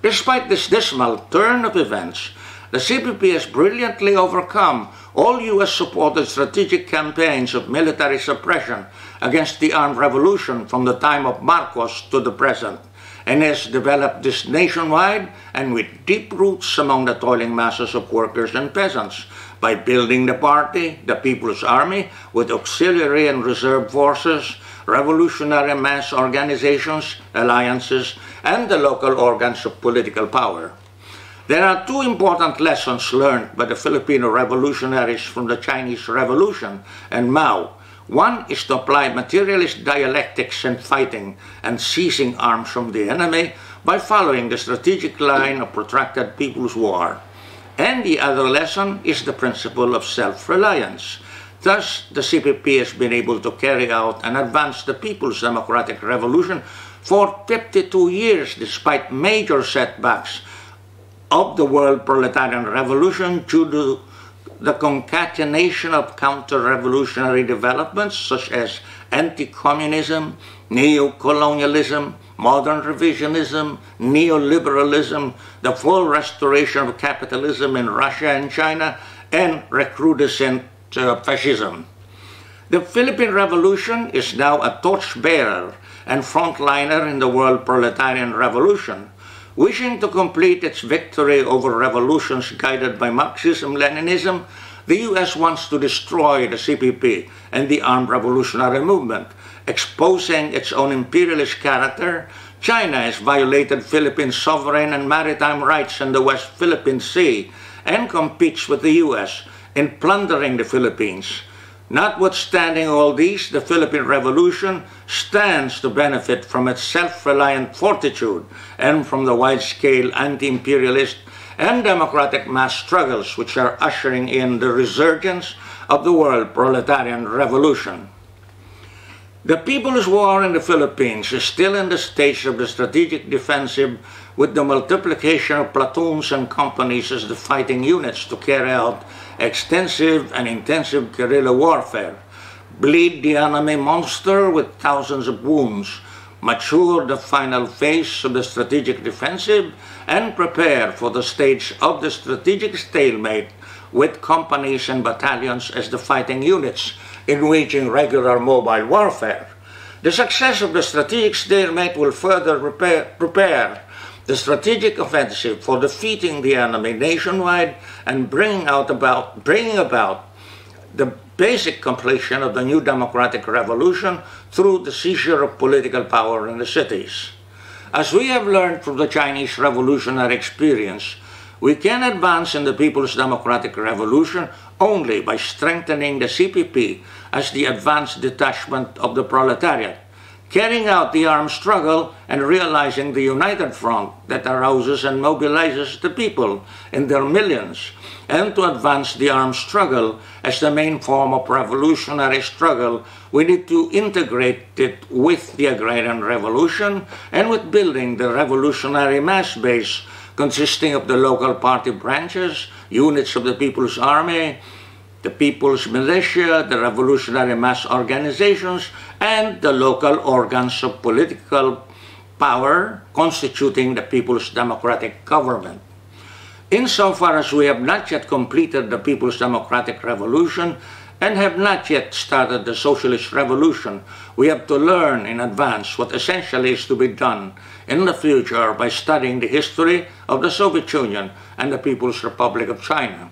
Despite this dismal turn of events, the CPP has brilliantly overcome all US-supported strategic campaigns of military suppression against the armed revolution from the time of Marcos to the present, and has developed this nationwide and with deep roots among the toiling masses of workers and peasants by building the party, the People's Army, with auxiliary and reserve forces, revolutionary mass organizations, alliances, and the local organs of political power. There are 2 important lessons learned by the Filipino revolutionaries from the Chinese Revolution and Mao. One is to apply materialist dialectics and fighting and seizing arms from the enemy by following the strategic line of protracted people's war. And the other lesson is the principle of self-reliance. Thus, the CPP has been able to carry out and advance the People's Democratic Revolution for 52 years despite major setbacks of the world proletarian revolution due to the concatenation of counter-revolutionary developments such as anti-communism, neo-colonialism, modern revisionism, neoliberalism, the full restoration of capitalism in Russia and China, and recrudescent fascism. The Philippine Revolution is now a torchbearer and frontliner in the world proletarian revolution. Wishing to complete its victory over revolutions guided by Marxism-Leninism, the US wants to destroy the CPP and the armed revolutionary movement. Exposing its own imperialist character, China has violated Philippine sovereign and maritime rights in the West Philippine Sea and competes with the US in plundering the Philippines. Notwithstanding all these, the Philippine Revolution stands to benefit from its self-reliant fortitude and from the wide-scale anti-imperialist and democratic mass struggles which are ushering in the resurgence of the world proletarian revolution. The People's War in the Philippines is still in the stage of the strategic defensive, with the multiplication of platoons and companies as the fighting units to carry out extensive and intensive guerrilla warfare, bleed the enemy monster with thousands of wounds, mature the final phase of the strategic defensive, and prepare for the stage of the strategic stalemate with companies and battalions as the fighting units in waging regular mobile warfare. The success of the strategic stalemate will further prepare the strategic offensive for defeating the enemy nationwide and bringing about the basic completion of the new democratic revolution through the seizure of political power in the cities. As we have learned from the Chinese revolutionary experience, we can advance in the People's Democratic Revolution only by strengthening the CPP as the advanced detachment of the proletariat, carrying out the armed struggle and realizing the united front that arouses and mobilizes the people in their millions, and to advance the armed struggle as the main form of revolutionary struggle, we need to integrate it with the agrarian revolution and with building the revolutionary mass base consisting of the local party branches, units of the People's Army, the People's Militia, the revolutionary mass organizations, and the local organs of political power constituting the People's Democratic Government. Insofar as we have not yet completed the People's Democratic Revolution and have not yet started the Socialist Revolution, we have to learn in advance what essentially is to be done in the future by studying the history of the Soviet Union and the People's Republic of China.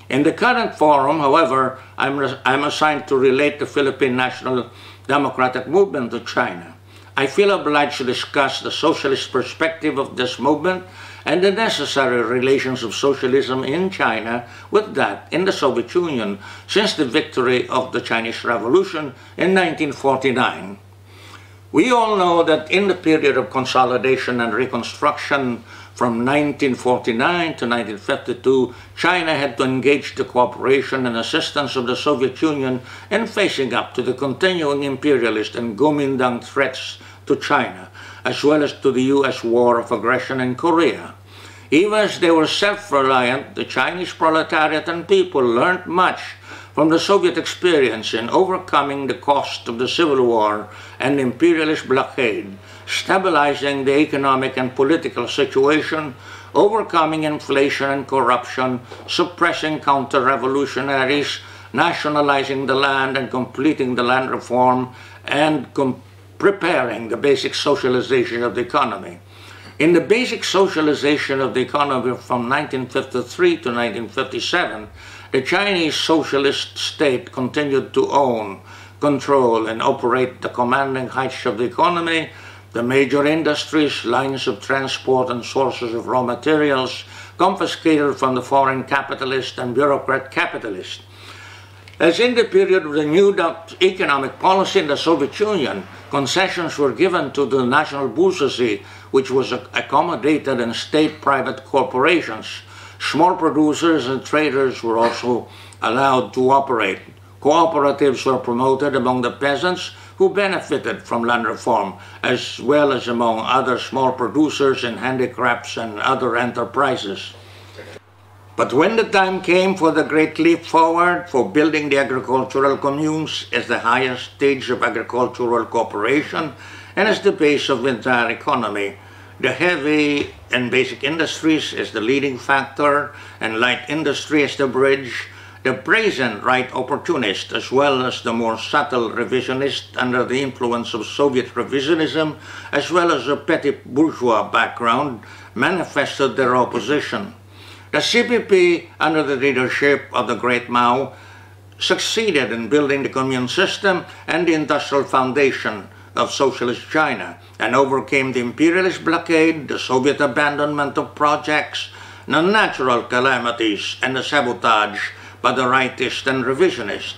In the current forum, however, I'm assigned to relate the Philippine National Democratic Movement to China. I feel obliged to discuss the socialist perspective of this movement and the necessary relations of socialism in China with that in the Soviet Union since the victory of the Chinese Revolution in 1949. We all know that in the period of consolidation and reconstruction from 1949 to 1952, China had to engage the cooperation and assistance of the Soviet Union in facing up to the continuing imperialist and Kuomintang threats to China, as well as to the U.S. war of aggression in Korea. Even as they were self-reliant, the Chinese proletariat and people learned much from the Soviet experience in overcoming the cost of the Civil War and imperialist blockade, stabilizing the economic and political situation, overcoming inflation and corruption, suppressing counter-revolutionaries, nationalizing the land and completing the land reform, and preparing the basic socialization of the economy. In the basic socialization of the economy from 1953 to 1957, the Chinese socialist state continued to own, control, and operate the commanding heights of the economy, the major industries, lines of transport, and sources of raw materials confiscated from the foreign capitalist and bureaucrat capitalist. As in the period of the new economic policy in the Soviet Union, concessions were given to the national bourgeoisie, which was accommodated in state-private corporations. Small producers and traders were also allowed to operate. Cooperatives were promoted among the peasants who benefited from land reform, as well as among other small producers in handicrafts and other enterprises. But when the time came for the great leap forward for building the agricultural communes as the highest stage of agricultural cooperation and as the base of the entire economy, the heavy and basic industries as the leading factor and light industry as the bridge, the brazen right opportunist as well as the more subtle revisionist under the influence of Soviet revisionism as well as a petty bourgeois background manifested their opposition. The CPP, under the leadership of the great Mao, succeeded in building the commune system and the industrial foundation of socialist China and overcame the imperialist blockade, the Soviet abandonment of projects, the natural calamities, and the sabotage by the rightist and revisionist.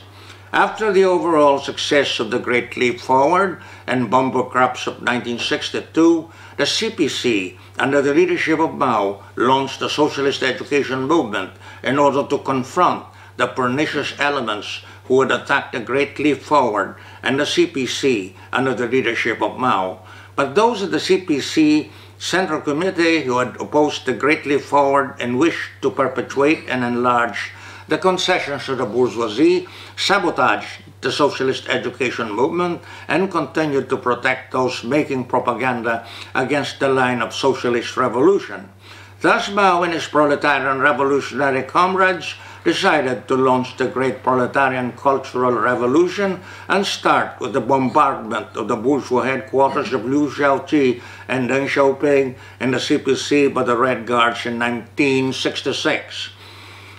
After the overall success of the Great Leap Forward and bumper crops of 1962, the CPC, under the leadership of Mao, launched the socialist education movement in order to confront the pernicious elements who had attacked the Great Leap Forward and the CPC under the leadership of Mao. But those of the CPC Central Committee who had opposed the Great Leap Forward and wished to perpetuate and enlarge the concessions of the bourgeoisie, sabotaged the socialist education movement and continued to protect those making propaganda against the line of socialist revolution. Thus Mao and his proletarian revolutionary comrades decided to launch the great proletarian cultural revolution and start with the bombardment of the bourgeois headquarters of Liu Shaoqi and Deng Xiaoping and the CPC by the Red Guards in 1966.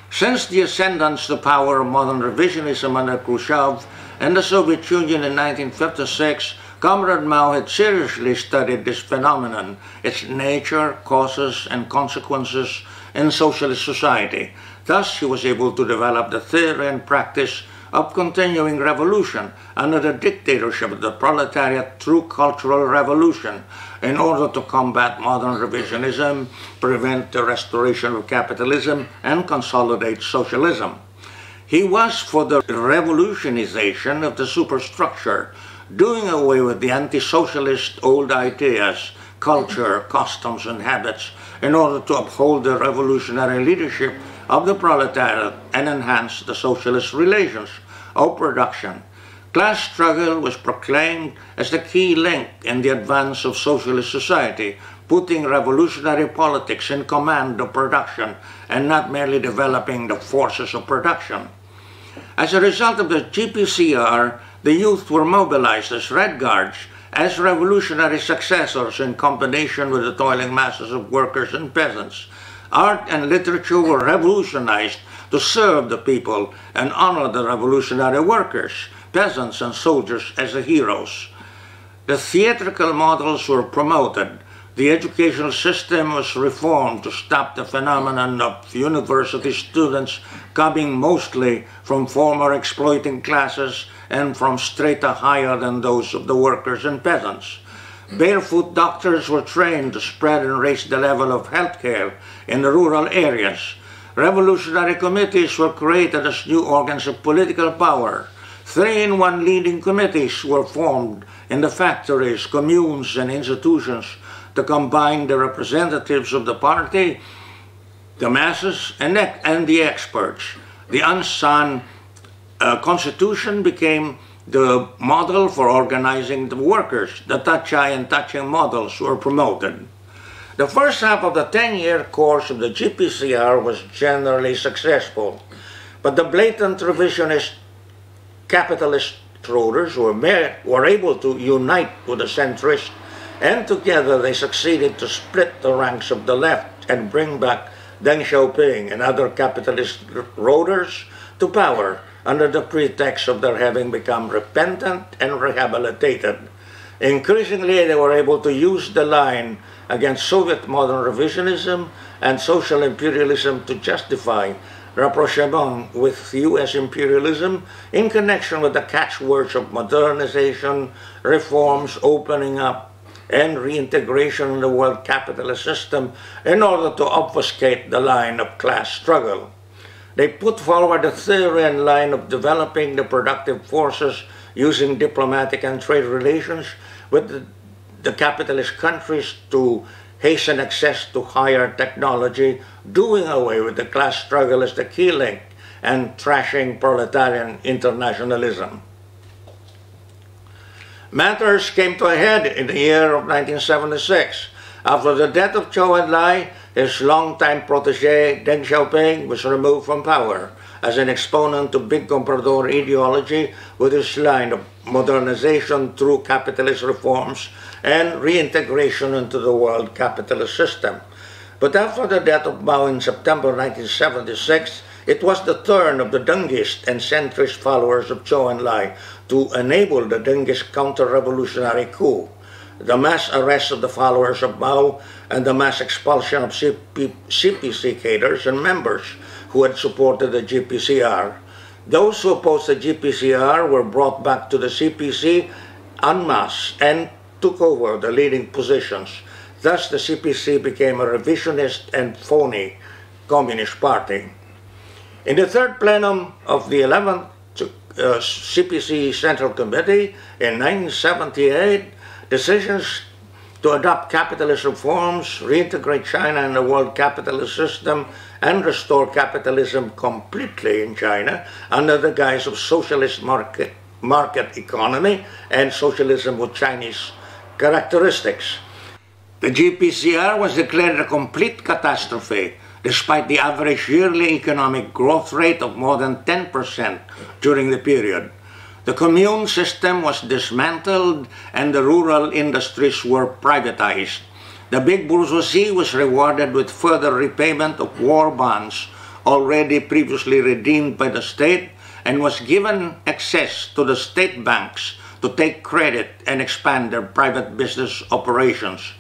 Since the ascendance to power of modern revisionism under Khrushchev and the Soviet Union in 1956, Comrade Mao had seriously studied this phenomenon, its nature, causes, and consequences in socialist society. Thus, he was able to develop the theory and practice of continuing revolution under the dictatorship of the proletariat through cultural revolution in order to combat modern revisionism, prevent the restoration of capitalism, and consolidate socialism. He was for the revolutionization of the superstructure, doing away with the anti-socialist old ideas, culture, customs, and habits in order to uphold the revolutionary leadership of the proletariat and enhance the socialist relations of production. Class struggle was proclaimed as the key link in the advance of socialist society, putting revolutionary politics in command of production and not merely developing the forces of production. As a result of the GPCR, the youth were mobilized as Red Guards, as revolutionary successors in combination with the toiling masses of workers and peasants. Art and literature were revolutionized to serve the people and honor the revolutionary workers, peasants, and soldiers as the heroes. The theatrical models were promoted. The educational system was reformed to stop the phenomenon of university students coming mostly from former exploiting classes and from strata higher than those of the workers and peasants. Barefoot doctors were trained to spread and raise the level of healthcare in the rural areas. Revolutionary committees were created as new organs of political power. 3-in-1 leading committees were formed in the factories, communes, and institutions to combine the representatives of the party, the masses, and the experts. The Ansan Constitution became the model for organizing the workers. The Tachay and Taching models were promoted. The first half of the 10-year course of the GPCR was generally successful, but the blatant revisionist capitalist rulers were able to unite with the centrists, and together they succeeded to split the ranks of the left and bring back Deng Xiaoping and other capitalist rulers to power under the pretext of their having become repentant and rehabilitated. Increasingly, they were able to use the line against Soviet modern revisionism and social imperialism to justify rapprochement with U.S. imperialism in connection with the catchwords of modernization, reforms, opening up, and reintegration in the world capitalist system in order to obfuscate the line of class struggle. They put forward a theory and line of developing the productive forces using diplomatic and trade relations with the capitalist countries to hasten access to higher technology, doing away with the class struggle as the key link, and trashing proletarian internationalism. Matters came to a head in the year of 1976. After the death of Zhou Enlai, his longtime protege Deng Xiaoping was removed from power as an exponent to Big Comprador ideology with his line of modernization through capitalist reforms and reintegration into the world capitalist system. But after the death of Mao in September 1976, it was the turn of the Dengist and centrist followers of Zhou Enlai to enable the Dengist counter-revolutionary coup, the mass arrest of the followers of Mao, and the mass expulsion of CPC cadres and members who had supported the GPCR. Those who opposed the GPCR were brought back to the CPC en masse and took over the leading positions. Thus, the CPC became a revisionist and phony Communist Party. In the third plenum of the 11th CPC Central Committee in 1978, decisions to adopt capitalist reforms, reintegrate China in the world capitalist system, and restore capitalism completely in China under the guise of socialist market economy and socialism with Chinese characteristics. The GPCR was declared a complete catastrophe, despite the average yearly economic growth rate of more than 10% during the period. The commune system was dismantled and the rural industries were privatized. The big bourgeoisie was rewarded with further repayment of war bonds already previously redeemed by the state and was given access to the state banks to take credit and expand their private business operations.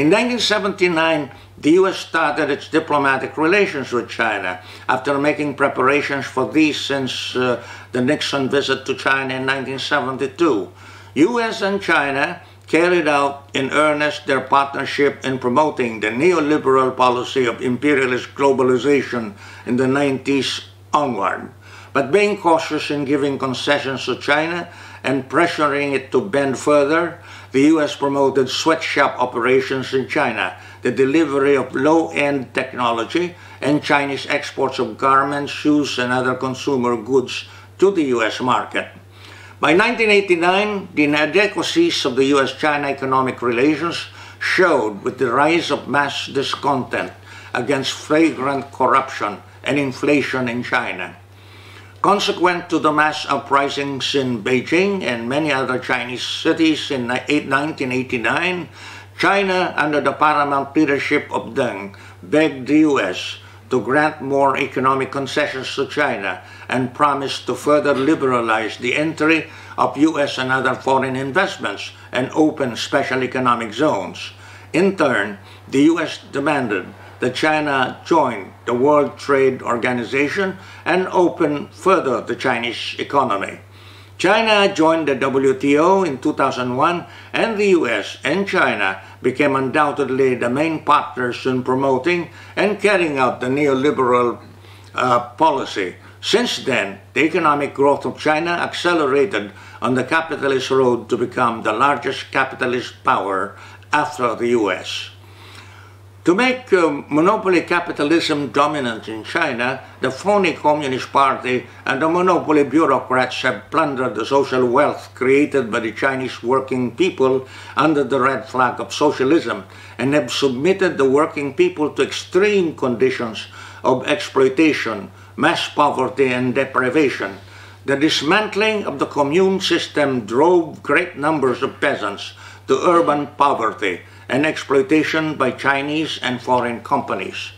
In 1979, the U.S. started its diplomatic relations with China after making preparations for these since the Nixon visit to China in 1972. U.S. and China carried out in earnest their partnership in promoting the neoliberal policy of imperialist globalization in the 90s onward. But being cautious in giving concessions to China and pressuring it to bend further, the U.S. promoted sweatshop operations in China, the delivery of low-end technology, and Chinese exports of garments, shoes, and other consumer goods to the U.S. market. By 1989, the inadequacies of the U.S.-China economic relations showed with the rise of mass discontent against flagrant corruption and inflation in China. Consequent to the mass uprisings in Beijing and many other Chinese cities in 1989, China, under the paramount leadership of Deng, begged the U.S. to grant more economic concessions to China and promised to further liberalize the entry of U.S. and other foreign investments and open special economic zones. In turn, the U.S. demanded that China join the World Trade Organization and open further the Chinese economy. China joined the WTO in 2001, and the US and China became undoubtedly the main partners in promoting and carrying out the neoliberal policy. Since then, the economic growth of China accelerated on the capitalist road to become the largest capitalist power after the US. To make monopoly capitalism dominant in China, the phony Communist Party and the monopoly bureaucrats have plundered the social wealth created by the Chinese working people under the red flag of socialism and have submitted the working people to extreme conditions of exploitation, mass poverty, and deprivation. The dismantling of the commune system drove great numbers of peasants to urban poverty and exploitation by Chinese and foreign companies.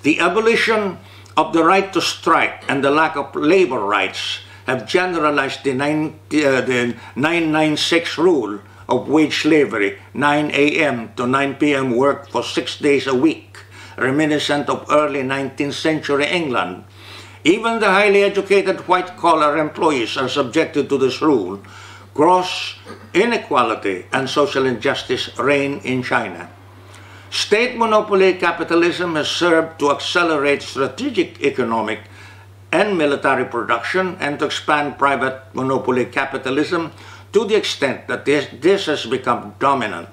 The abolition of the right to strike and the lack of labor rights have generalized the 996 rule of wage slavery, 9 a.m. to 9 p.m. work for 6 days a week, reminiscent of early 19th century England. Even the highly educated white-collar employees are subjected to this rule. Gross inequality and social injustice reign in China. State monopoly capitalism has served to accelerate strategic economic and military production and to expand private monopoly capitalism to the extent that this has become dominant.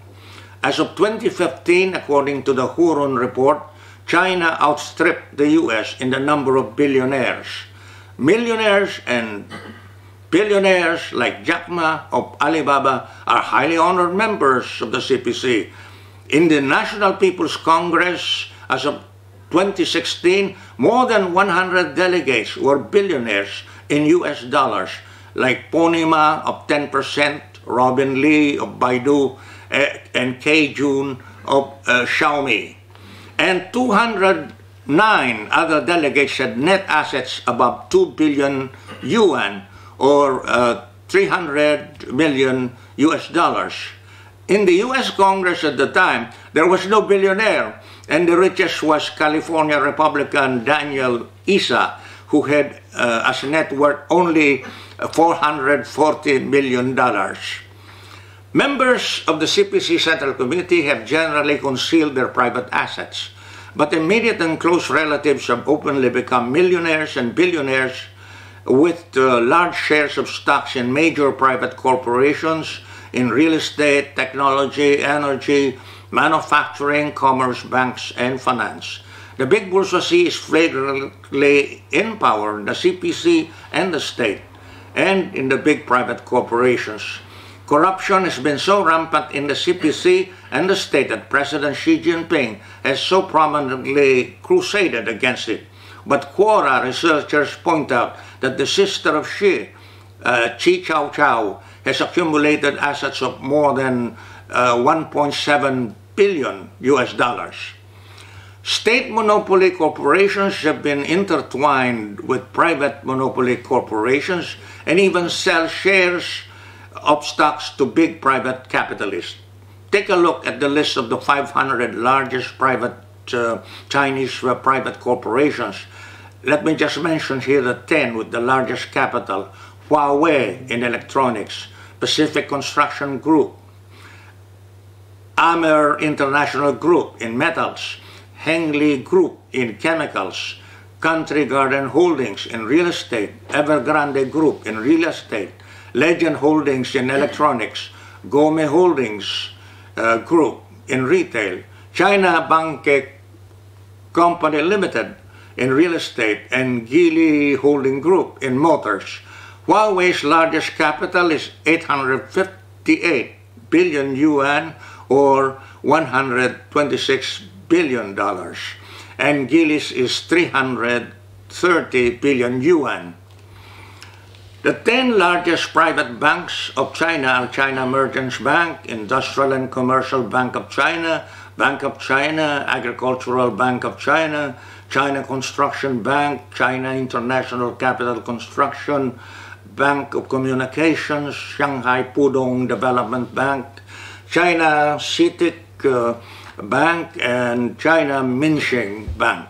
As of 2015, according to the Hurun report, China outstripped the US in the number of billionaires. Millionaires and billionaires like Jack Ma of Alibaba are highly honored members of the CPC. In the National People's Congress, as of 2016, more than 100 delegates were billionaires in US dollars, like Pony Ma of 10%, Robin Lee of Baidu, and Kay Jun of Xiaomi. And 209 other delegates had net assets above 2 billion yuan, or 300 million US dollars. In the US Congress at the time, there was no billionaire, and the richest was California Republican Daniel Issa, who had as net worth only $440 million. Members of the CPC Central Committee have generally concealed their private assets, but immediate and close relatives have openly become millionaires and billionaires with large shares of stocks in major private corporations in real estate, technology, energy, manufacturing, commerce, banks, and finance. The big bourgeoisie is flagrantly in power in the CPC and the state, and in the big private corporations. Corruption has been so rampant in the CPC and the state that President Xi Jinping has so prominently crusaded against it. But Quora researchers point out that the sister of Xi, Chi Chow Chow, has accumulated assets of more than 1.7 billion US dollars. State monopoly corporations have been intertwined with private monopoly corporations and even sell shares of stocks to big private capitalists. take a look at the list of the 500 largest private Chinese private corporations. Let me just mention here the 10 with the largest capital: Huawei in electronics, Pacific Construction Group, Amer International Group in metals, Hengli Group in chemicals, Country Garden Holdings in real estate, Evergrande Group in real estate, Legend Holdings in electronics, Gome Holdings Group in retail, China Banque Company Limited in real estate, and Geely Holding Group in motors. Huawei's largest capital is 858 billion yuan, or $126 billion, and Geely's is 330 billion yuan. The 10 largest private banks of China are China Merchants Bank, Industrial and Commercial Bank of China, Agricultural Bank of China, China Construction Bank, China International Capital Construction, Bank of Communications, Shanghai Pudong Development Bank, China CITIC Bank, and China Minsheng Bank.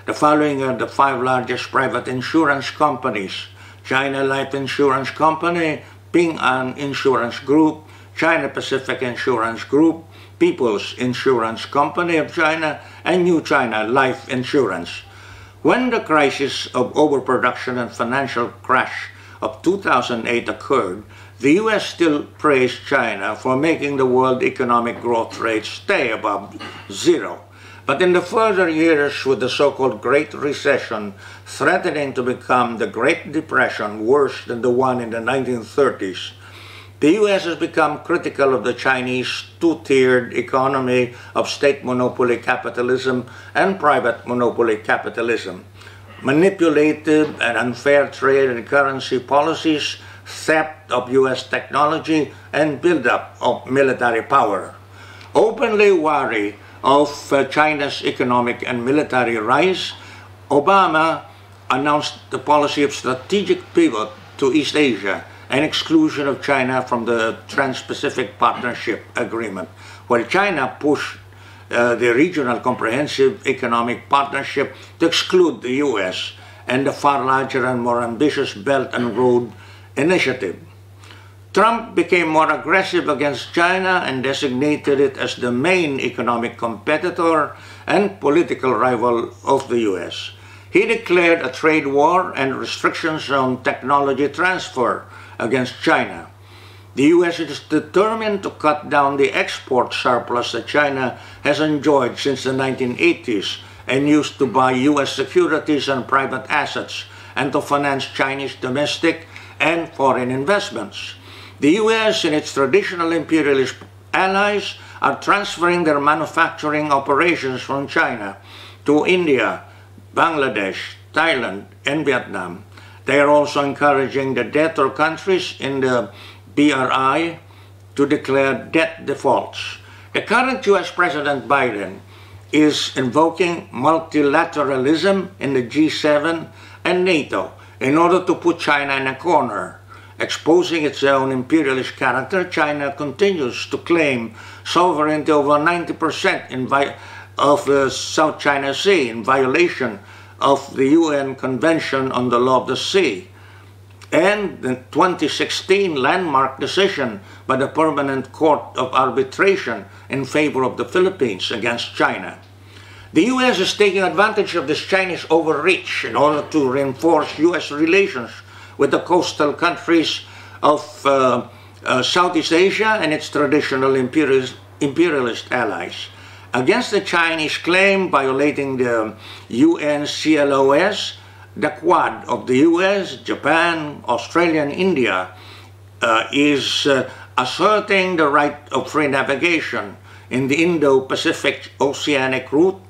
The following are the 5 largest private insurance companies: China Life Insurance Company, Ping An Insurance Group, China Pacific Insurance Group, People's Insurance Company of China, and New China Life Insurance. When the crisis of overproduction and financial crash of 2008 occurred, the U.S. still praised China for making the world economic growth rate stay above zero. But in the further years, with the so-called Great Recession threatening to become the Great Depression, worse than the one in the 1930s, the U.S. has become critical of the Chinese two-tiered economy of state monopoly capitalism and private monopoly capitalism, manipulative and unfair trade and currency policies, theft of U.S. technology, and buildup of military power. Openly wary of China's economic and military rise, Obama announced the policy of strategic pivot to East Asia and exclusion of China from the Trans-Pacific Partnership Agreement, while China pushed the Regional Comprehensive Economic Partnership to exclude the U.S. and the far larger and more ambitious Belt and Road Initiative. Trump became more aggressive against China and designated it as the main economic competitor and political rival of the U.S. He declared a trade war and restrictions on technology transfer against China. The U.S. is determined to cut down the export surplus that China has enjoyed since the 1980s and used to buy U.S. securities and private assets and to finance Chinese domestic and foreign investments. The U.S. and its traditional imperialist allies are transferring their manufacturing operations from China to India, Bangladesh, Thailand, and Vietnam. They are also encouraging the debtor countries in the BRI to declare debt defaults. The current U.S. President Biden is invoking multilateralism in the G7 and NATO in order to put China in a corner. Exposing its own imperialist character, China continues to claim sovereignty over 90% of the South China Sea in violation of the UN Convention on the Law of the Sea and the 2016 landmark decision by the Permanent Court of Arbitration in favor of the Philippines against China. The U.S. is taking advantage of this Chinese overreach in order to reinforce U.S. relations with the coastal countries of Southeast Asia and its traditional imperialist allies. Against the Chinese claim violating the UN CLOS, the Quad of the US, Japan, Australia, and India is asserting the right of free navigation in the Indo-Pacific Oceanic route,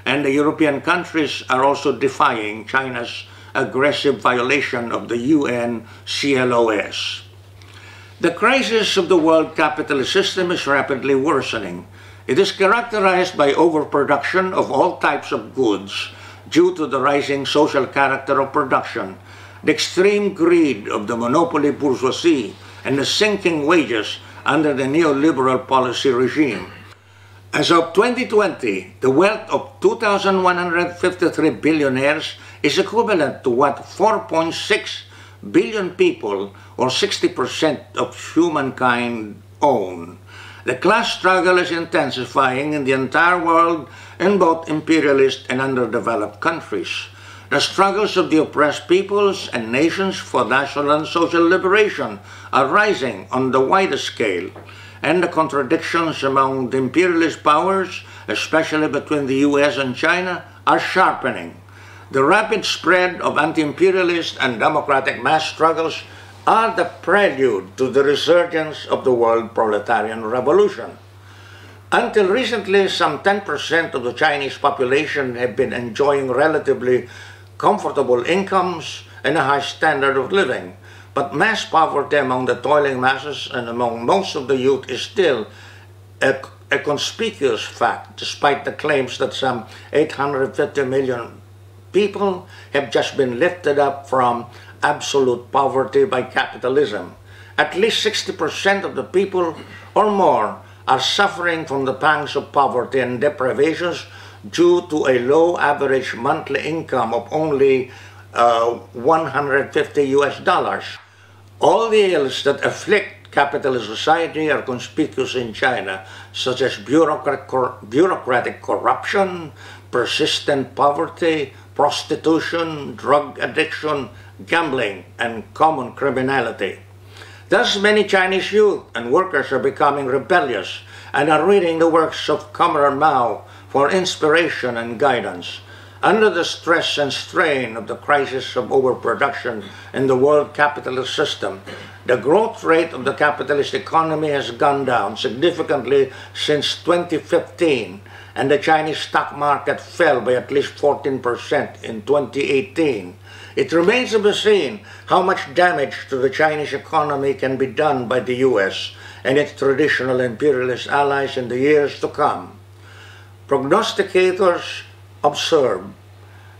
and the European countries are also defying China's aggressive violation of the UN CLOS. The crisis of the world capitalist system is rapidly worsening. It is characterized by overproduction of all types of goods due to the rising social character of production, the extreme greed of the monopoly bourgeoisie, and the sinking wages under the neoliberal policy regime. As of 2020, the wealth of 2,153 billionaires is equivalent to what 4.6 billion people, or 60% of humankind, own. The class struggle is intensifying in the entire world in both imperialist and underdeveloped countries. The struggles of the oppressed peoples and nations for national and social liberation are rising on the widest scale, and the contradictions among the imperialist powers, especially between the US and China, are sharpening. The rapid spread of anti-imperialist and democratic mass struggles are the prelude to the resurgence of the world proletarian revolution. Until recently, some 10% of the Chinese population have been enjoying relatively comfortable incomes and a high standard of living, but mass poverty among the toiling masses and among most of the youth is still a conspicuous fact, despite the claims that some 850 million people have just been lifted up from absolute poverty by capitalism. At least 60% of the people or more are suffering from the pangs of poverty and deprivations due to a low average monthly income of only $150. All the ills that afflict capitalist society are conspicuous in China, such as bureaucratic corruption, persistent poverty, prostitution, drug addiction, gambling, and common criminality. Thus, many Chinese youth and workers are becoming rebellious and are reading the works of Comrade Mao for inspiration and guidance. Under the stress and strain of the crisis of overproduction in the world capitalist system, the growth rate of the capitalist economy has gone down significantly since 2015, and the Chinese stock market fell by at least 14% in 2018. It remains to be seen how much damage to the Chinese economy can be done by the US and its traditional imperialist allies in the years to come. Prognosticators observe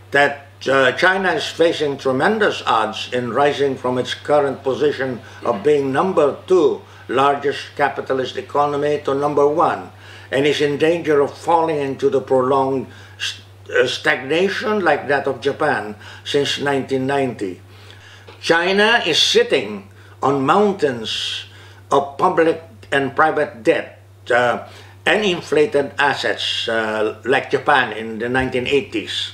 that China is facing tremendous odds in rising from its current position of being number 2 largest capitalist economy to number 1, and is in danger of falling into the prolonged stagnation like that of Japan since 1990. China is sitting on mountains of public and private debt and inflated assets like Japan in the 1980s.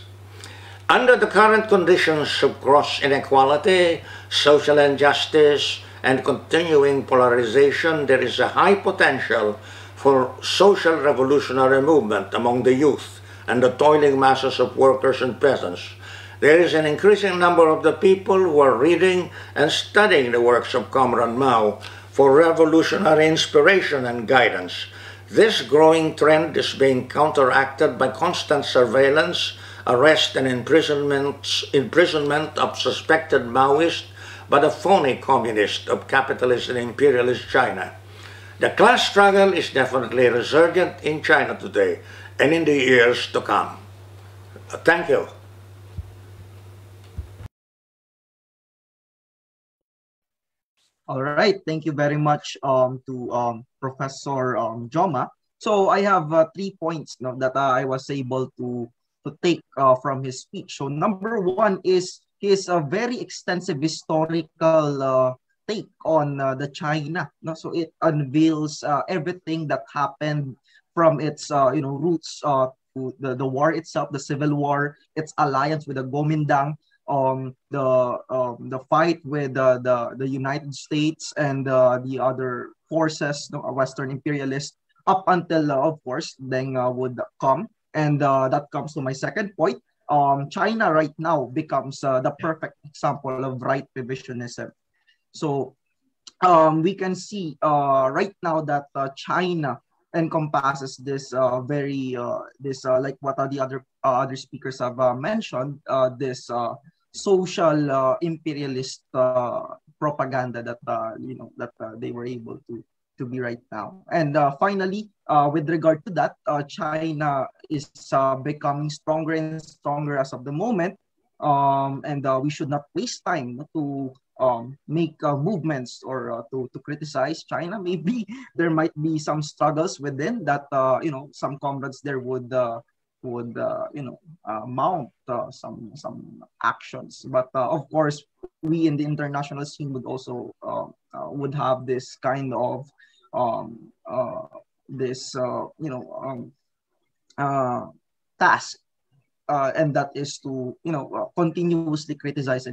Under the current conditions of gross inequality, social injustice, and continuing polarization, there is a high potential for social revolutionary movement among the youth and the toiling masses of workers and peasants. There is an increasing number of the people who are reading and studying the works of Comrade Mao for revolutionary inspiration and guidance. This growing trend is being counteracted by constant surveillance, arrest, and imprisonment of suspected Maoists by the phony communists of capitalist and imperialist China. The class struggle is definitely resurgent in China today and in the years to come. Thank you. All right, thank you very much to Professor Joma. So I have 3 points that I was able to take from his speech. So number 1 is his very extensive historical take on the China. No? So it unveils everything that happened from its roots to the war itself, the civil war, its alliance with the Kuomintang, the fight with the United States and the other forces, Western imperialists, up until of course Deng would come, and that comes to my second point. China right now becomes the perfect example of right revisionism. So we can see right now that China encompasses this like what the other speakers have mentioned, this social imperialist propaganda that they were able to be right now. And finally, with regard to that, China is becoming stronger and stronger as of the moment, and we should not waste time to make movements or to criticize China. Maybe there might be some struggles within that. Some comrades there would mount some actions. But of course, we in the international scene would also would have this kind of um, uh, this task, and that is to continuously criticize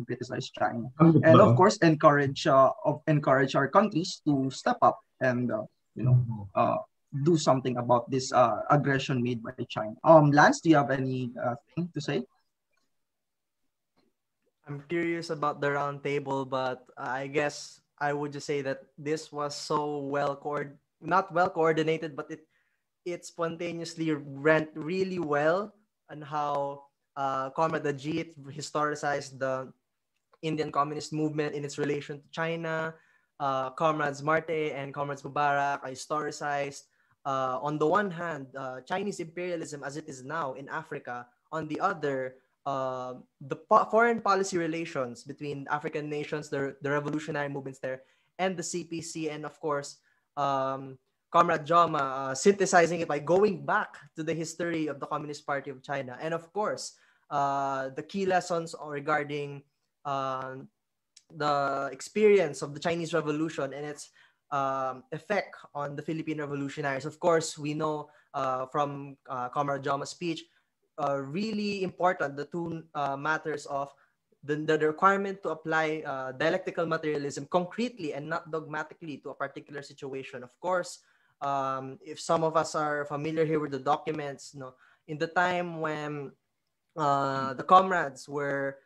China, and of course encourage our countries to step up and do something about this aggression made by China. Lance, do you have any thing to say? I'm curious about the round table, but I guess I would just say that this was so not well coordinated, but it spontaneously went really well, and how Comrade Ajit historicized the Indian Communist movement in its relation to China. Comrades Marte and Comrades Mubarak historicized, on the one hand, Chinese imperialism as it is now in Africa. On the other, the foreign policy relations between African nations, the revolutionary movements there, and the CPC, and of course, Comrade Joma synthesizing it by going back to the history of the Communist Party of China, and of course, the key lessons regarding the experience of the Chinese Revolution and its effect on the Filipino revolutionaries. Of course, we know from Comrade Joma's speech, really important, the two matters of the requirement to apply dialectical materialism concretely and not dogmatically to a particular situation. Of course, if some of us are familiar here with the documents, in the time when the comrades were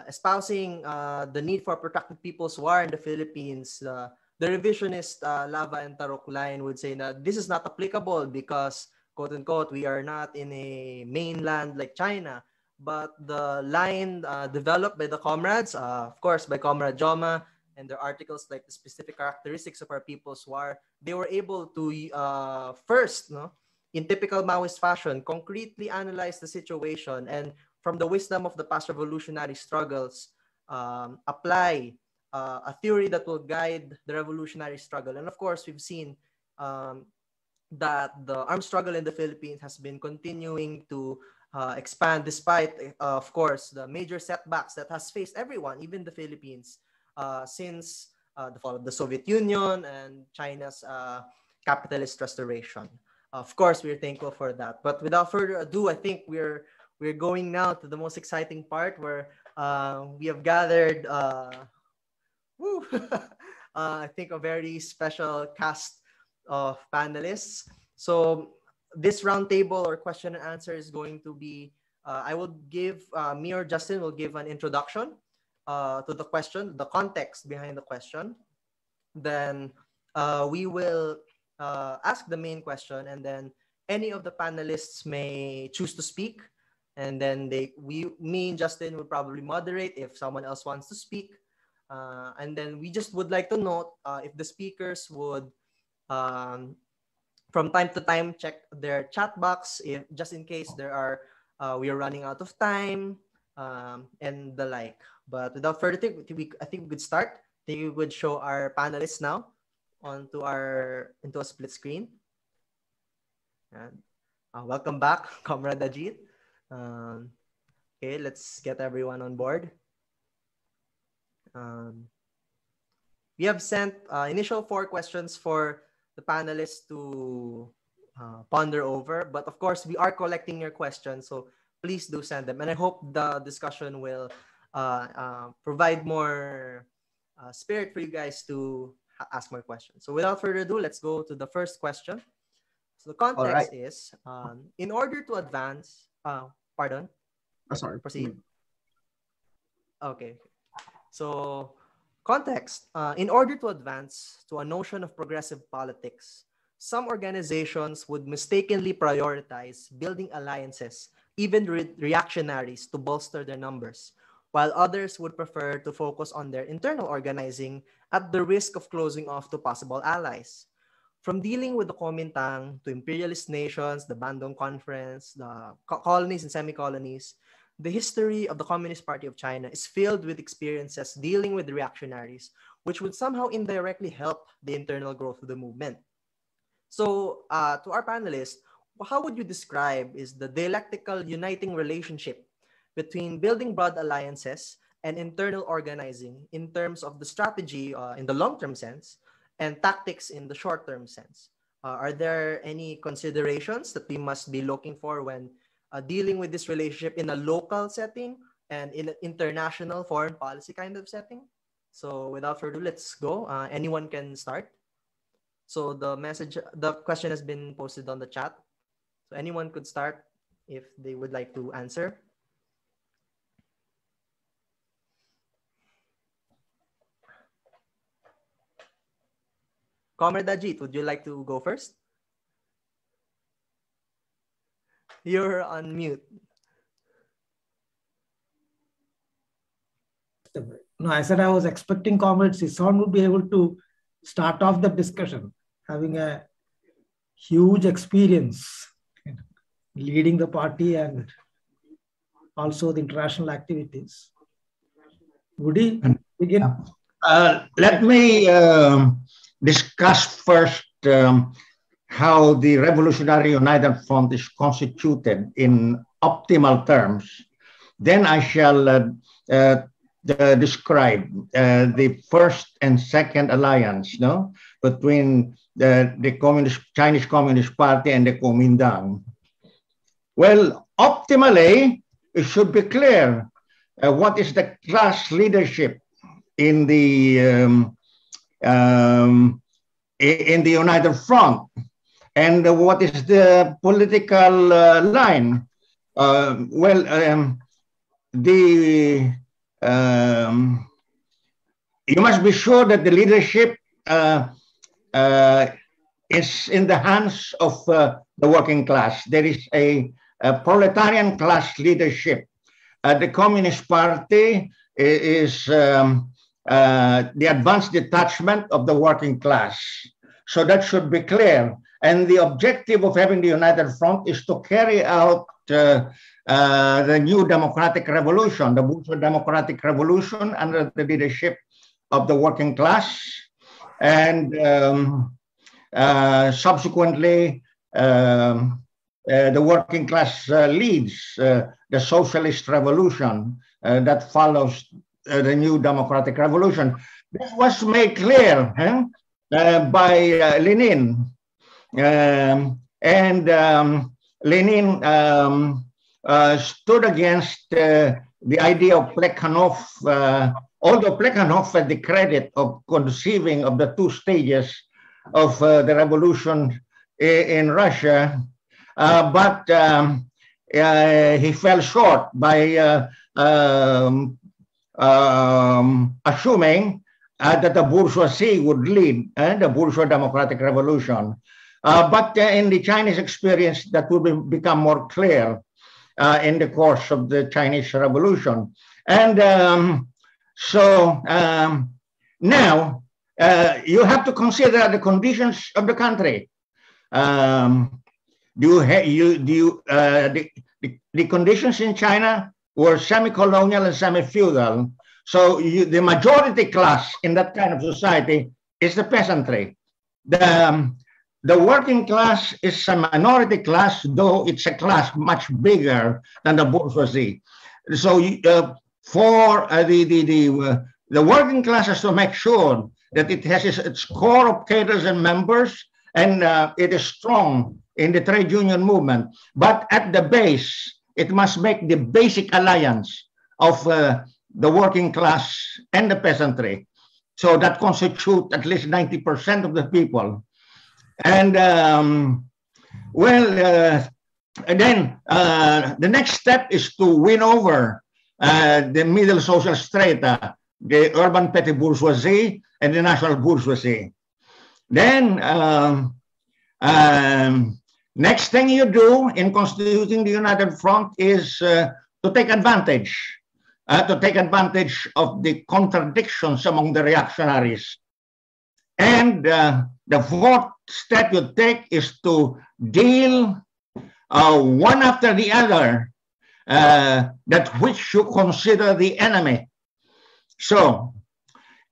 espousing the need for a protracted People's War in the Philippines, the revisionist Lava and Tarok line would say that this is not applicable because, quote unquote, we are not in a mainland like China. But the line developed by the comrades, of course, by Comrade Joma, and their articles like the specific characteristics of our People's War, they were able to first, in typical Maoist fashion, concretely analyze the situation and from the wisdom of the past revolutionary struggles, apply a theory that will guide the revolutionary struggle. And of course, we've seen that the armed struggle in the Philippines has been continuing to expand despite, of course, the major setbacks that has faced everyone, even the Philippines, since the fall of the Soviet Union and China's capitalist restoration. Of course, we're thankful for that. But without further ado, I think we're going now to the most exciting part where we have gathered, I think, a very special cast of panelists. So this roundtable or question and answer is going to be, I will give, me or Justin will give an introduction to the question, the context behind the question. Then we will ask the main question, and then any of the panelists may choose to speak. And then me and Justin will probably moderate if someone else wants to speak. And then we just would like to note if the speakers would, from time to time, check their chat box, if just in case we are running out of time, and the like. But without further ado, I think we could start. I think we would show our panelists now into a split screen. And welcome back, Comrade Ajit. Okay, let's get everyone on board. We have sent initial 4 questions for the panelists to ponder over, but of course we are collecting your questions, so please do send them, and I hope the discussion will provide more spirit for you guys to ask more questions. So without further ado, let's go to the first question. So the context is, in order to advance, pardon? Sorry. Proceed. Okay. So context, in order to advance to a notion of progressive politics, some organizations would mistakenly prioritize building alliances, even reactionaries, to bolster their numbers, while others would prefer to focus on their internal organizing at the risk of closing off to possible allies. From dealing with the Kuomintang to imperialist nations, the Bandung Conference, the colonies and semi-colonies, the history of the Communist Party of China is filled with experiences dealing with reactionaries, which would somehow indirectly help the internal growth of the movement. So, to our panelists, how would you describe is the dialectical uniting relationship between building broad alliances and internal organizing in terms of the strategy in the long-term sense and tactics in the short-term sense? Are there any considerations that we must be looking for when dealing with this relationship in a local setting and in an international foreign policy kind of setting? So without further ado, let's go. Anyone can start. So the question has been posted on the chat. So anyone could start if they would like to answer. Comrade Ajit, would you like to go first? You're on mute. No, I said I was expecting Comrade Sison would be able to start off the discussion, having a huge experience leading the party and also the international activities. Would he begin? Let me discuss first how the Revolutionary United Front is constituted in optimal terms. Then I shall describe the first and second alliance, between the Chinese Communist Party and the Kuomintang. Well, optimally, it should be clear what is the class leadership in the United Front, and what is the political line. You must be sure that the leadership is in the hands of the working class. There is a proletarian class leadership. The Communist Party is the advanced detachment of the working class. So that should be clear. And the objective of having the United Front is to carry out the new democratic revolution, the bourgeois democratic revolution under the leadership of the working class. And subsequently, the working class leads the socialist revolution that follows the new democratic revolution. This was made clear by Lenin. Lenin stood against the idea of Plekhanov, although Plekhanov had the credit of conceiving of the two stages of the revolution in Russia, but he fell short by assuming that the bourgeoisie would lead the bourgeois democratic revolution. But in the Chinese experience, that will become more clear in the course of the Chinese Revolution. And now you have to consider the conditions of the country. The conditions in China were semi-colonial and semi-feudal. So the majority class in that kind of society is the peasantry. The working class is a minority class, though it's a class much bigger than the bourgeoisie. So for the working class has to make sure that it has its core of cadres and members, and it is strong in the trade union movement. But at the base, it must make the basic alliance of the working class and the peasantry. So that constitutes at least 90% of the people. And then the next step is to win over the middle social strata, the urban petty bourgeoisie and the national bourgeoisie. Then next thing you do in constituting the United Front is to take advantage of the contradictions among the reactionaries. And the fourth step you take is to deal one after the other that which you consider the enemy. So,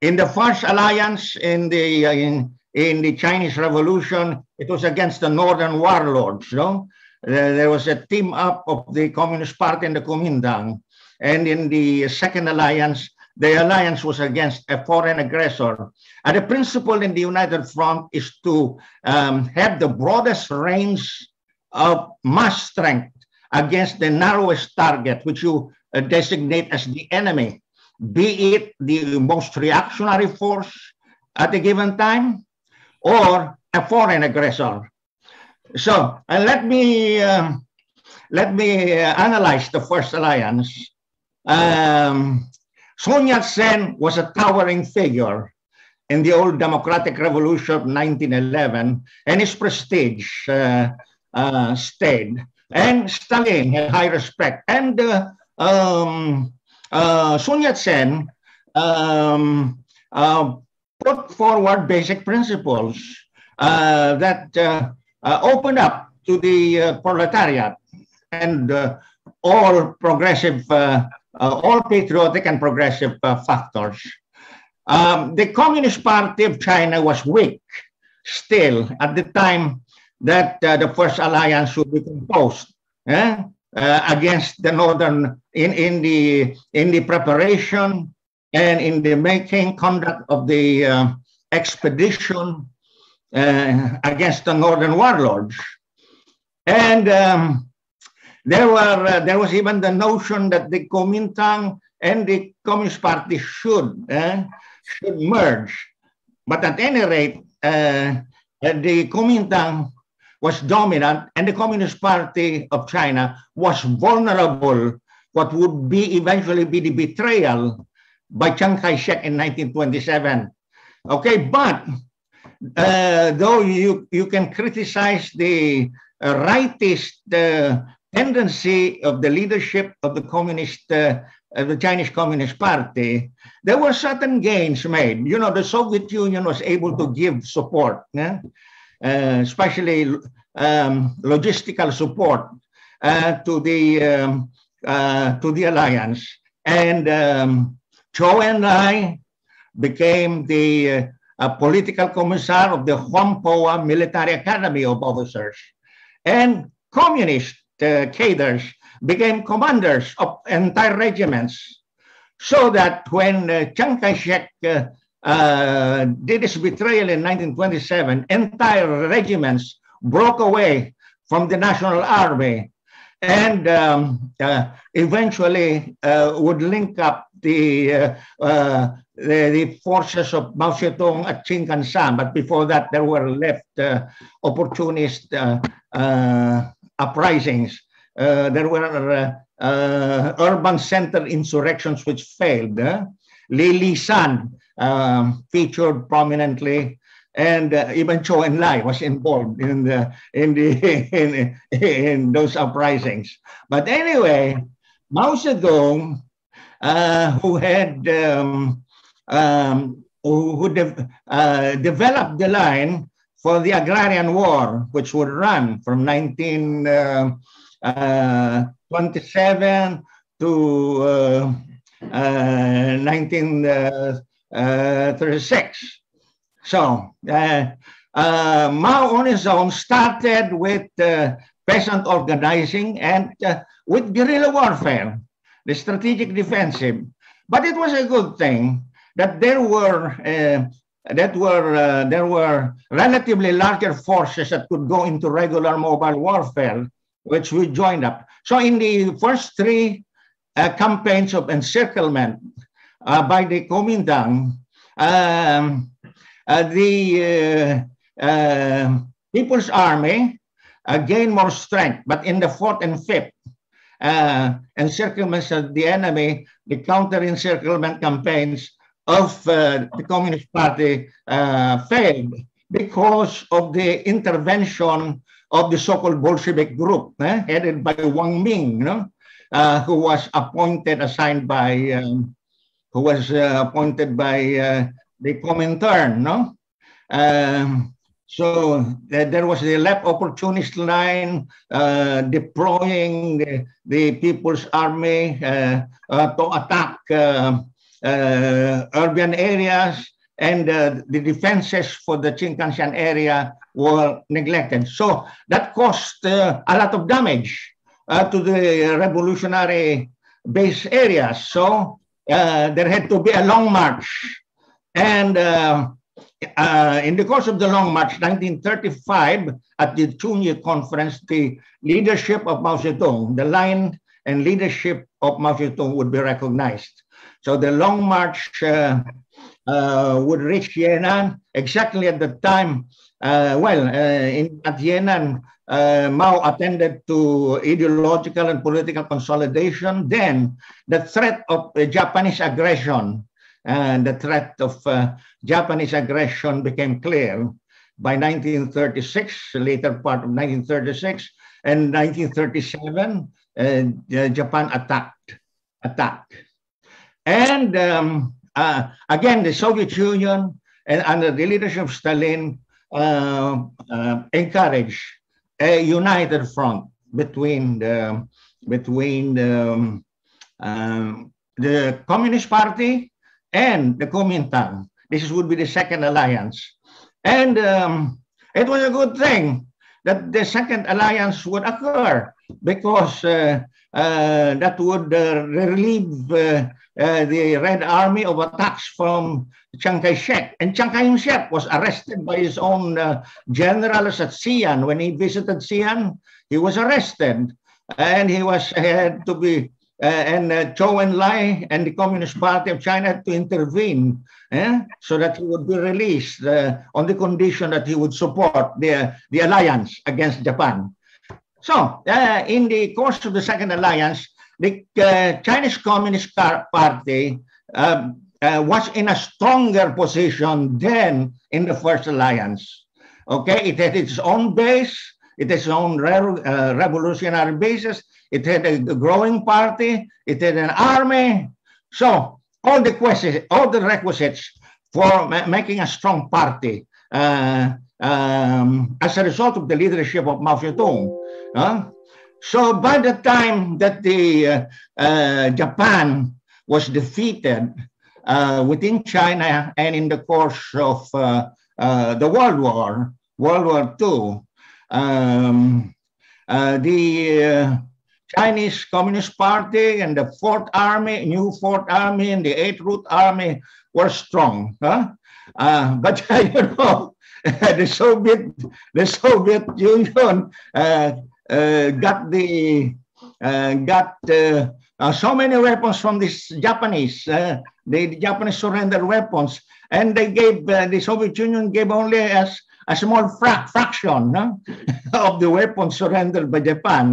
in the first alliance in the Chinese Revolution, it was against the northern warlords. No, there was a team up of the Communist Party and the Kuomintang, and in the second alliance, the alliance was against a foreign aggressor. And the principle in the United Front is to have the broadest range of mass strength against the narrowest target, which you designate as the enemy, be it the most reactionary force at a given time or a foreign aggressor. So let me analyze the first alliance. Sun Yat-sen was a towering figure in the old democratic revolution of 1911, and his prestige stayed. And Stalin had high respect. And Sun Yat-sen put forward basic principles that opened up to the proletariat and all progressive, all patriotic and progressive factors. The Communist Party of China was weak still at the time that the first alliance should be composed against the northern in the preparation and in the making conduct of the expedition against the northern warlords. And there was even the notion that the Kuomintang and the Communist Party should merge. But at any rate, the Kuomintang was dominant and the Communist Party of China was vulnerable what would be eventually be the betrayal by Chiang Kai-shek in 1927. Okay, but though you can criticize the rightist tendency of the leadership of the communist, the Chinese Communist Party, there were certain gains made. You know, the Soviet Union was able to give support, especially logistical support to the alliance, and Zhou Enlai became the political commissar of the Huangpoa Military Academy of Officers, and communist cadres became commanders of entire regiments, so that when Chiang Kai-shek did his betrayal in 1927, entire regiments broke away from the National Army and eventually would link up the forces of Mao Zedong at Chinkansan. But before that, there were left opportunist uprisings. There were urban center insurrections which failed. Li San featured prominently, and even Zhou Enlai was involved in those uprisings. But anyway, Mao Zedong, who had developed the line for the agrarian war, which would run from 1927 to 1936. So Mao on his own started with peasant organizing and with guerrilla warfare, the strategic defensive. But it was a good thing that there were relatively larger forces that could go into regular mobile warfare, which we joined up. So in the first three campaigns of encirclement by the Kuomintang, the People's Army gained more strength, but in the fourth and fifth encirclements of the enemy, the counter-encirclement campaigns of the Communist Party failed because of the intervention of the so-called Bolshevik group, headed by Wang Ming, who was appointed, assigned by, who was appointed by the Comintern, So there was the left opportunist line deploying the People's Army to attack urban areas, and the defenses for the Chinkanshan area were neglected. So that caused a lot of damage to the revolutionary base areas. So there had to be a long march. And in the course of the Long March, 1935, at the Bandung Conference, the leadership of Mao Zedong, the line and leadership of Mao Zedong would be recognized. So the Long March would reach Yan'an exactly at the time. At Yan'an, Mao attended to ideological and political consolidation. Then the threat of Japanese aggression became clear by 1936, later part of 1936, and 1937, Japan attacked. And again, the Soviet Union, and under the leadership of Stalin, encouraged a united front between the Communist Party and the Kuomintang. This would be the second alliance. And it was a good thing that the second alliance would occur, because that would relieve the Red Army of attacks from Chiang Kai-shek. And Chiang Kai-shek was arrested by his own generals at Xi'an. When he visited Xi'an, he was arrested, and he had to be and Zhou Enlai and the Communist Party of China had to intervene so that he would be released on the condition that he would support the alliance against Japan. So in the course of the second alliance, the Chinese Communist Party was in a stronger position than in the first alliance. Okay, it had its own base, it had its own revolutionary bases. It had a growing party. It had an army. So all the requisites for making a strong party as a result of the leadership of Mao Zedong. So by the time that the Japan was defeated within China and in the course of the World War II, the Chinese Communist Party and the Fourth Army, New Fourth Army, and the Eighth Route Army were strong. But you know, the Soviet Union got so many weapons from these Japanese. The Japanese surrendered weapons, and they gave the Soviet Union gave only a small fraction of the weapons surrendered by Japan.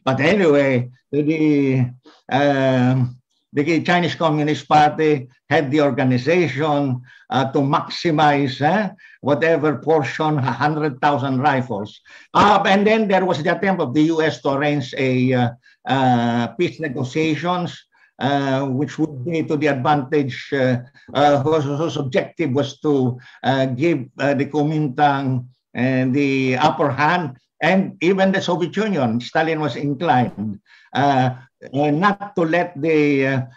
But anyway, the Chinese Communist Party had the organization to maximize whatever portion, 100,000 rifles. And then there was the attempt of the U.S. to arrange a peace negotiations, which would be to the advantage, whose objective was to give the Kuomintang the upper hand, and even the Soviet Union. Stalin was inclined not to let the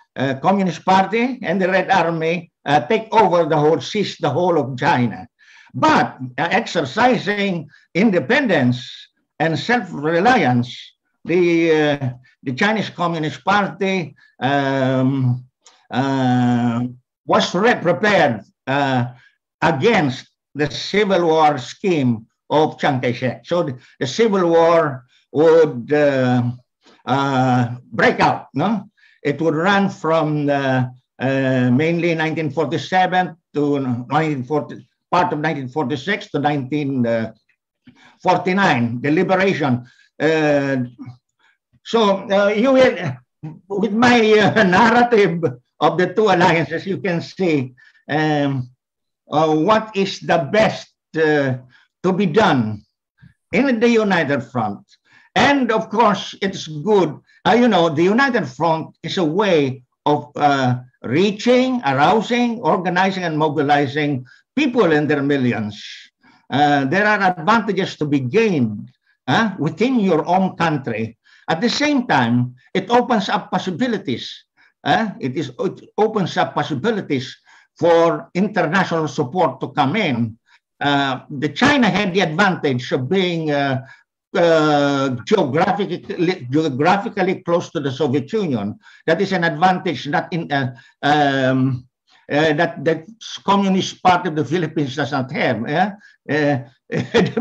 Communist Party and the Red Army take over seize the whole of China. But exercising independence and self-reliance, the Chinese Communist Party was prepared against the civil war scheme of Chiang Kai-shek. So the civil war would break out. It would run from mainly 1947 to part of 1946 to 1949, the liberation. So you will, with my narrative of the two alliances, you can see what is the best to be done in the United Front. And of course, it's good. You know, the United Front is a way of reaching, arousing, organizing, and mobilizing people in their millions there are advantages to be gained within your own country. At the same time, it opens up possibilities. It opens up possibilities for international support to come in. The China had the advantage of being geographically close to the Soviet Union. That is an advantage that that communist part of the Philippines does not have. The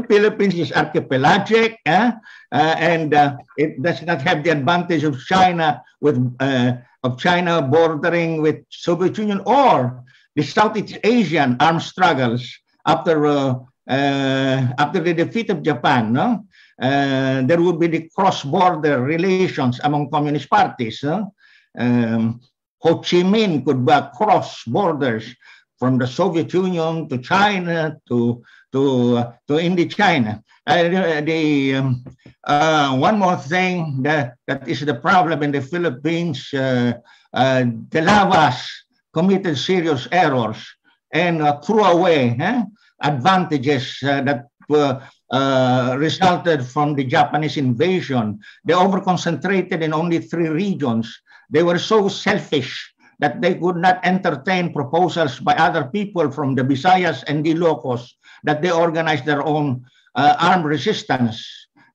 Philippines is archipelagic, and it does not have the advantage of China bordering with Soviet Union or the Southeast Asian armed struggles after the defeat of Japan. No? There would be the cross-border relations among communist parties. Ho Chi Minh could cross borders from the Soviet Union to China to Indochina. One more thing that is the problem in the Philippines, the Lavas committed serious errors and threw away advantages that resulted from the Japanese invasion. They over-concentrated in only 3 regions. They were so selfish that they could not entertain proposals by other people from the Visayas and the Ilocos, that they organized their own armed resistance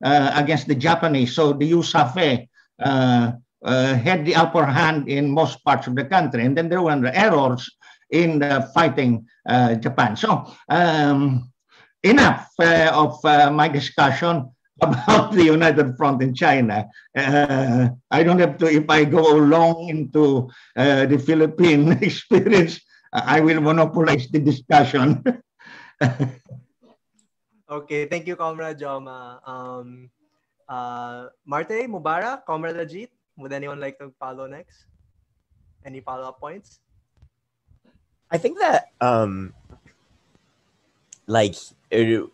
against the Japanese. So the USAFE had the upper hand in most parts of the country. And then there were errors in fighting Japan. So enough of my discussion about the United Front in China. I don't have to, if I go long into the Philippine experience, I will monopolize the discussion. Okay, thank you, Comrade Joma. Marte, Mubarak, Comrade Ajit, would anyone like to follow next? Any follow-up points? I think that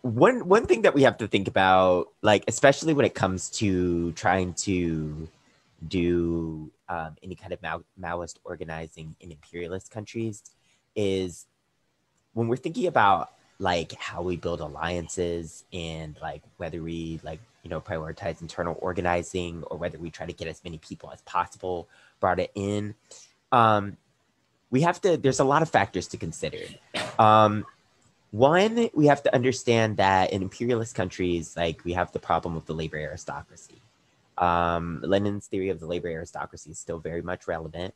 one thing that we have to think about, like especially when it comes to trying to do any kind of Maoist organizing in imperialist countries, is when we're thinking about like how we build alliances and like whether we prioritize internal organizing or whether we try to get as many people as possible brought it in. There's a lot of factors to consider. One, we have to understand that in imperialist countries, like we have the problem of the labor aristocracy. Lenin's theory of the labor aristocracy is still very much relevant.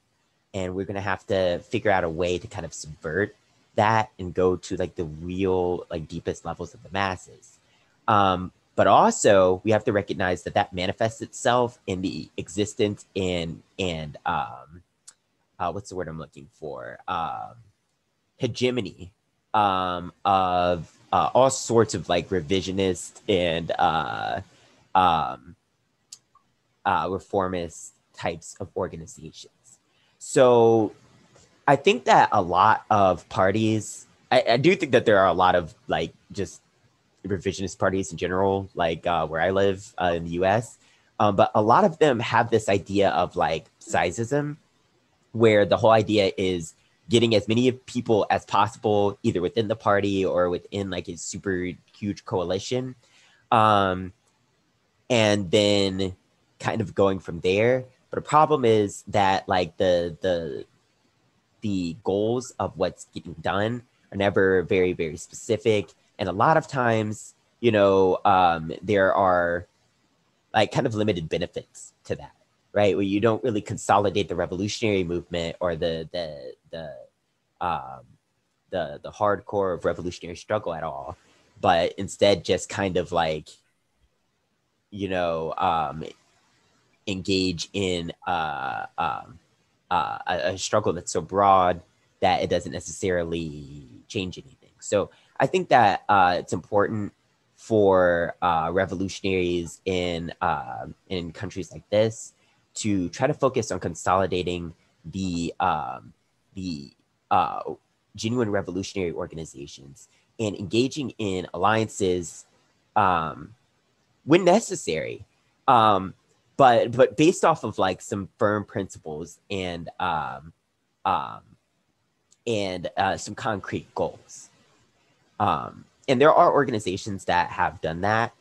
And we're going to have to figure out a way to kind of subvert that and go to like the real, like deepest levels of the masses. But also we have to recognize that that manifests itself in the existence and what's the word I'm looking for? Hegemony of all sorts of like revisionist and reformist types of organizations. So I think that a lot of parties, I do think that there are a lot of like just revisionist parties in general, like where I live in the US, but a lot of them have this idea of like sizeism, where the whole idea is getting as many people as possible, either within the party or within like a super huge coalition. And then kind of going from there. But the problem is that like the goals of what's getting done are never very, very specific. And a lot of times, there are like kind of limited benefits to that, right? Where you don't really consolidate the revolutionary movement or the hardcore of revolutionary struggle at all, but instead just kind of like, engage in a struggle that's so broad that it doesn't necessarily change anything. So I think that it's important for revolutionaries in countries like this to try to focus on consolidating the genuine revolutionary organizations and engaging in alliances when necessary, but based off of like some firm principles and some concrete goals. And there are organizations that have done that.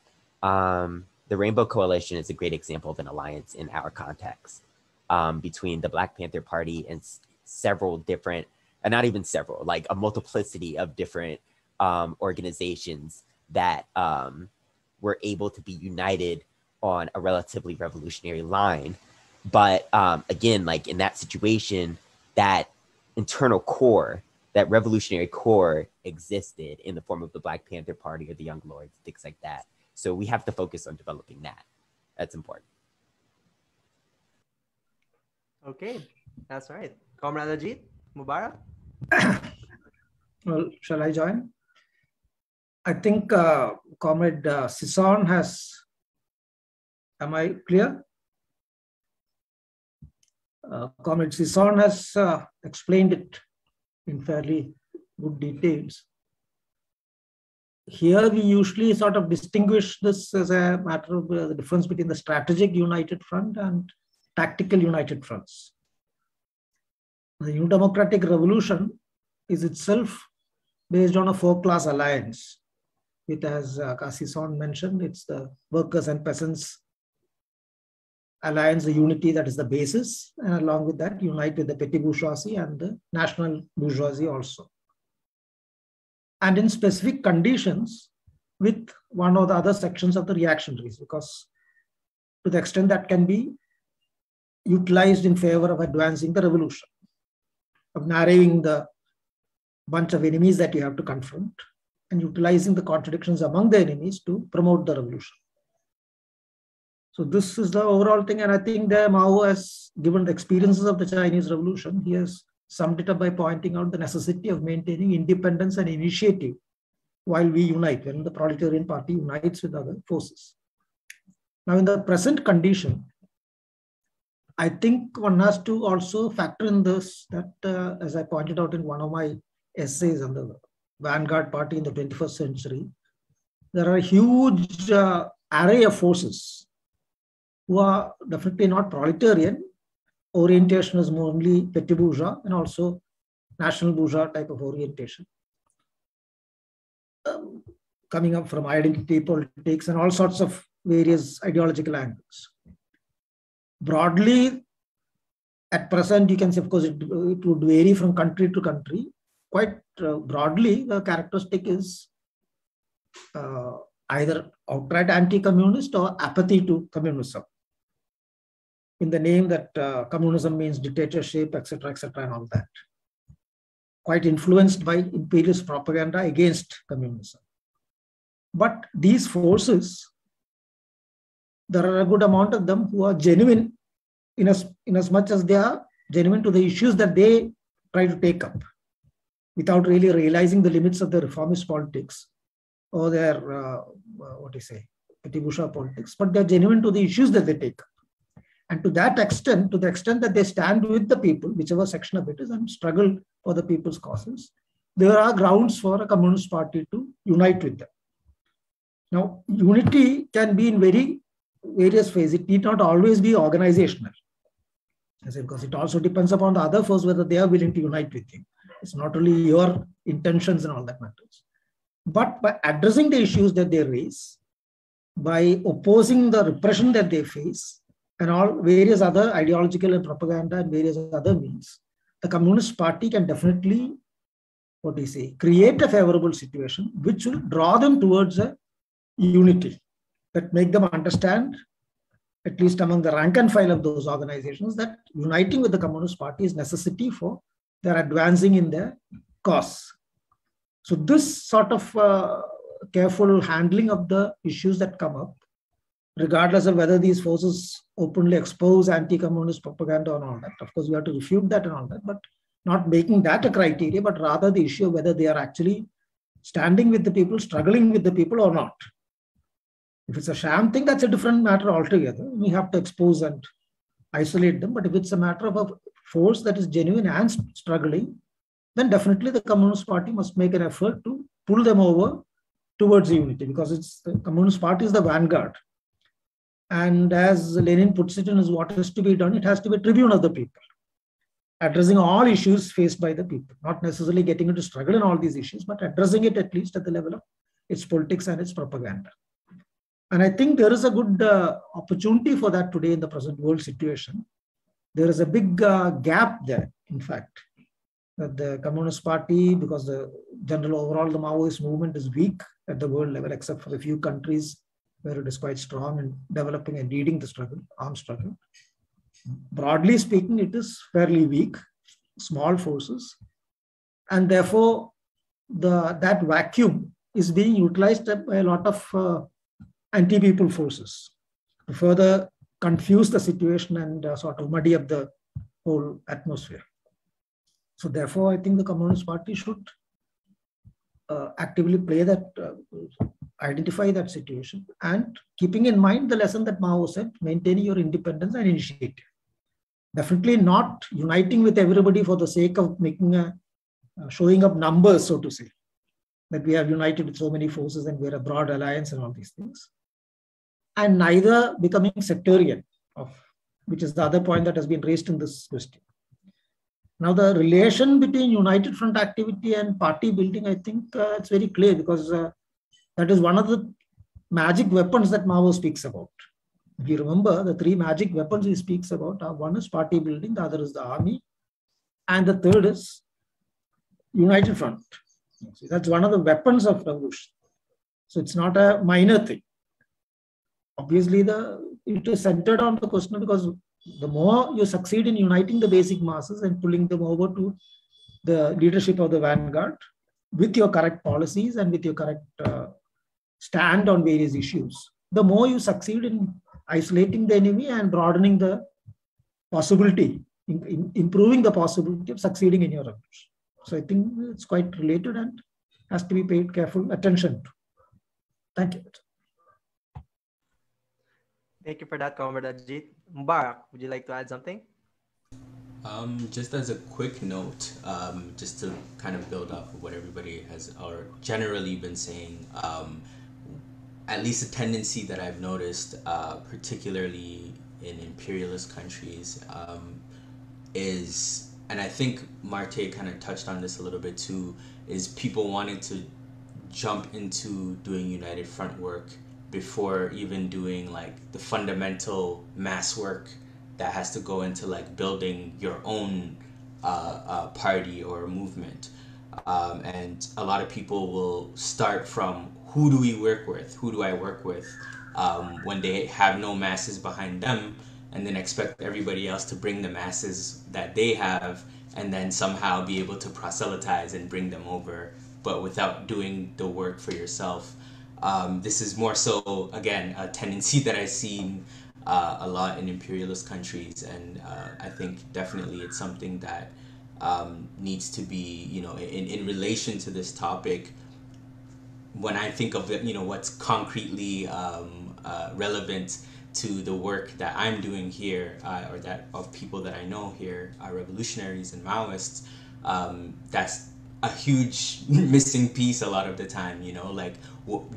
The Rainbow Coalition is a great example of an alliance in our context between the Black Panther Party and several different, and not even several, like a multiplicity of different organizations that were able to be united on a relatively revolutionary line. But again, like in that situation, that internal core, that revolutionary core existed in the form of the Black Panther Party or the Young Lords, things like that. So we have to focus on developing that. That's important. Okay, that's right. Comrade Ajit, Mubarak? Well, shall I join? I think Comrade Sison has, am I clear? Comrade Sison has explained it in fairly good details. Here we usually sort of distinguish this as a matter of the difference between the strategic united front and tactical united fronts. The New Democratic Revolution is itself based on a four-class alliance. It, as Sison mentioned, it's the workers and peasants alliance, the unity that is the basis, and along with that, unite with the petty bourgeoisie and the national bourgeoisie also. And in specific conditions with one or the other sections of the reactionaries, because to the extent that can be utilized in favor of advancing the revolution, of narrowing the bunch of enemies that you have to confront and utilizing the contradictions among the enemies to promote the revolution. So this is the overall thing. And I think that Mao has given the experiences of the Chinese Revolution. He has summed it up by pointing out the necessity of maintaining independence and initiative while we unite, when the proletarian party unites with other forces. Now, in the present condition, I think one has to also factor in this, that as I pointed out in one of my essays on the vanguard party in the 21st century, there are a huge array of forces who are definitely not proletarian. Orientation is more only petit bourgeois and also national bourgeois type of orientation. Coming up from identity politics and all sorts of various ideological angles. Broadly, at present, you can say, of course, it would vary from country to country. Quite broadly, the characteristic is either outright anti-communist or apathy to communism, in the name that communism means dictatorship, etc., and all that. Quite influenced by imperialist propaganda against communism. But these forces, there are a good amount of them who are genuine in as much as they are genuine to the issues that they try to take up, without really realizing the limits of their reformist politics or their, petit bourgeois politics, but they're genuine to the issues that they take up. And to that extent, to the extent that they stand with the people, whichever section of it is, and struggle for the people's causes, there are grounds for a communist party to unite with them. Now, unity can be in various phases. It need not always be organizational, because it also depends upon the other force whether they are willing to unite with you. It's not only your intentions and all that matters. But by addressing the issues that they raise, by opposing the repression that they face, and all various other ideological and propaganda and various other means, the Communist Party can definitely, create a favorable situation which will draw them towards a unity that make them understand, at least among the rank and file of those organizations, that uniting with the Communist Party is necessity for their advancing in their cause. So this sort of careful handling of the issues that come up, regardless of whether these forces openly expose anti-communist propaganda and all that. Of course, we have to refute that and all that, but not making that a criteria, but rather the issue of whether they are actually standing with the people, struggling with the people or not. If it's a sham thing, that's a different matter altogether. We have to expose and isolate them. But if it's a matter of a force that is genuine and struggling, then definitely the Communist Party must make an effort to pull them over towards unity, because it's the Communist Party is the vanguard. And as Lenin puts it in his What Is to Be Done, it has to be a tribune of the people, addressing all issues faced by the people, not necessarily getting into struggle in all these issues, but addressing it at least at the level of its politics and its propaganda. And I think there is a good opportunity for that today in the present world situation. There is a big gap there, in fact, that the Communist Party, because the general overall the Maoist movement is weak at the world level, except for a few countries where it is quite strong and developing and leading the struggle, armed struggle. Broadly speaking, it is fairly weak, small forces, and therefore that vacuum is being utilized by a lot of anti-people forces to further confuse the situation and sort of muddy up the whole atmosphere. So therefore, I think the Communist Party should actively play that, identify that situation, and keeping in mind the lesson that Mao said, maintaining your independence and initiative. Definitely not uniting with everybody for the sake of making showing up numbers, so to say, that we have united with so many forces and we're a broad alliance and all these things. And neither becoming sectarian, which is the other point that has been raised in this question. Now, the relation between United Front activity and party building, I think it's very clear, because that is one of the magic weapons that Mao speaks about. If you remember, the three magic weapons he speaks about are: one is party building, the other is the army, and the third is United Front. So that's one of the weapons of revolution. So it's not a minor thing. Obviously, it is centered on the question, because the more you succeed in uniting the basic masses and pulling them over to the leadership of the vanguard with your correct policies and with your correct stand on various issues, the more you succeed in isolating the enemy and broadening the possibility, improving the possibility of succeeding in your revolution. So I think it's quite related and has to be paid careful attention to. Thank you. Thank you for that, Comrade Ajit. Mubarak, would you like to add something? Just as a quick note, just to kind of build off of what everybody has or generally been saying, at least a tendency that I've noticed, particularly in imperialist countries, is, and I think Marte kind of touched on this a little bit too, is people wanting to jump into doing United Front work before even doing like the fundamental mass work that has to go into like building your own party or movement. And a lot of people will start from, who do we work with? Who do I work with? When they have no masses behind them, and then expect everybody else to bring the masses that they have, and then somehow be able to proselytize and bring them over, but without doing the work for yourself. This is more so, again, a tendency that I've seen a lot in imperialist countries, and I think definitely it's something that needs to be, in relation to this topic. When I think of it, what's concretely relevant to the work that I'm doing here, or that of people that I know here, revolutionaries and Maoists, that's a huge missing piece a lot of the time. Like,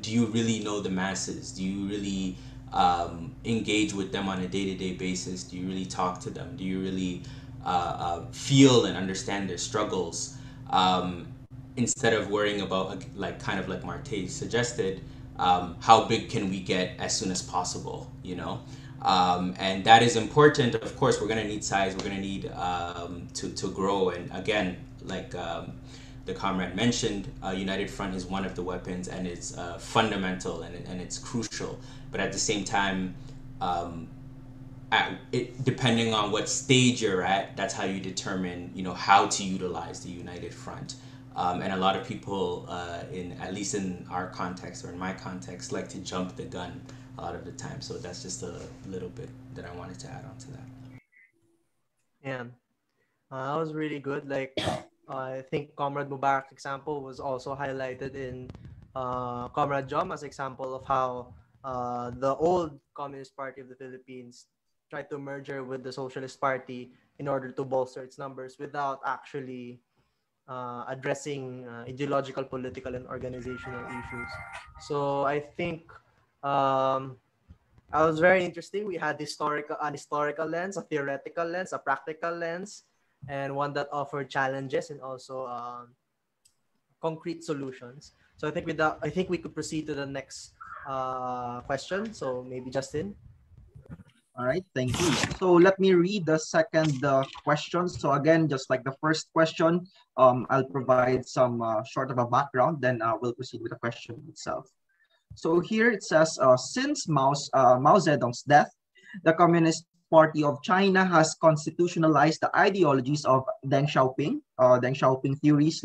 do you really know the masses? Do you really engage with them on a day-to-day basis? Do you really talk to them? Do you really feel and understand their struggles? Instead of worrying about, like Marte suggested, how big can we get as soon as possible, and that is important. Of course, we're going to need size, we're going to need to grow. And again, like the comrade mentioned, United Front is one of the weapons, and it's fundamental and it's crucial. But at the same time, depending on what stage you're at, that's how you determine, how to utilize the United Front. And a lot of people, at least in our context or in my context, like to jump the gun a lot of the time. So that's just a little bit that I wanted to add on to that. Yeah, that was really good. Like, I think Comrade Mubarak's example was also highlighted in Comrade Jom's example of how the old Communist Party of the Philippines tried to merge with the Socialist Party in order to bolster its numbers without actually addressing ideological, political, and organizational issues. So I think that was very interesting. We had an historical lens, a theoretical lens, a practical lens, and one that offered challenges and also concrete solutions. So I think I think we could proceed to the next question. So maybe Justin. All right, thank you. So let me read the second question. So again, just like the first question, I'll provide some short of a background, then we'll proceed with the question itself. So here it says, since Mao Zedong's death, the Communist Party of China has constitutionalized the ideologies of Deng Xiaoping theory /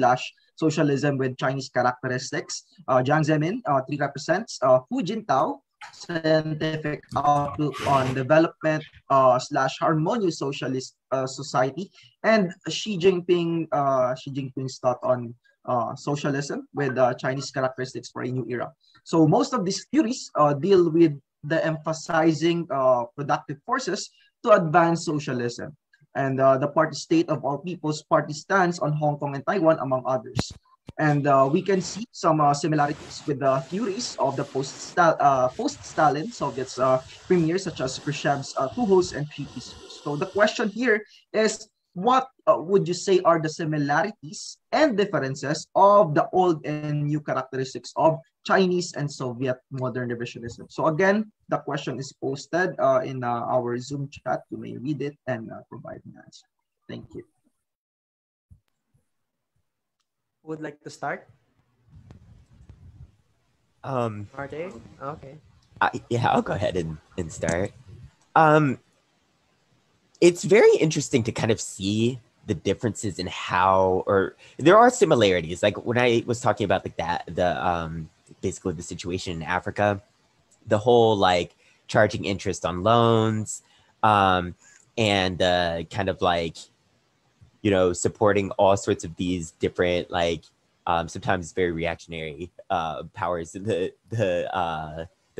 socialism with Chinese characteristics. Jiang Zemin, 3 represents Hu Jintao, scientific outlook on development / harmonious socialist society, and Xi Jinping's thought on socialism with Chinese characteristics for a new era. So most of these theories deal with the emphasizing productive forces to advance socialism. And the party state of all people's party stands on Hong Kong and Taiwan, among others. And we can see some similarities with the theories of the post-Stalin Soviets premiers, such as Khrushchev's Tuho's and Treaties. So the question here is, what would you say are the similarities and differences of the old and new characteristics of Chinese and Soviet modern revisionism? So again, the question is posted in our Zoom chat. You may read it and provide an answer. Thank you. Who would like to start? Marte? Okay. Yeah, I'll go ahead and start. It's very interesting to kind of see the differences in how, or there are similarities. Like when I was talking about like that, basically the situation in Africa, the whole like charging interest on loans, and kind of like, you know, supporting all sorts of these different like sometimes very reactionary powers in the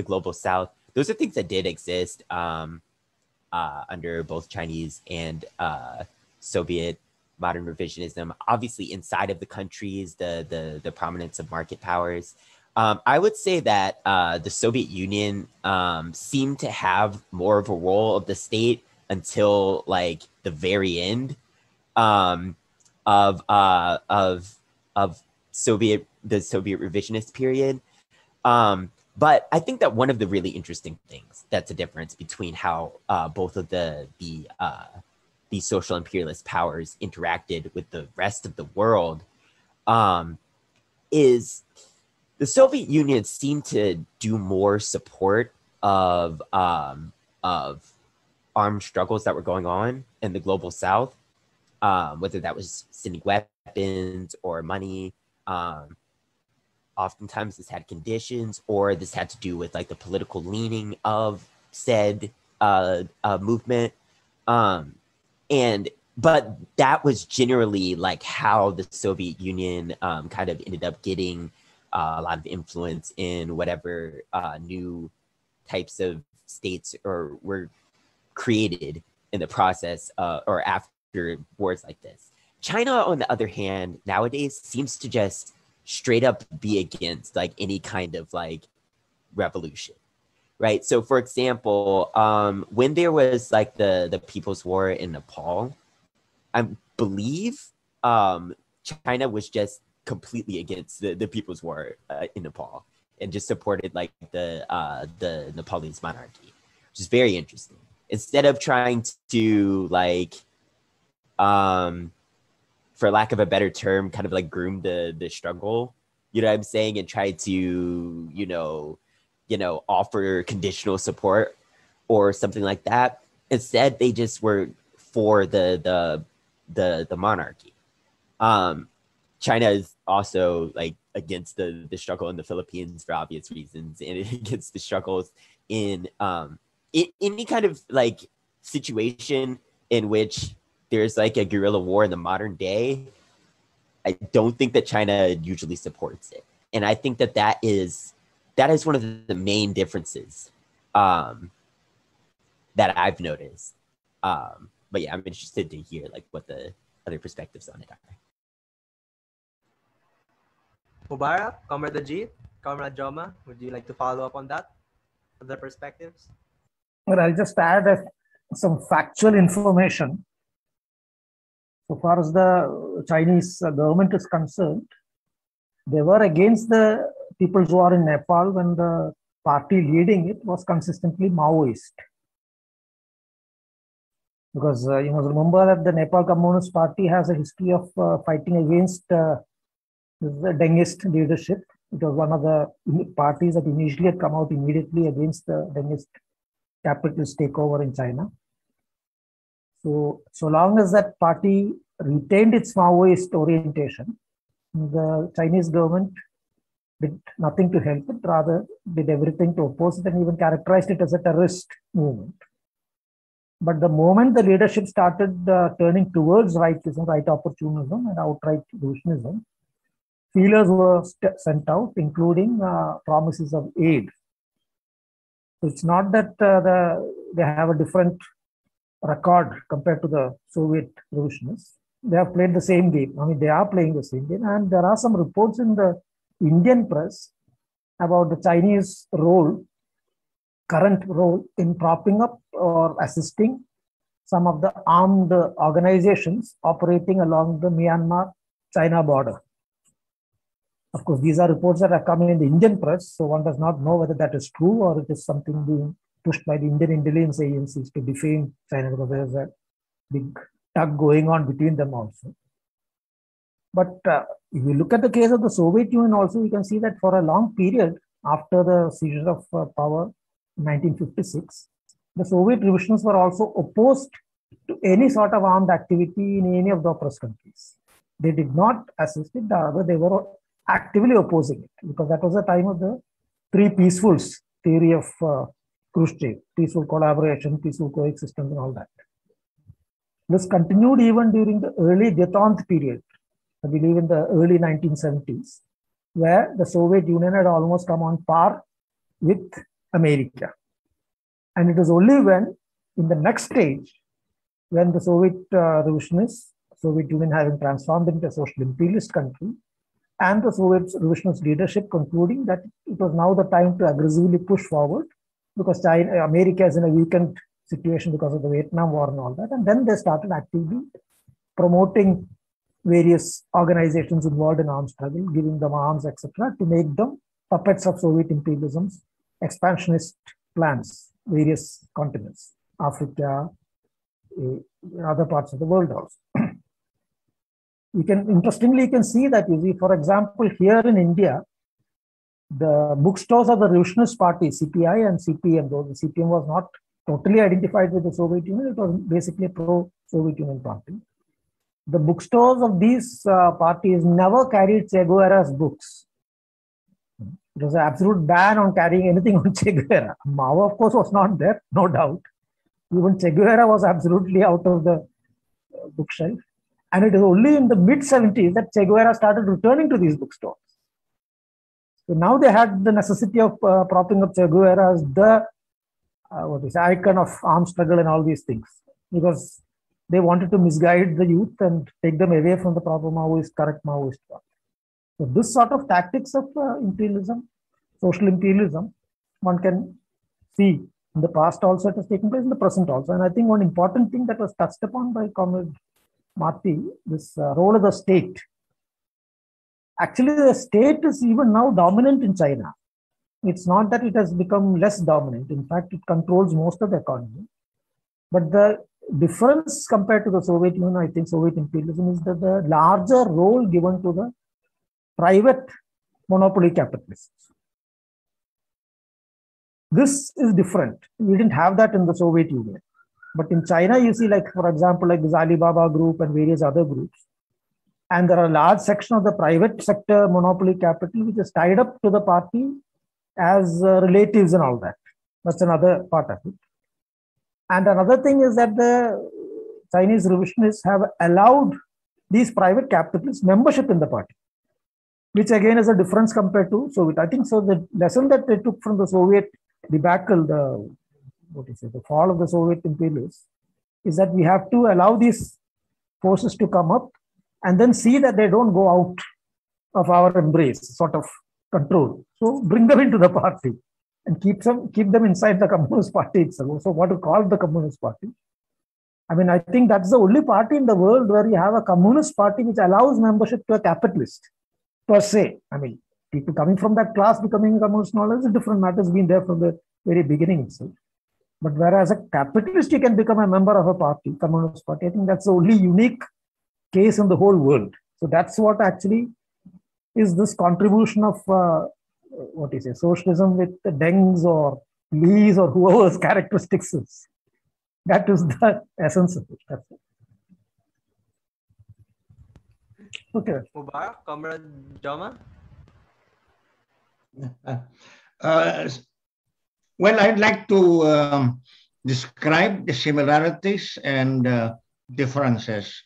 global South. Those are things that did exist under both Chinese and Soviet modern revisionism. Obviously, inside of the countries, the prominence of market powers. I would say that the Soviet Union seemed to have more of a role of the state until like the very end of the Soviet revisionist period. But I think that one of the really interesting things that's a difference between how both of the social imperialist powers interacted with the rest of the world is the Soviet Union seemed to do more support of armed struggles that were going on in the global South, whether that was sending weapons or money. Oftentimes this had conditions, or this had to do with like the political leaning of said movement. But that was generally like how the Soviet Union kind of ended up getting a lot of influence in whatever new types of states or were created in the process or after wars like this. China, on the other hand, nowadays seems to just straight up be against like any kind of like revolution, right? So for example, when there was like the People's War in Nepal, I believe China was just completely against the People's War in Nepal and just supported like the Nepalese monarchy, which is very interesting. Instead of trying to like for lack of a better term, kind of like groom the struggle, you know what I'm saying, and try to, you know, offer conditional support or something like that. Instead, they just were for the monarchy. China is also like against the struggle in the Philippines for obvious reasons, and against the struggles in any kind of like situation in which there's like a guerrilla war in the modern day. I don't think that China usually supports it. And I think that is one of the main differences that I've noticed. But yeah, I'm interested to hear like what the other perspectives on it are. Mubarak, Comrade Ajit, Comrade Joma, would you like to follow up on that? Other perspectives? Well, I'll just add some factual information. So far as the Chinese government is concerned, They were against the People's War in Nepal when the party leading it was consistently Maoist. Because you must remember that the Nepal Communist Party has a history of fighting against the Dengist leadership. It was one of the parties that initially had come out immediately against the Dengist capitalist takeover in China. So long as that party retained its Maoist orientation, the Chinese government did nothing to help it, rather did everything to oppose it and even characterized it as a terrorist movement. But the moment the leadership started turning towards rightism, right opportunism and outright revisionism, feelers were sent out, including promises of aid. So it's not that they have a different record compared to the Soviet revolutionists. They have played the same game. I mean, they are playing the same game. And there are some reports in the Indian press about the Chinese role, current role in propping up or assisting some of the armed organizations operating along the Myanmar-China border. Of course, these are reports that are coming in the Indian press, so one does not know whether that is true or it is something being pushed by the Indian intelligence agencies to defame China, because there is a big tug going on between them also. But if you look at the case of the Soviet Union also, you can see that for a long period after the seizure of power in 1956, the Soviet revolutionists were also opposed to any sort of armed activity in any of the oppressed countries. They did not assist it, rather they were actively opposing it, because that was the time of the three peacefuls theory of Khrushchev, peaceful collaboration, peaceful coexistence and all that. This continued even during the early détente period, I believe in the early 1970s, where the Soviet Union had almost come on par with America. And it was only when, in the next stage, when the Soviet revolutionists, Soviet Union having transformed into a social imperialist country, and the Soviet revisionist leadership concluding that it was now the time to aggressively push forward, because America is in a weakened situation because of the Vietnam War and all that. And then they started actively promoting various organizations involved in armed struggle, giving them arms, etc., to make them puppets of Soviet imperialism's expansionist plans, various continents, Africa, other parts of the world also. Interestingly, you can see that, for example, here in India, the bookstores of the Revolutionist Party, CPI and CPM, though the CPM was not totally identified with the Soviet Union, it was basically a pro-Soviet Union party. The bookstores of these parties never carried Che Guevara's books. It was an absolute ban on carrying anything on Che Guevara. Mao, of course, was not there, no doubt. Even Che Guevara was absolutely out of the bookshelf. And it is only in the mid-70s that Che Guevara started returning to these bookstores. So now they had the necessity of propping up Che Guevara as the icon of armed struggle and all these things, because they wanted to misguide the youth and take them away from the proper Maoist, correct Maoist path. So this sort of tactics of imperialism, social imperialism, one can see in the past also it has taken place, in the present also. And I think one important thing that was touched upon by Comrade Marty, this role of the state. Actually, the state is even now dominant in China. It's not that it has become less dominant. In fact, it controls most of the economy. But the difference compared to the Soviet Union, I think Soviet imperialism, is that the larger role given to the private monopoly capitalists. This is different. We didn't have that in the Soviet Union. But in China, you see, like, for example, like this Alibaba group and various other groups. And there are a large section of the private sector monopoly capital which is tied up to the party as relatives and all that. That's another part of it. And another thing is that the Chinese revolutionists have allowed these private capitalists membership in the party, which again is a difference compared to Soviet. I think so. The lesson that they took from the Soviet debacle, the fall of the Soviet imperialists, is that we have to allow these forces to come up and then see that they don't go out of our embrace, sort of control. So bring them into the party and keep them inside the Communist Party itself. So what to call the Communist Party? I mean, I think that's the only party in the world where you have a Communist Party which allows membership to a capitalist. per se. I mean, people coming from that class becoming communist knowledge is a different matter. It's been there from the very beginning itself. But whereas a capitalist, you can become a member of a party, communist party. I think that's the only unique case in the whole world. So that's what actually is this contribution of what is it, socialism with the Dengs or Lees or whoever's characteristics is. That is the essence of it. That's it. Okay. Mubarak, Comrade Jama? Well, I'd like to describe the similarities and differences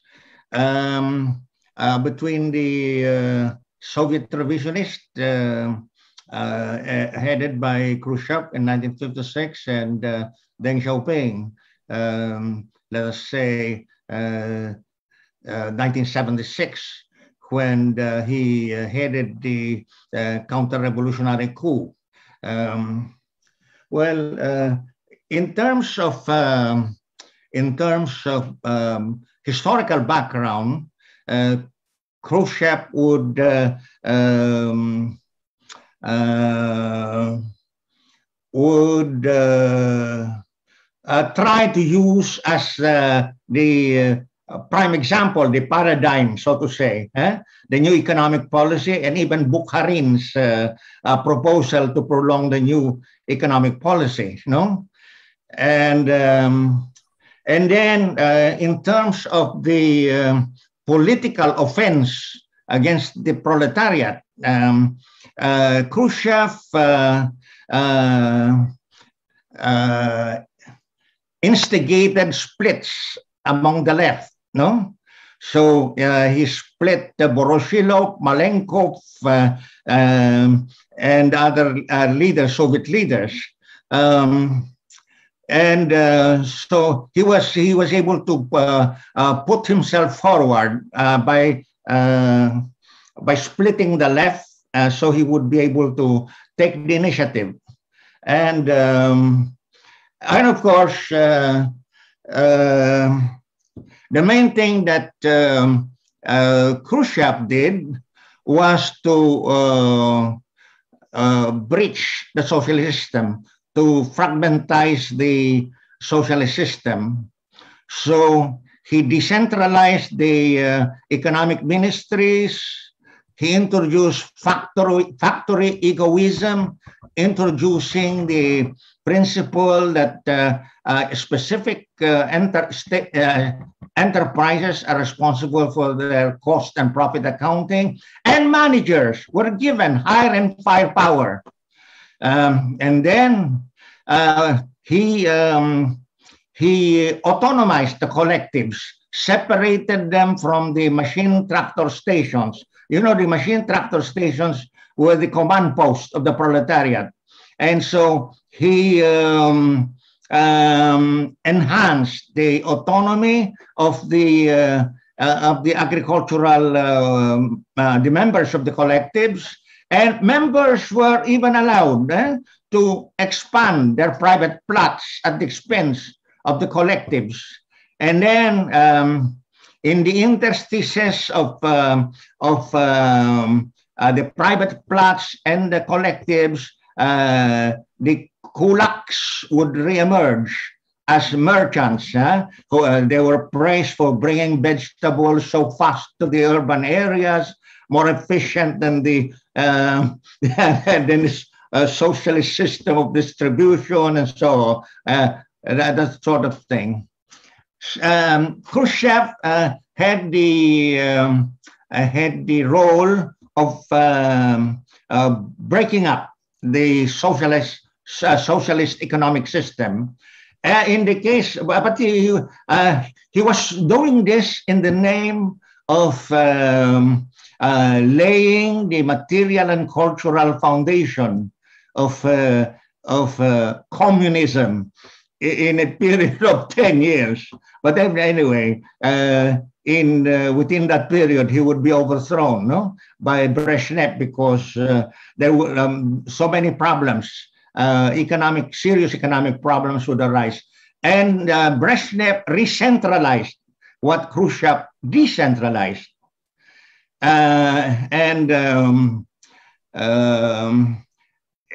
between the Soviet revisionists headed by Khrushchev in 1956 and Deng Xiaoping, let us say 1976, when he headed the counter-revolutionary coup. In terms of historical background, Khrushchev would try to use as the prime example, the paradigm, so to say, the new economic policy, and even Bukharin's proposal to prolong the new economic policy, no? And then in terms of the political offense against the proletariat, Khrushchev instigated splits among the left, no? So he split Voroshilov, Malenkov, and other leaders, Soviet leaders. So he was able to put himself forward by splitting the left, so he would be able to take the initiative. And of course, the main thing that Khrushchev did was to breach the socialist system, to fragmentize the socialist system. So he decentralized the economic ministries. He introduced factory egoism, introducing the principle that specific enterprises are responsible for their cost and profit accounting, and managers were given hire and fire power. And then he autonomized the collectives, separated them from the machine tractor stations. You know, the machine tractor stations were the command post of the proletariat. And so he enhanced the autonomy of the agricultural, the members of the collectives, and members were even allowed to expand their private plots at the expense of the collectives. And then in the interstices of the private plots and the collectives, the kulaks would reemerge as merchants. They were praised for bringing vegetables so fast to the urban areas, more efficient than the socialist system of distribution and so on, that sort of thing. Khrushchev had the role of breaking up the socialist economic system. In the case, but he was doing this in the name of laying the material and cultural foundation of communism in a period of 10 years. But then, anyway, within that period, he would be overthrown, no, by Brezhnev, because there were so many problems, serious economic problems would arise. And Brezhnev re-centralized what Khrushchev decentralized. and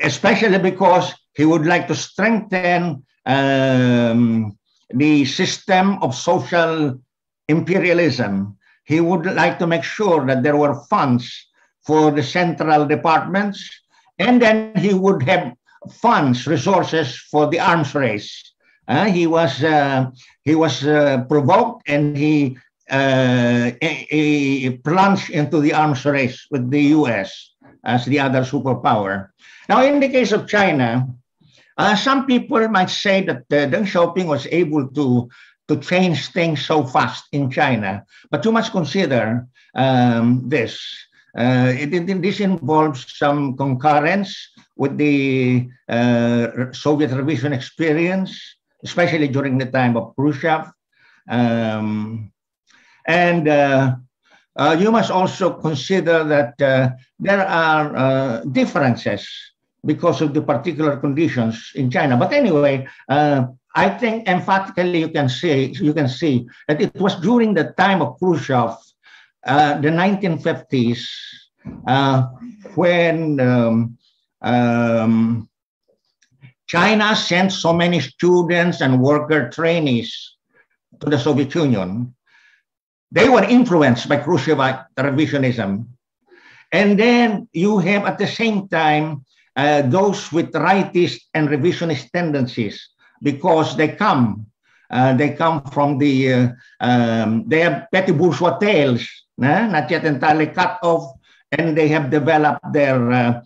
especially because he would like to strengthen the system of social imperialism. He would like to make sure that there were funds for the central departments, and then he would have funds, resources for the arms race. He was provoked, and he plunged into the arms race with the US as the other superpower. Now, in the case of China, some people might say that Deng Xiaoping was able to change things so fast in China, but you must consider this. This involves some concurrence with the Soviet revision experience, especially during the time of Khrushchev. And you must also consider that there are differences because of the particular conditions in China. But anyway, I think emphatically you can see that it was during the time of Khrushchev, the 1950s, when China sent so many students and worker trainees to the Soviet Union. They were influenced by Khrushchevite revisionism. And then you have at the same time those with rightist and revisionist tendencies, because they come from the, they have petty bourgeois tails, not yet entirely cut off, and they have developed their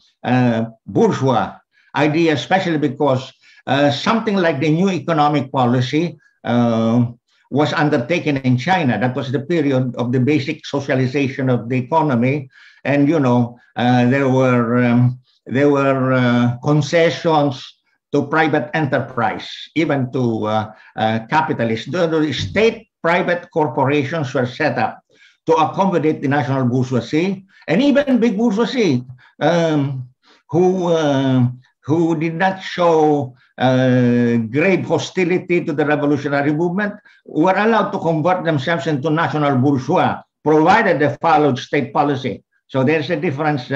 bourgeois idea, especially because something like the new economic policy was undertaken in China. That was the period of the basic socialization of the economy. And, you know, there were concessions to private enterprise, even to capitalists. The state-private corporations were set up to accommodate the national bourgeoisie and even big bourgeoisie, who did not show great hostility to the revolutionary movement, were allowed to convert themselves into national bourgeois, provided they followed state policy. So there's a difference.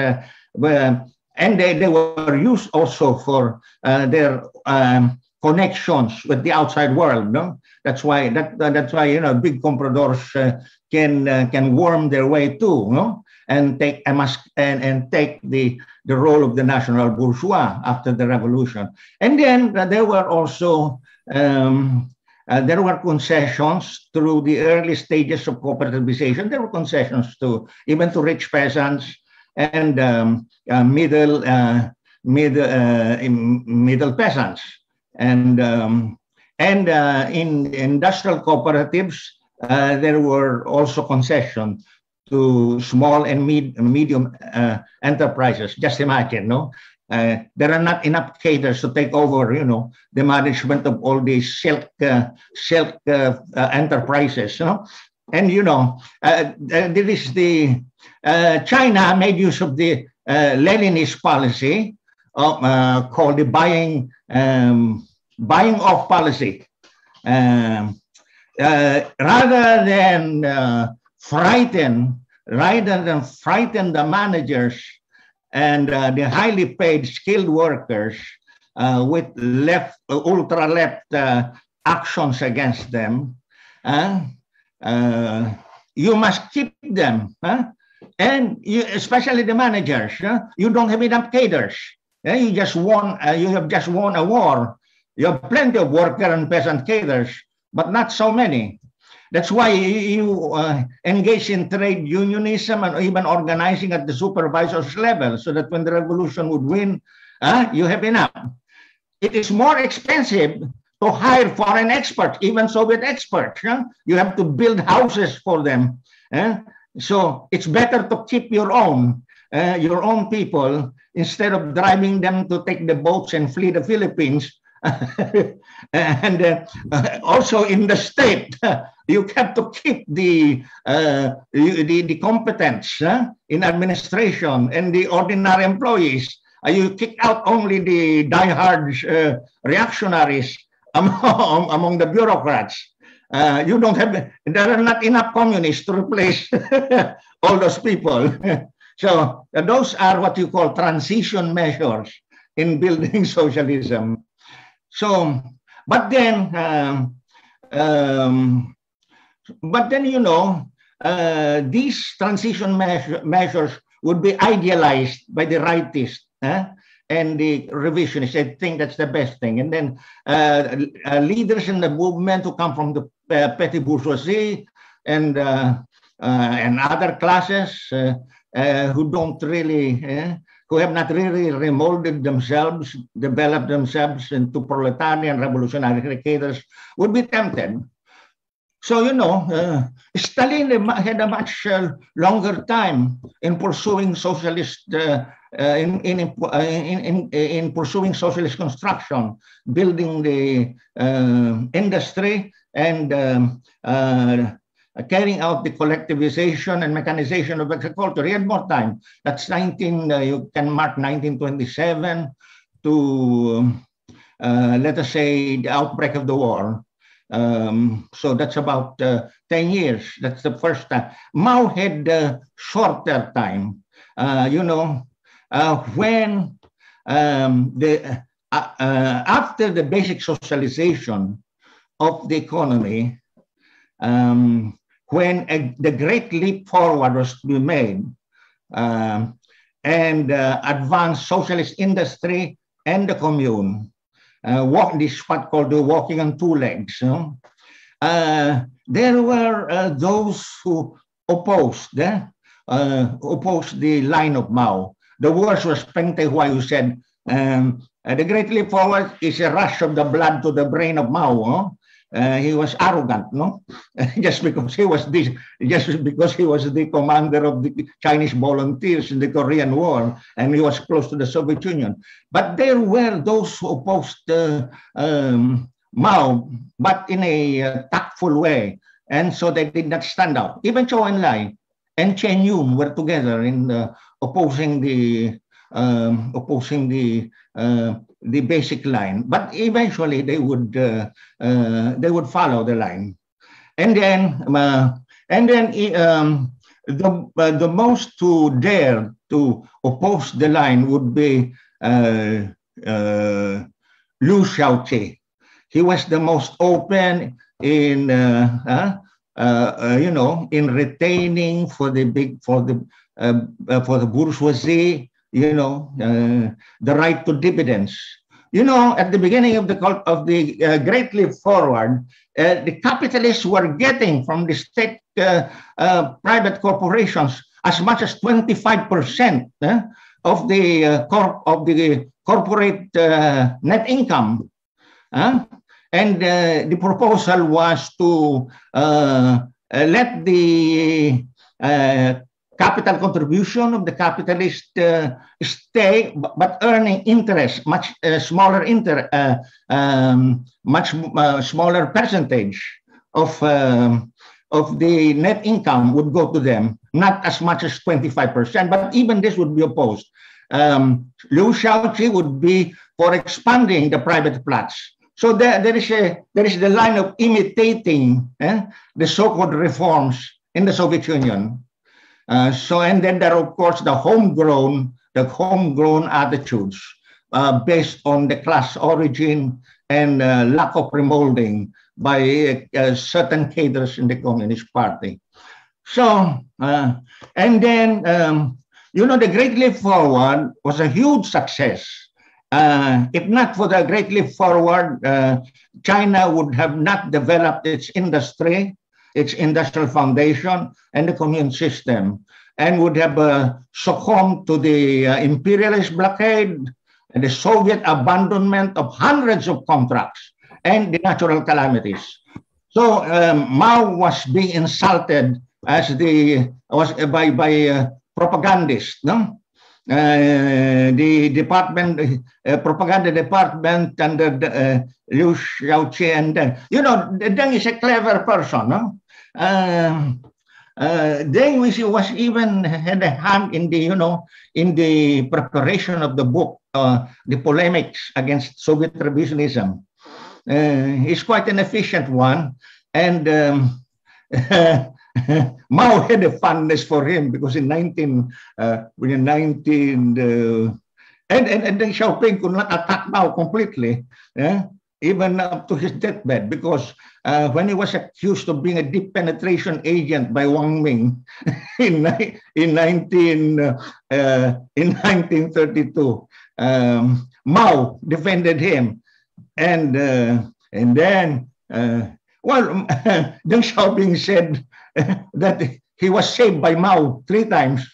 And they were used also for their connections with the outside world. No, that's why you know, big compradors can worm their way too, no, and take the role of the national bourgeois after the revolution. And then there were also there were concessions through the early stages of cooperativization. There were concessions to even to rich peasants and middle peasants, and in industrial cooperatives there were also concessions to small and medium enterprises. Just imagine, no, there are not enough cadres to take over, you know, the management of all these silk enterprises, you know. And you know, there is the China made use of the Leninist policy called the buying off policy, rather than frighten the managers and the highly paid skilled workers with ultra left actions against them. You must keep them, and especially the managers. You don't have enough cadres. You have just won a war. You have plenty of worker and peasant cadres, but not so many. That's why you engage in trade unionism and even organizing at the supervisors level, so that when the revolution would win, you have enough. It is more expensive to hire foreign experts, even Soviet experts. You have to build houses for them. So it's better to keep your own people instead of driving them to take the boats and flee the Philippines. And also in the state, you have to keep the competence in administration and the ordinary employees. You kick out only the diehard reactionaries among the bureaucrats. You don't have, there are not enough communists to replace all those people. So those are what you call transition measures in building socialism. So, but then, you know, these transition measures would be idealized by the rightists and the revisionists. I think that's the best thing. And then leaders in the movement who come from the petty bourgeoisie and other classes who don't really, who have not really remolded themselves, developed themselves into proletarian revolutionary creators, would be tempted. So, you know, Stalin had a much longer time in pursuing socialist, in pursuing socialist construction, building the industry and carrying out the collectivization and mechanization of agriculture. He had more time. That's you can mark 1927 to, let us say, the outbreak of the war. So that's about 10 years. That's the first time. Mao had shorter time. You know, when after the basic socialization of the economy, when the great leap forward was to be made and advanced socialist industry and the commune, this is what called the walking on two legs. You know? There were those who opposed the line of Mao. The worst was Peng Dehuai, who said, the great leap forward is a rush of the blood to the brain of Mao. Huh? He was arrogant, no? just because he was the commander of the Chinese volunteers in the Korean War, and he was close to the Soviet Union. But there were those who opposed Mao, but in a tactful way, and so they did not stand out. Even Zhou Enlai and Chen Yun were together in opposing the basic line, but eventually they would follow the line, and then the most to dare to oppose the line would be Liu Shaoqi. He was the most open in you know, in retaining for the bourgeoisie, you know, the right to dividends. You know, at the beginning of the Great Leap Forward, the capitalists were getting from the state private corporations as much as 25% of the corporate net income. And the proposal was to let the capital contribution of the capitalist stay, but earning interest, much smaller smaller percentage of the net income would go to them, not as much as 25%, but even this would be opposed. Liu Shaoqi would be for expanding the private plots. So there is the line of imitating the so-called reforms in the Soviet Union. And then there are, of course, the homegrown attitudes based on the class origin and lack of remolding by certain cadres in the Communist Party. So, and then, you know, the Great Leap Forward was a huge success. If not for the Great Leap Forward, China would have not developed its industry, its industrial foundation, and the commune system, and would have succumbed to the imperialist blockade, and the Soviet abandonment of hundreds of contracts, and the natural calamities. So Mao was being insulted as by propagandists, no? The department, propaganda department under Liu Shaoqi, and you know, Deng is a clever person, no? Deng was even had a hand in the, you know, in the preparation of the book, the polemics against Soviet revisionism. He's quite an efficient one, and Mao had a fondness for him because in 19, and Deng Xiaoping could not attack Mao completely, even up to his deathbed, because when he was accused of being a deep penetration agent by Wang Ming in 1932, Mao defended him, and then Deng Xiaoping said that he was saved by Mao 3 times,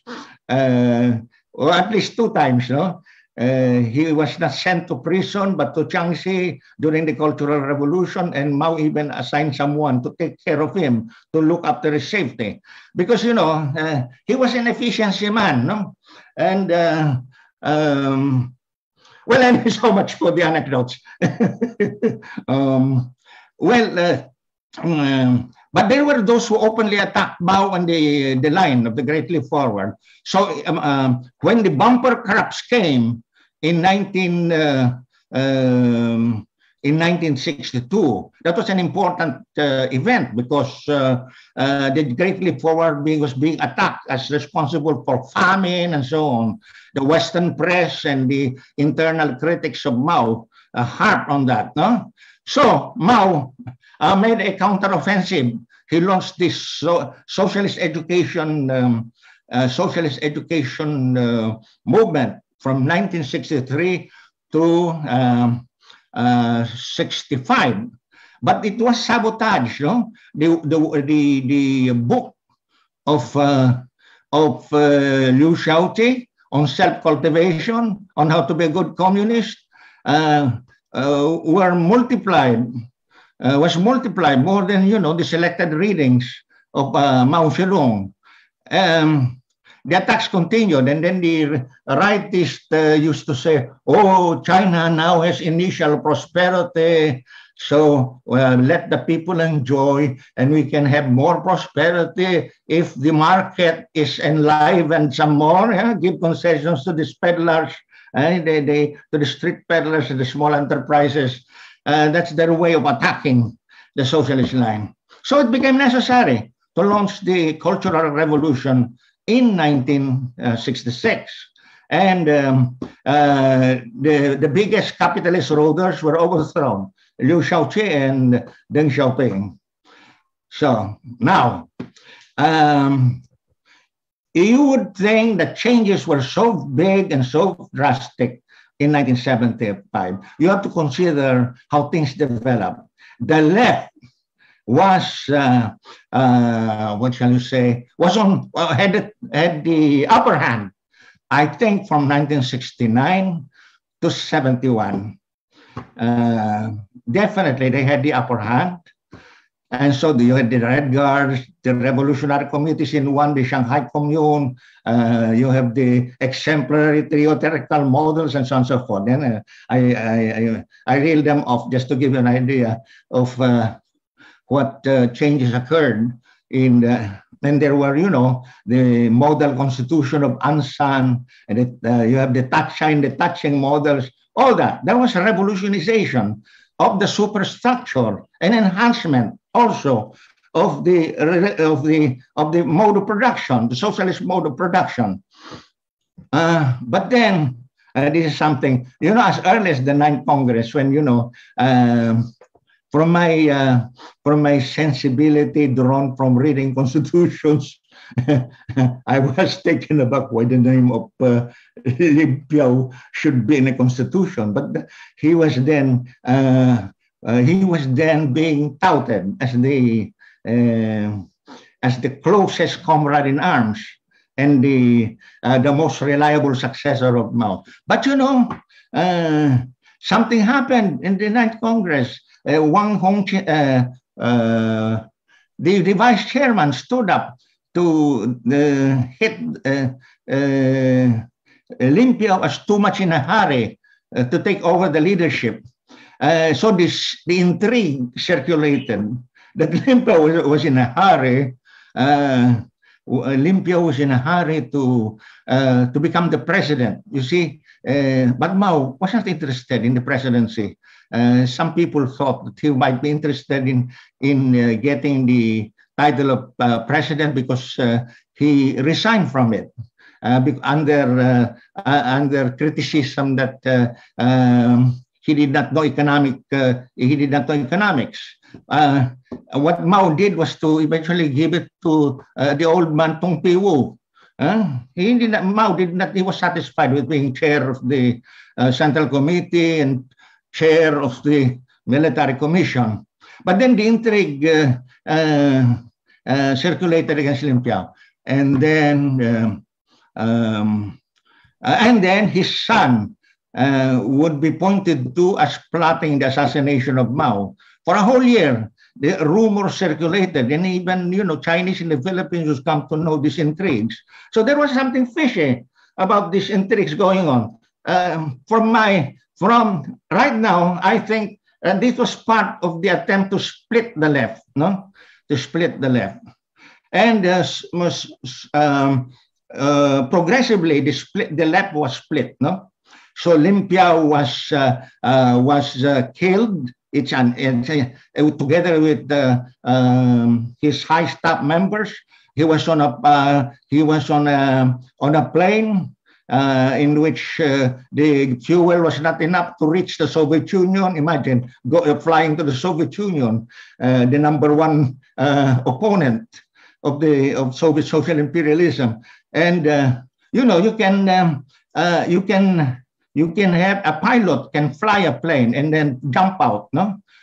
or at least 2 times, no? He was not sent to prison, but to Jiangxi during the Cultural Revolution, and Mao even assigned someone to take care of him, to look after his safety. Because, he was an efficiency man, no? And, anyway, so much for the anecdotes. But there were those who openly attacked Mao on the line of the Great Leap Forward. So when the bumper crops came in 1962, that was an important event, because the Great Leap Forward was being attacked as responsible for famine and so on. The Western press and the internal critics of Mao harped on that, no? So Mao made a counteroffensive. He launched this socialist education movement from 1963 to 65, but it was sabotaged. No? The book of Liu Shaoqi on self-cultivation, on how to be a good communist, was multiplied more than the selected readings of Mao Zedong. The attacks continued, and then the rightists used to say, "Oh, China now has initial prosperity, so let the people enjoy, and we can have more prosperity if the market is enlivened some more. Give concessions to the peddlers, to the street peddlers and the small enterprises." That's their way of attacking the socialist line. So it became necessary to launch the Cultural Revolution in 1966. And the biggest capitalist rulers were overthrown, Liu Shaoqi and Deng Xiaoping. So now, you would think that changes were so big and so drastic in 1975. You have to consider how things developed. The left was, what shall you say, had the upper hand, I think, from 1969 to 71. Definitely, they had the upper hand. And so you had the Red Guards, the revolutionary committees in one, the Shanghai Commune, you have the exemplary theoretical models, and so on and so forth. Then I reel them off just to give you an idea of what changes occurred in and there were, the model constitution of Ansan, and you have the touching models, all that. There was a revolutionization of the superstructure and enhancement also of the mode of production, the socialist mode of production. But then this is something, as early as the 9th Congress, when from my sensibility drawn from reading constitutions, I was taken aback why the name of Lim Piao should be in a constitution. But he was then being touted as the closest comrade in arms and the most reliable successor of Mao. But something happened in the 9th Congress. Wang Hongqi, the vice chairman, stood up to hit Lim Piao was too much in a hurry to take over the leadership. So the intrigue circulated that Lim Piao was in a hurry. Lim Piao was in a hurry to become the president. You see, but Mao wasn't interested in the presidency. Some people thought that he might be interested in getting the title of president because he resigned from it under criticism that he did not know economics. What Mao did was to eventually give it to the old man Tung Piwu. He was satisfied with being chair of the Central Committee and chair of the Military Commission. But then the intrigue circulated against Lim Piao. And then his son would be pointed to as plotting the assassination of Mao. For a whole year, the rumors circulated, and even, Chinese in the Philippines would come to know these intrigues. So there was something fishy about these intrigues going on. From right now, I think this was part of the attempt to split the left, to split the left. And progressively, the left was split, So Lim Piao was killed. Together with his high staff members. He was on a plane in which the fuel was not enough to reach the Soviet Union. Imagine flying to the Soviet Union, the number one opponent of Soviet social imperialism. And you can have a pilot can fly a plane and then jump out,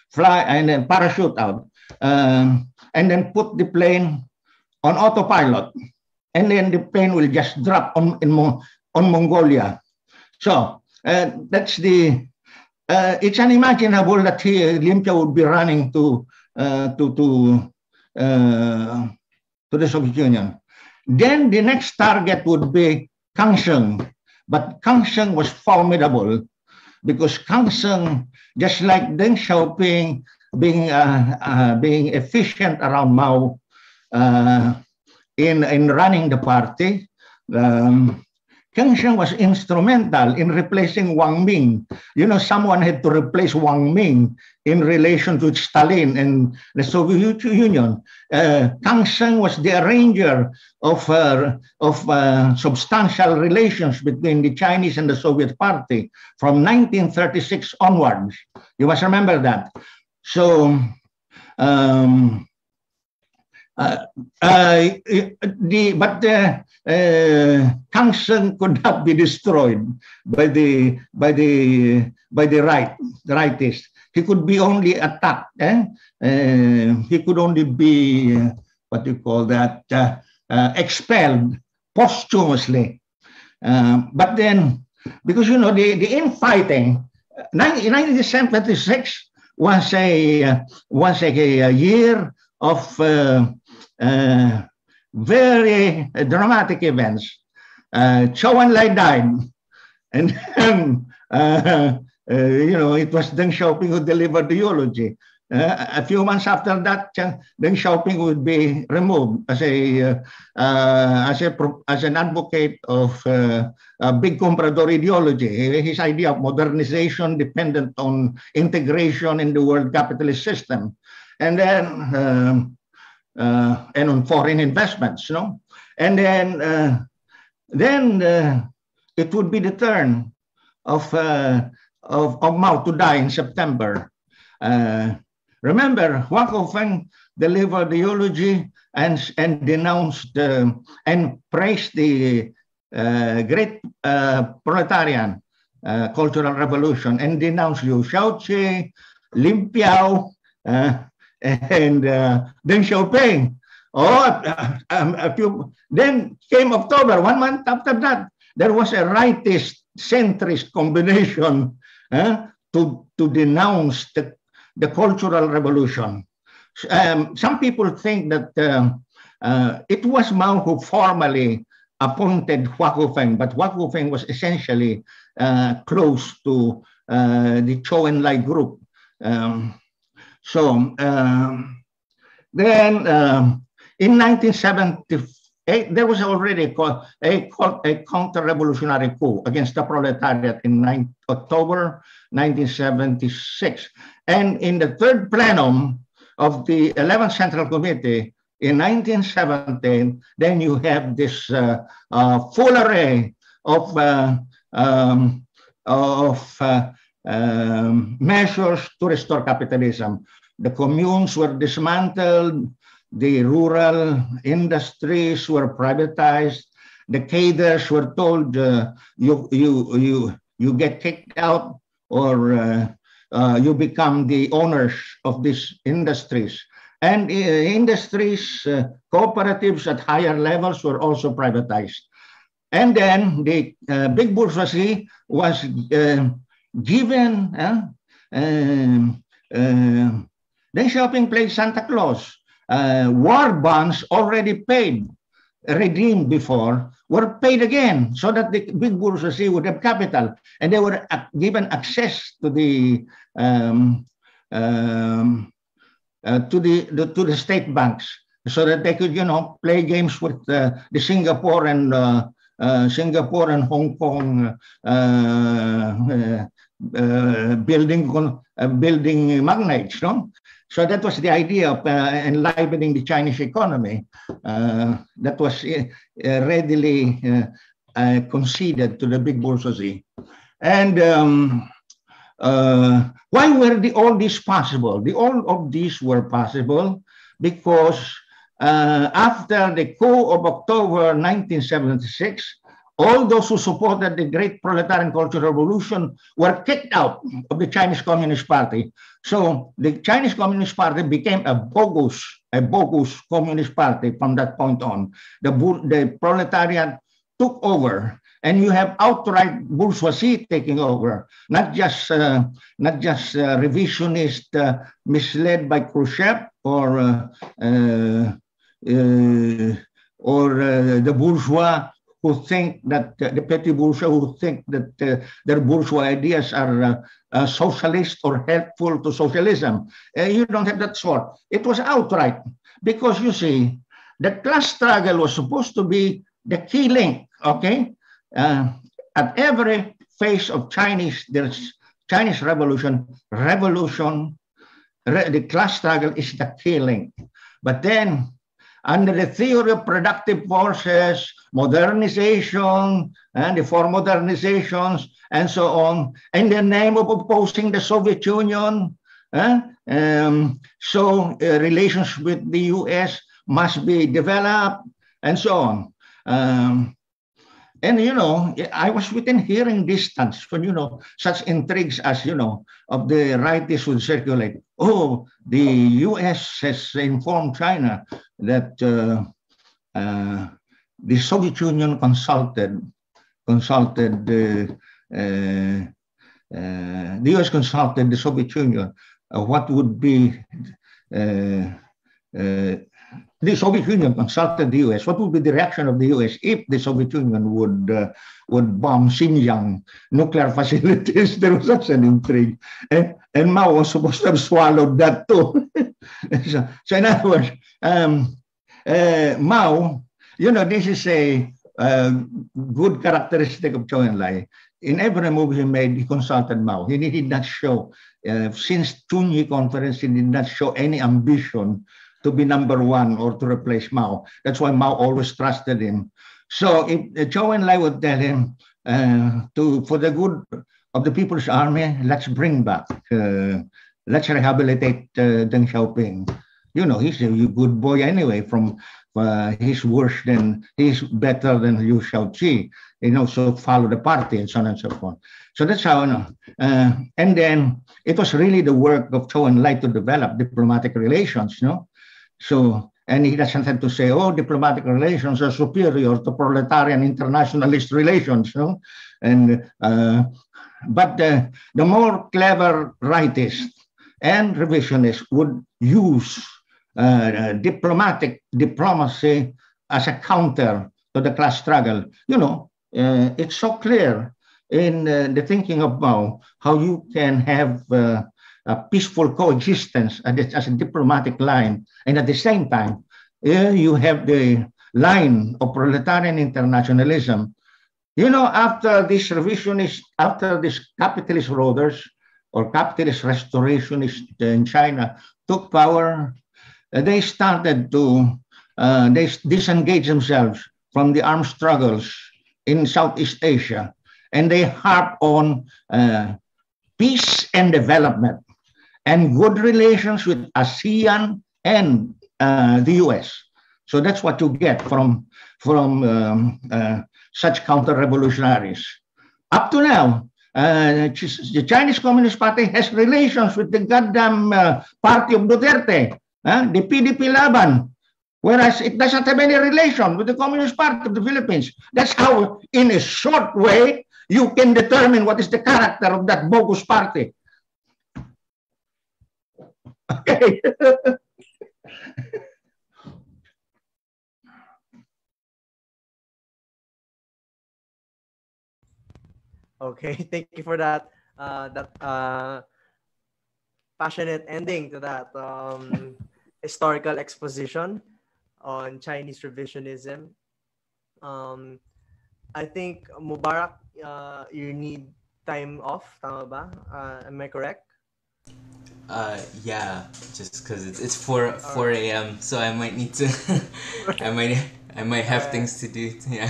fly and then parachute out, and then put the plane on autopilot, and then the plane will just drop on Mongolia. So that's the. It's unimaginable that Lim Piao would be running to the Soviet Union. Then the next target would be Kangsheng. But Kangsheng was formidable because Kangsheng, just like Deng Xiaoping being efficient around Mao in running the party, Kangsheng was instrumental in replacing Wang Ming. Someone had to replace Wang Ming in relation to Stalin and the Soviet Union. Kangsheng was the arranger of substantial relations between the Chinese and the Soviet Party from 1936 onwards. You must remember that. So, Kangsheng could not be destroyed by the rightists. He could be only attacked. He could only be expelled posthumously. But then, because the infighting, 1976 was a year of very dramatic events. Chou Enlai died, and it was Deng Xiaoping who delivered the eulogy. A few months after that, Deng Xiaoping would be removed as an advocate of big comprador ideology. His idea of modernization dependent on integration in the world capitalist system, and then and on foreign investments, and then it would be the turn of Mao to die in September. Remember, Huang Hofeng delivered the eulogy and denounced and praised the great proletarian cultural revolution and denounced Liu Shaoqi, Lim Piao, and Deng Xiaoping. Then came October, 1 month after that, there was a rightist centrist combination to denounce the cultural revolution. Some people think that it was Mao who formally appointed Huang Hofeng, but Huang Hofeng was essentially close to the Chou Enlai group. Then in 1978, there was already a counter-revolutionary coup against the proletariat in October 1976. And in the third plenum of the 11th Central Committee in 1917, then you have this full array of measures to restore capitalism. The communes were dismantled, the rural industries were privatized, the cadres were told you get kicked out or you become the owners of these industries. And industries, cooperatives at higher levels were also privatized. And then the big bourgeoisie was given the shopping place Santa Claus. War bonds already paid, redeemed before, were paid again so that the big bourgeoisie would have capital. And they were given access to the state banks so that they could, play games with the Singapore and Hong Kong building magnates, no? So that was the idea of enlivening the Chinese economy. That was readily conceded to the big bourgeoisie. And why were all these possible? All of these were possible because after the coup of October 1976, all those who supported the great proletarian cultural revolution were kicked out of the Chinese Communist Party. So the Chinese Communist Party became a bogus Communist Party from that point on. The proletariat took over, and you have outright bourgeoisie taking over, not just revisionist misled by Khrushchev or the bourgeois who think that the petty bourgeois who think that their bourgeois ideas are socialist or helpful to socialism. You don't have that sort. It was outright because you see, the class struggle was supposed to be the key link. Okay, at every phase of Chinese revolution, the class struggle is the key link. But then, under the theory of productive forces, modernization, and the four modernizations, and so on, in the name of opposing the Soviet Union, relations with the US must be developed, and so on. And, I was within hearing distance when, such intrigues as, of the rightists would circulate. Oh, the US has informed China that the Soviet Union consulted the US consulted the Soviet Union. What would be the Soviet Union consulted the US. What would be the reaction of the US if the Soviet Union would bomb Xinjiang nuclear facilities? There was such an intrigue. And Mao was supposed to have swallowed that too. So in other words, Mao, this is a good characteristic of Zhou Enlai. In every move he made, he consulted Mao. He did not show, since Chunyi Conference, he did not show any ambition to be number one or to replace Mao. That's why Mao always trusted him. So if Zhou Enlai would tell him, for the good of the People's Army, let's bring back, let's rehabilitate Deng Xiaoping. He's a good boy anyway. From he's better than Liu Shaoqi. So follow the party and so on and so forth. So that's how, and then it was really the work of Zhou Enlai to develop diplomatic relations, So, and he doesn't have to say, oh, diplomatic relations are superior to proletarian internationalist relations, And, but the more clever rightists and revisionists would use diplomacy as a counter to the class struggle. It's so clear in the thinking of Mao how you can have a peaceful coexistence as a diplomatic line, and at the same time, you have the line of proletarian internationalism. After this revisionist, after this capitalist rulers or capitalist restorationists in China took power, they started to they disengage themselves from the armed struggles in Southeast Asia, and they harp on peace and development and good relations with ASEAN and the US. So that's what you get from such counter-revolutionaries. Up to now, the Chinese Communist Party has relations with the goddamn party of Duterte, the PDP Laban, whereas it doesn't have any relation with the Communist Party of the Philippines. That's how, in a short way, you can determine what is the character of that bogus party. Okay. Okay, thank you for that passionate ending to that historical exposition on Chinese revisionism. I think Mubarak, you need time off, tama ba? Am I correct? Yeah, just because it's 4 a.m. so I might need to I might have things to do. Yeah.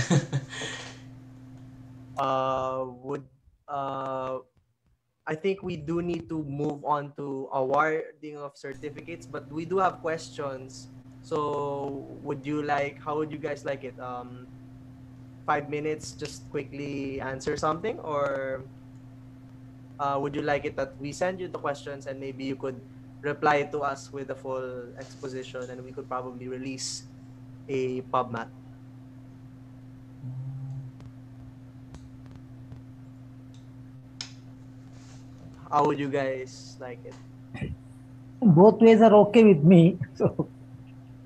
I think we do need to move on to awarding of certificates, but we do have questions. So how would you guys like it? 5 minutes, just quickly answer something, or would you like it that we send you the questions and maybe you could reply to us with a full exposition and we could probably release a PubMat? How would you guys like it? Both ways are okay with me. So,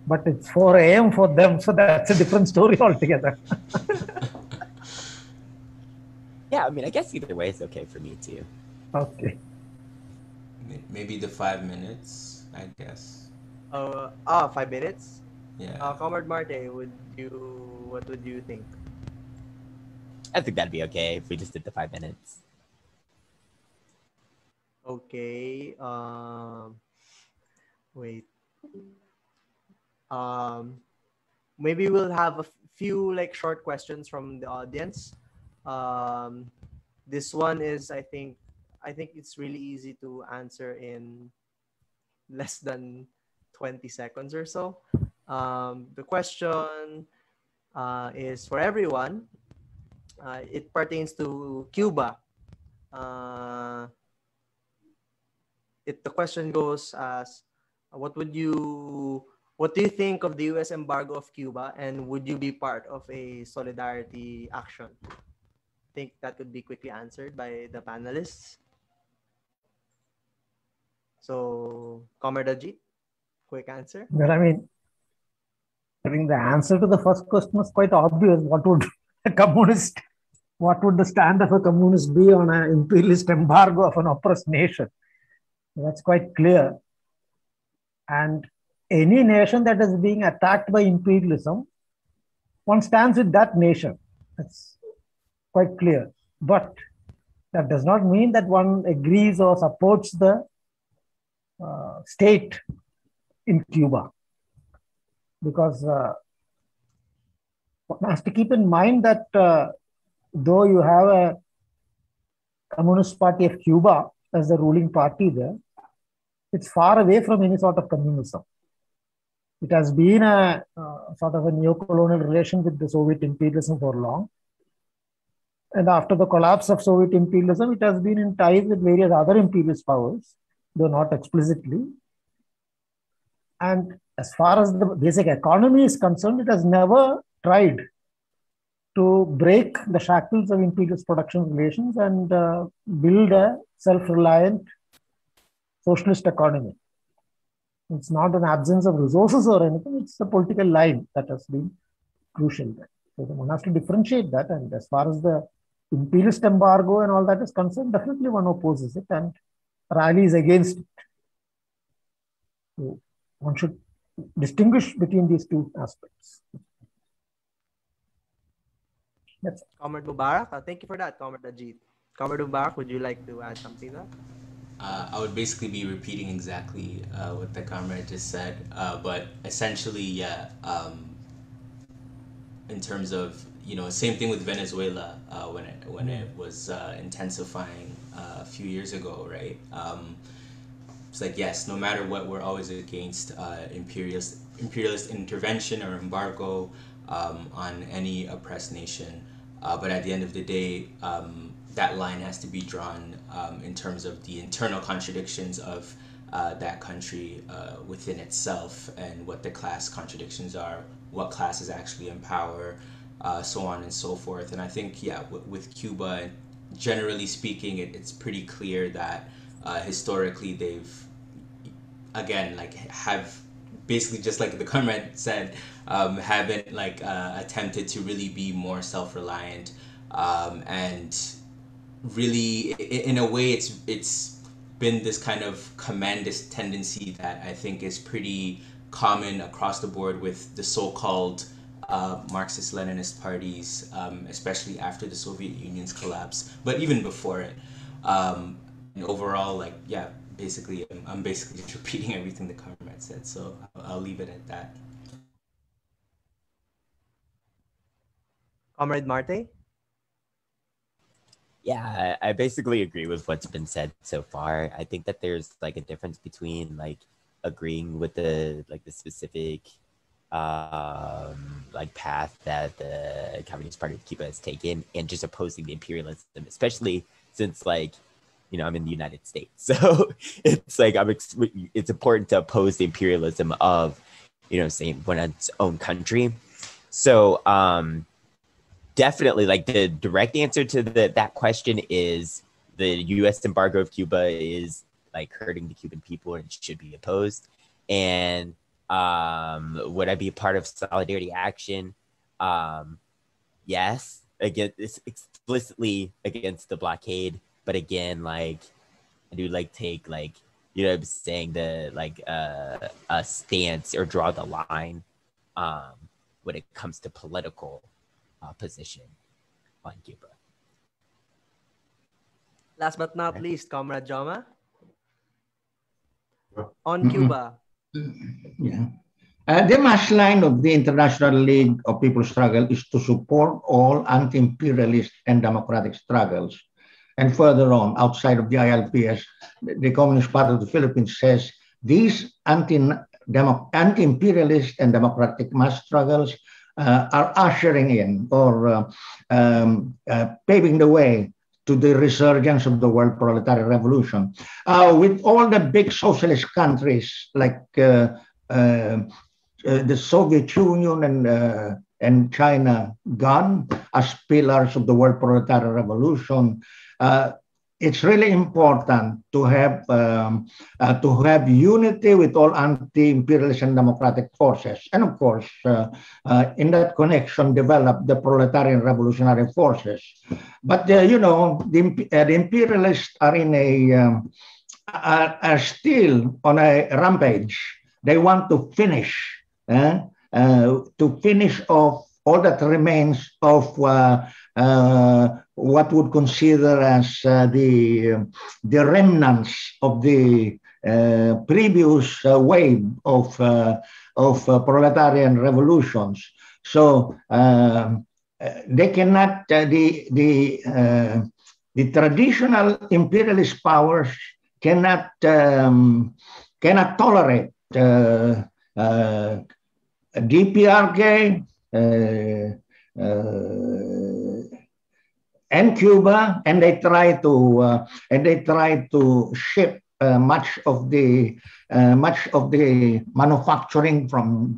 but it's 4 a.m. for them, so that's a different story altogether. Yeah, I mean, I guess either way is okay for me too. Okay. Maybe the 5 minutes, I guess. 5 minutes? Yeah. Comrade Marte, what would you think? I think that'd be okay if we just did the 5 minutes. Okay. Wait. Maybe we'll have a few short questions from the audience. This one is, I think it's really easy to answer in less than 20 seconds or so. The question is for everyone. It pertains to Cuba. The question goes as, what do you think of the U.S. embargo of Cuba, and would you be part of a solidarity action? I think that could be quickly answered by the panelists. So, Comrade Ajit, quick answer. Well, I mean, I think the answer to the first question is quite obvious. What would the stand of a communist be on an imperialist embargo of an oppressed nation? That's quite clear. And any nation that is being attacked by imperialism, one stands with that nation. That's quite clear. But that does not mean that one agrees or supports the state in Cuba. Because one has to keep in mind that though you have a Communist Party of Cuba as the ruling party there, it's far away from any sort of communism. It has been a sort of a neo-colonial relation with the Soviet imperialism for long. And after the collapse of Soviet imperialism, it has been in ties with various other imperialist powers, though not explicitly. And as far as the basic economy is concerned, it has never tried to break the shackles of imperialist production relations and build a self-reliant socialist economy. It's not an absence of resources or anything, it's a political line that has been crucial there. So one has to differentiate that, and as far as the imperialist embargo and all that is concerned, definitely one opposes it and rallies against it. So one should distinguish between these two aspects. Comrade Mubarak, thank you for that, Comrade Ajit. Comrade Mubarak, would you like to add something to that? I would basically be repeating exactly what the comrade just said, but essentially, yeah. In terms of, you know, same thing with Venezuela when it was intensifying a few years ago, right? It's like, yes, no matter what, we're always against imperialist intervention or embargo on any oppressed nation. But at the end of the day, that line has to be drawn in terms of the internal contradictions of that country within itself, and what the class contradictions are, what class is actually in power, so on and so forth. And I think, yeah, with Cuba, generally speaking, it's pretty clear that historically they've, again, like, have basically, just like the comrade said, haven't like attempted to really be more self-reliant, and really, in a way, it's been this kind of commandist tendency that I think is pretty common across the board with the so-called Marxist-Leninist parties, especially after the Soviet Union's collapse, but even before it. And overall, like, yeah, basically, I'm basically just repeating everything the comrade said, so I'll leave it at that. Comrade Marte? Yeah, I basically agree with what's been said so far. I think that there's like a difference between like agreeing with the specific like path that the Communist Party of Cuba has taken, and just opposing the imperialism, especially since, like, you know, I'm in the United States, so it's like it's important to oppose the imperialism of, you know, saying one's own country. So definitely, like, the direct answer to that question is the U.S. embargo of Cuba is like hurting the Cuban people and it should be opposed. And would I be a part of Solidarity Action? Yes, again, it's explicitly against the blockade, but again, like, I do like take, like, you know what I'm saying, the like a stance or draw the line when it comes to political position on Cuba. Last but not least, Comrade Joma. On Cuba. Yeah. The mass line of the International League of People's Struggle is to support all anti-imperialist and democratic struggles. And further on, outside of the ILPS, the Communist Party of the Philippines says these anti-imperialist and democratic mass struggles are ushering in or paving the way to the resurgence of the world proletarian revolution. With all the big socialist countries like the Soviet Union and China gone as pillars of the world proletarian revolution, it's really important to have unity with all anti-imperialist and democratic forces, and of course, in that connection, develop the proletarian revolutionary forces. But you know, the imperialists are are still on a rampage. They want to finish off all that remains of what would consider as the remnants of the previous wave of proletarian revolutions. So they cannot the traditional imperialist powers cannot tolerate DPRK and Cuba, and they try to ship much of the manufacturing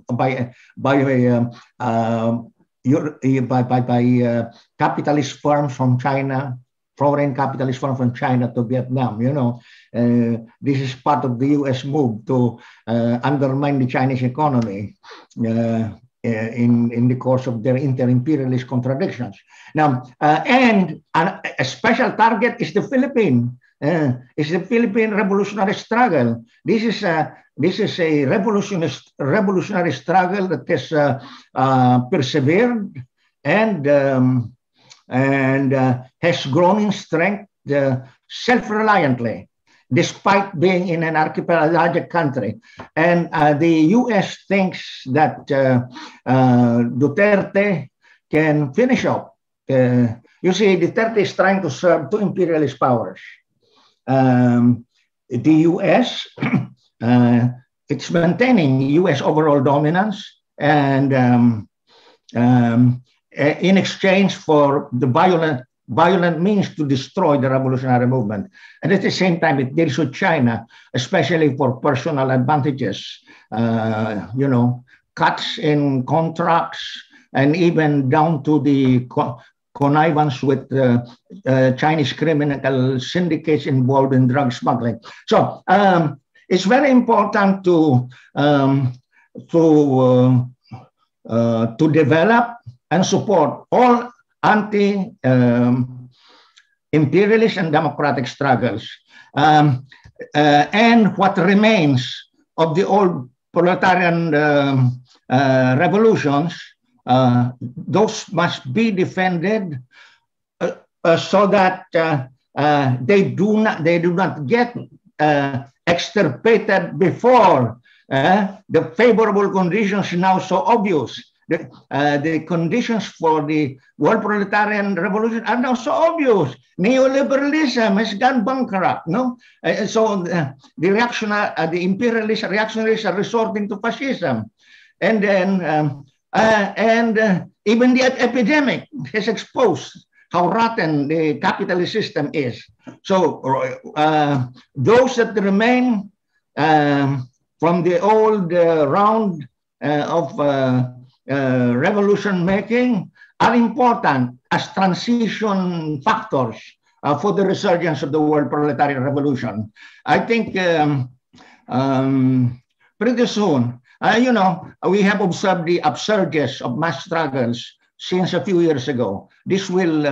by capitalist firms from China, foreign capitalist firms from China to Vietnam. You know, this is part of the U.S. move to undermine the Chinese economy in the course of their inter-imperialist contradictions. Now, and a special target is the Philippine revolutionary struggle. This is a revolutionary struggle that has persevered and has grown in strength self-reliantly. despite being in an archipelagic country. And the US thinks that Duterte can finish up. You see, Duterte is trying to serve two imperialist powers. The US, it's maintaining US overall dominance, and in exchange for the violent means to destroy the revolutionary movement. And at the same time, it deals with China, especially for personal advantages, cuts in contracts, and even down to the connivance with Chinese criminal syndicates involved in drug smuggling. So it's very important to develop and support all anti-imperialist and democratic struggles. And what remains of the old proletarian revolutions, those must be defended so that they do not get extirpated before the favorable conditions now so obvious. The conditions for the world proletarian revolution are now so obvious. Neoliberalism has gone bankrupt, no? So the imperialist reactionaries are resorting to fascism, and then even the epidemic has exposed how rotten the capitalist system is. So those that remain from the old round of revolution making are important as transition factors for the resurgence of the world proletarian revolution. I think pretty soon, we have observed the upsurges of mass struggles since a few years ago. This will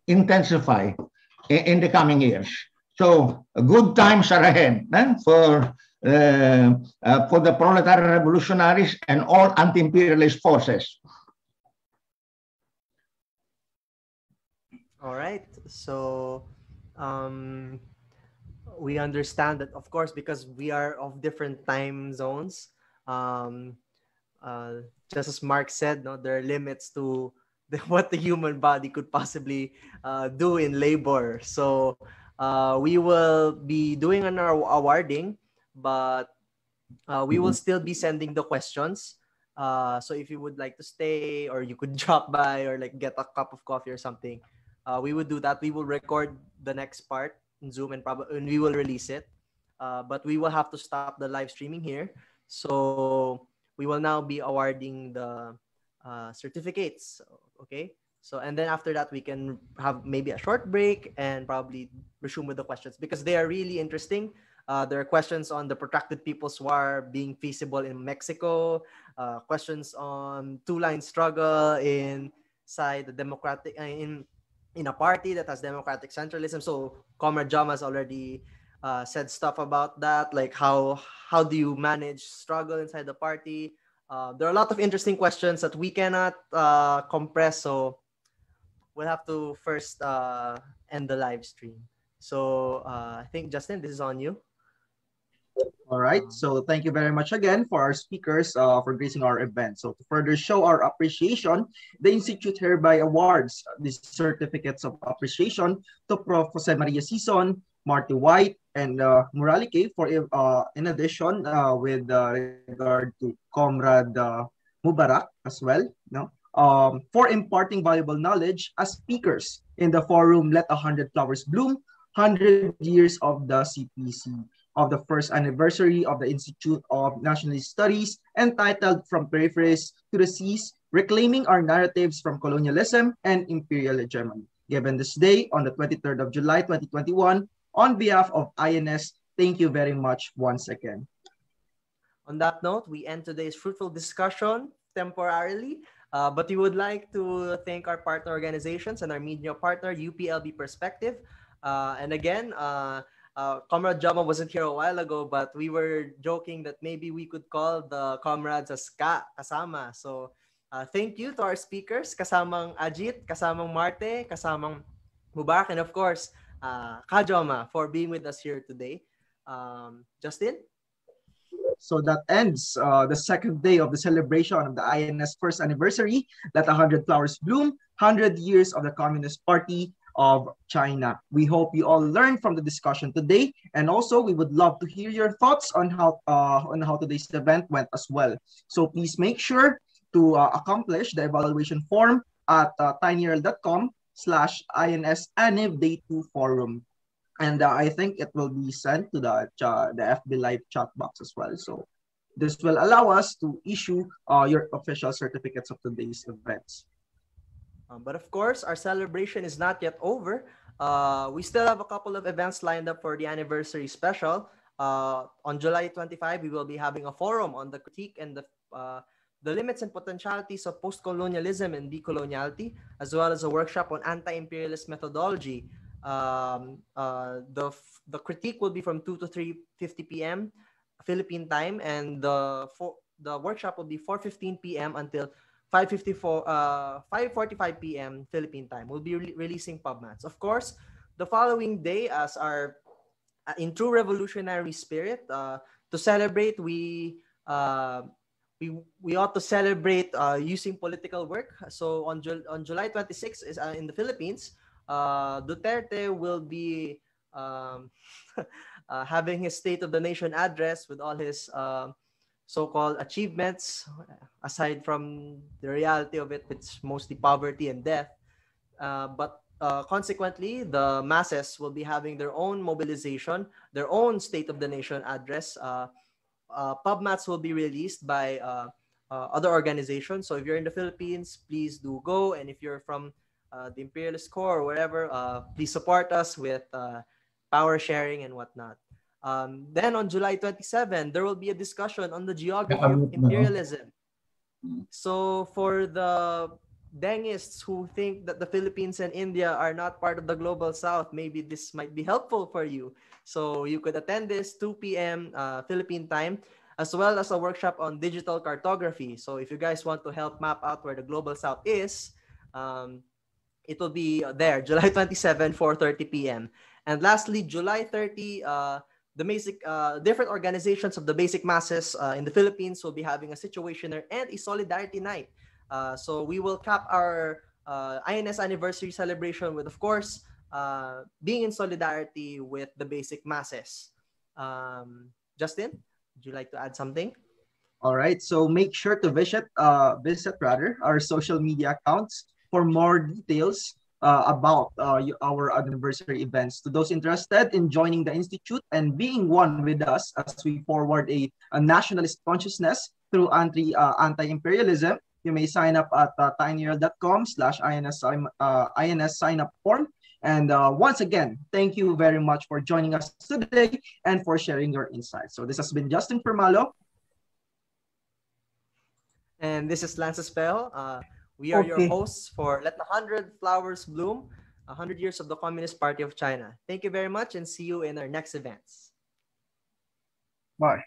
intensify in the coming years. So good times are ahead for the proletarian revolutionaries and all anti-imperialist forces. All right. So we understand that, of course, because we are of different time zones, just as Mark said, no, there are limits to what the human body could possibly do in labor. So we will be doing an awarding, but we will still be sending the questions. So if you would like to stay, or you could drop by, or like get a cup of coffee or something, we would do that. We will record the next part in Zoom, and we will release it. But we will have to stop the live streaming here. So we will now be awarding the certificates. Okay. So, and then after that, we can have maybe a short break and probably resume with the questions, because they are really interesting. There are questions on the protracted People's War being feasible in Mexico, questions on two-line struggle inside the democratic, in a party that has democratic centralism. So Comrade Jama has already said stuff about that, like how do you manage struggle inside the party? There are a lot of interesting questions that we cannot compress, so we'll have to first end the live stream. So I think, Justin, this is on you. All right. So thank you very much again for our speakers for gracing our event. So to further show our appreciation, the Institute hereby awards the certificates of appreciation to Prof. Jose Maria Sison, Marty White, and Muralike for in addition with regard to Comrade Mubarak as well, for imparting valuable knowledge as speakers in the forum Let 100 Flowers Bloom, 100 Years of the CPC, of the first anniversary of the Institute of Nationalist Studies, entitled From Peripheries to the Seas, Reclaiming Our Narratives from Colonialism and Imperial Hegemony, given this day on the 23rd of July, 2021, on behalf of INS. Thank you very much once again. On that note, we end today's fruitful discussion temporarily, but we would like to thank our partner organizations and our media partner, UPLB Perspective. And again, Comrade Jama wasn't here a while ago, but we were joking that maybe we could call the comrades as kasama. So thank you to our speakers, kasamang Ajit, kasamang Marte, kasamang Mubarak, and of course, Kajoma, for being with us here today. Justin? So that ends the second day of the celebration of the INS first anniversary. Let 100 flowers bloom, 100 years of the Communist Party of China. We hope you all learned from the discussion today, and also we would love to hear your thoughts on how today's event went as well. So please make sure to accomplish the evaluation form at tinyurl.com/INS Day 2 forum. And I think it will be sent to the FB Live chat box as well. So this will allow us to issue your official certificates of today's events. But of course, our celebration is not yet over. We still have a couple of events lined up for the anniversary special. On July 25, we will be having a forum on the critique and the limits and potentialities of post-colonialism and decoloniality, as well as a workshop on anti-imperialist methodology. The critique will be from 2 to 3:50 p.m. Philippine time, and the workshop will be 4:15 p.m. until 5:45 p.m. Philippine time. We'll be releasing PubMats. Of course, the following day, as our in true revolutionary spirit, to celebrate, we ought to celebrate using political work. So on July 26th is in the Philippines. Duterte will be having his State of the Nation address with all his so-called achievements, aside from the reality of it, it's mostly poverty and death. But consequently, the masses will be having their own mobilization, their own State of the Nation address. PubMats will be released by other organizations. So if you're in the Philippines, please do go. And if you're from the Imperialist Core or wherever, please support us with power sharing and whatnot. Then on July 27, there will be a discussion on the geography of imperialism. So for the Dengists who think that the Philippines and India are not part of the global south, maybe this might be helpful for you. So you could attend this 2 p.m. Philippine time, as well as a workshop on digital cartography. So if you guys want to help map out where the global south is, it will be there, July 27, 4:30 p.m. And lastly, July 30, the basic different organizations of the basic masses in the Philippines will be having a situationer and a solidarity night. So we will cap our INS anniversary celebration with, of course, being in solidarity with the basic masses. Justin, would you like to add something? All right, so make sure to visit our social media accounts for more details about our anniversary events. To those interested in joining the Institute and being one with us as we forward a nationalist consciousness through anti-imperialism, you may sign up at tinyurl.com/INS sign up form. And once again, thank you very much for joining us today and for sharing your insights. So this has been Justin Permalo. And this is Lance Espejo. We are your hosts for Let the 100 Flowers Bloom, 100 Years of the Communist Party of China. Thank you very much and see you in our next events. Bye.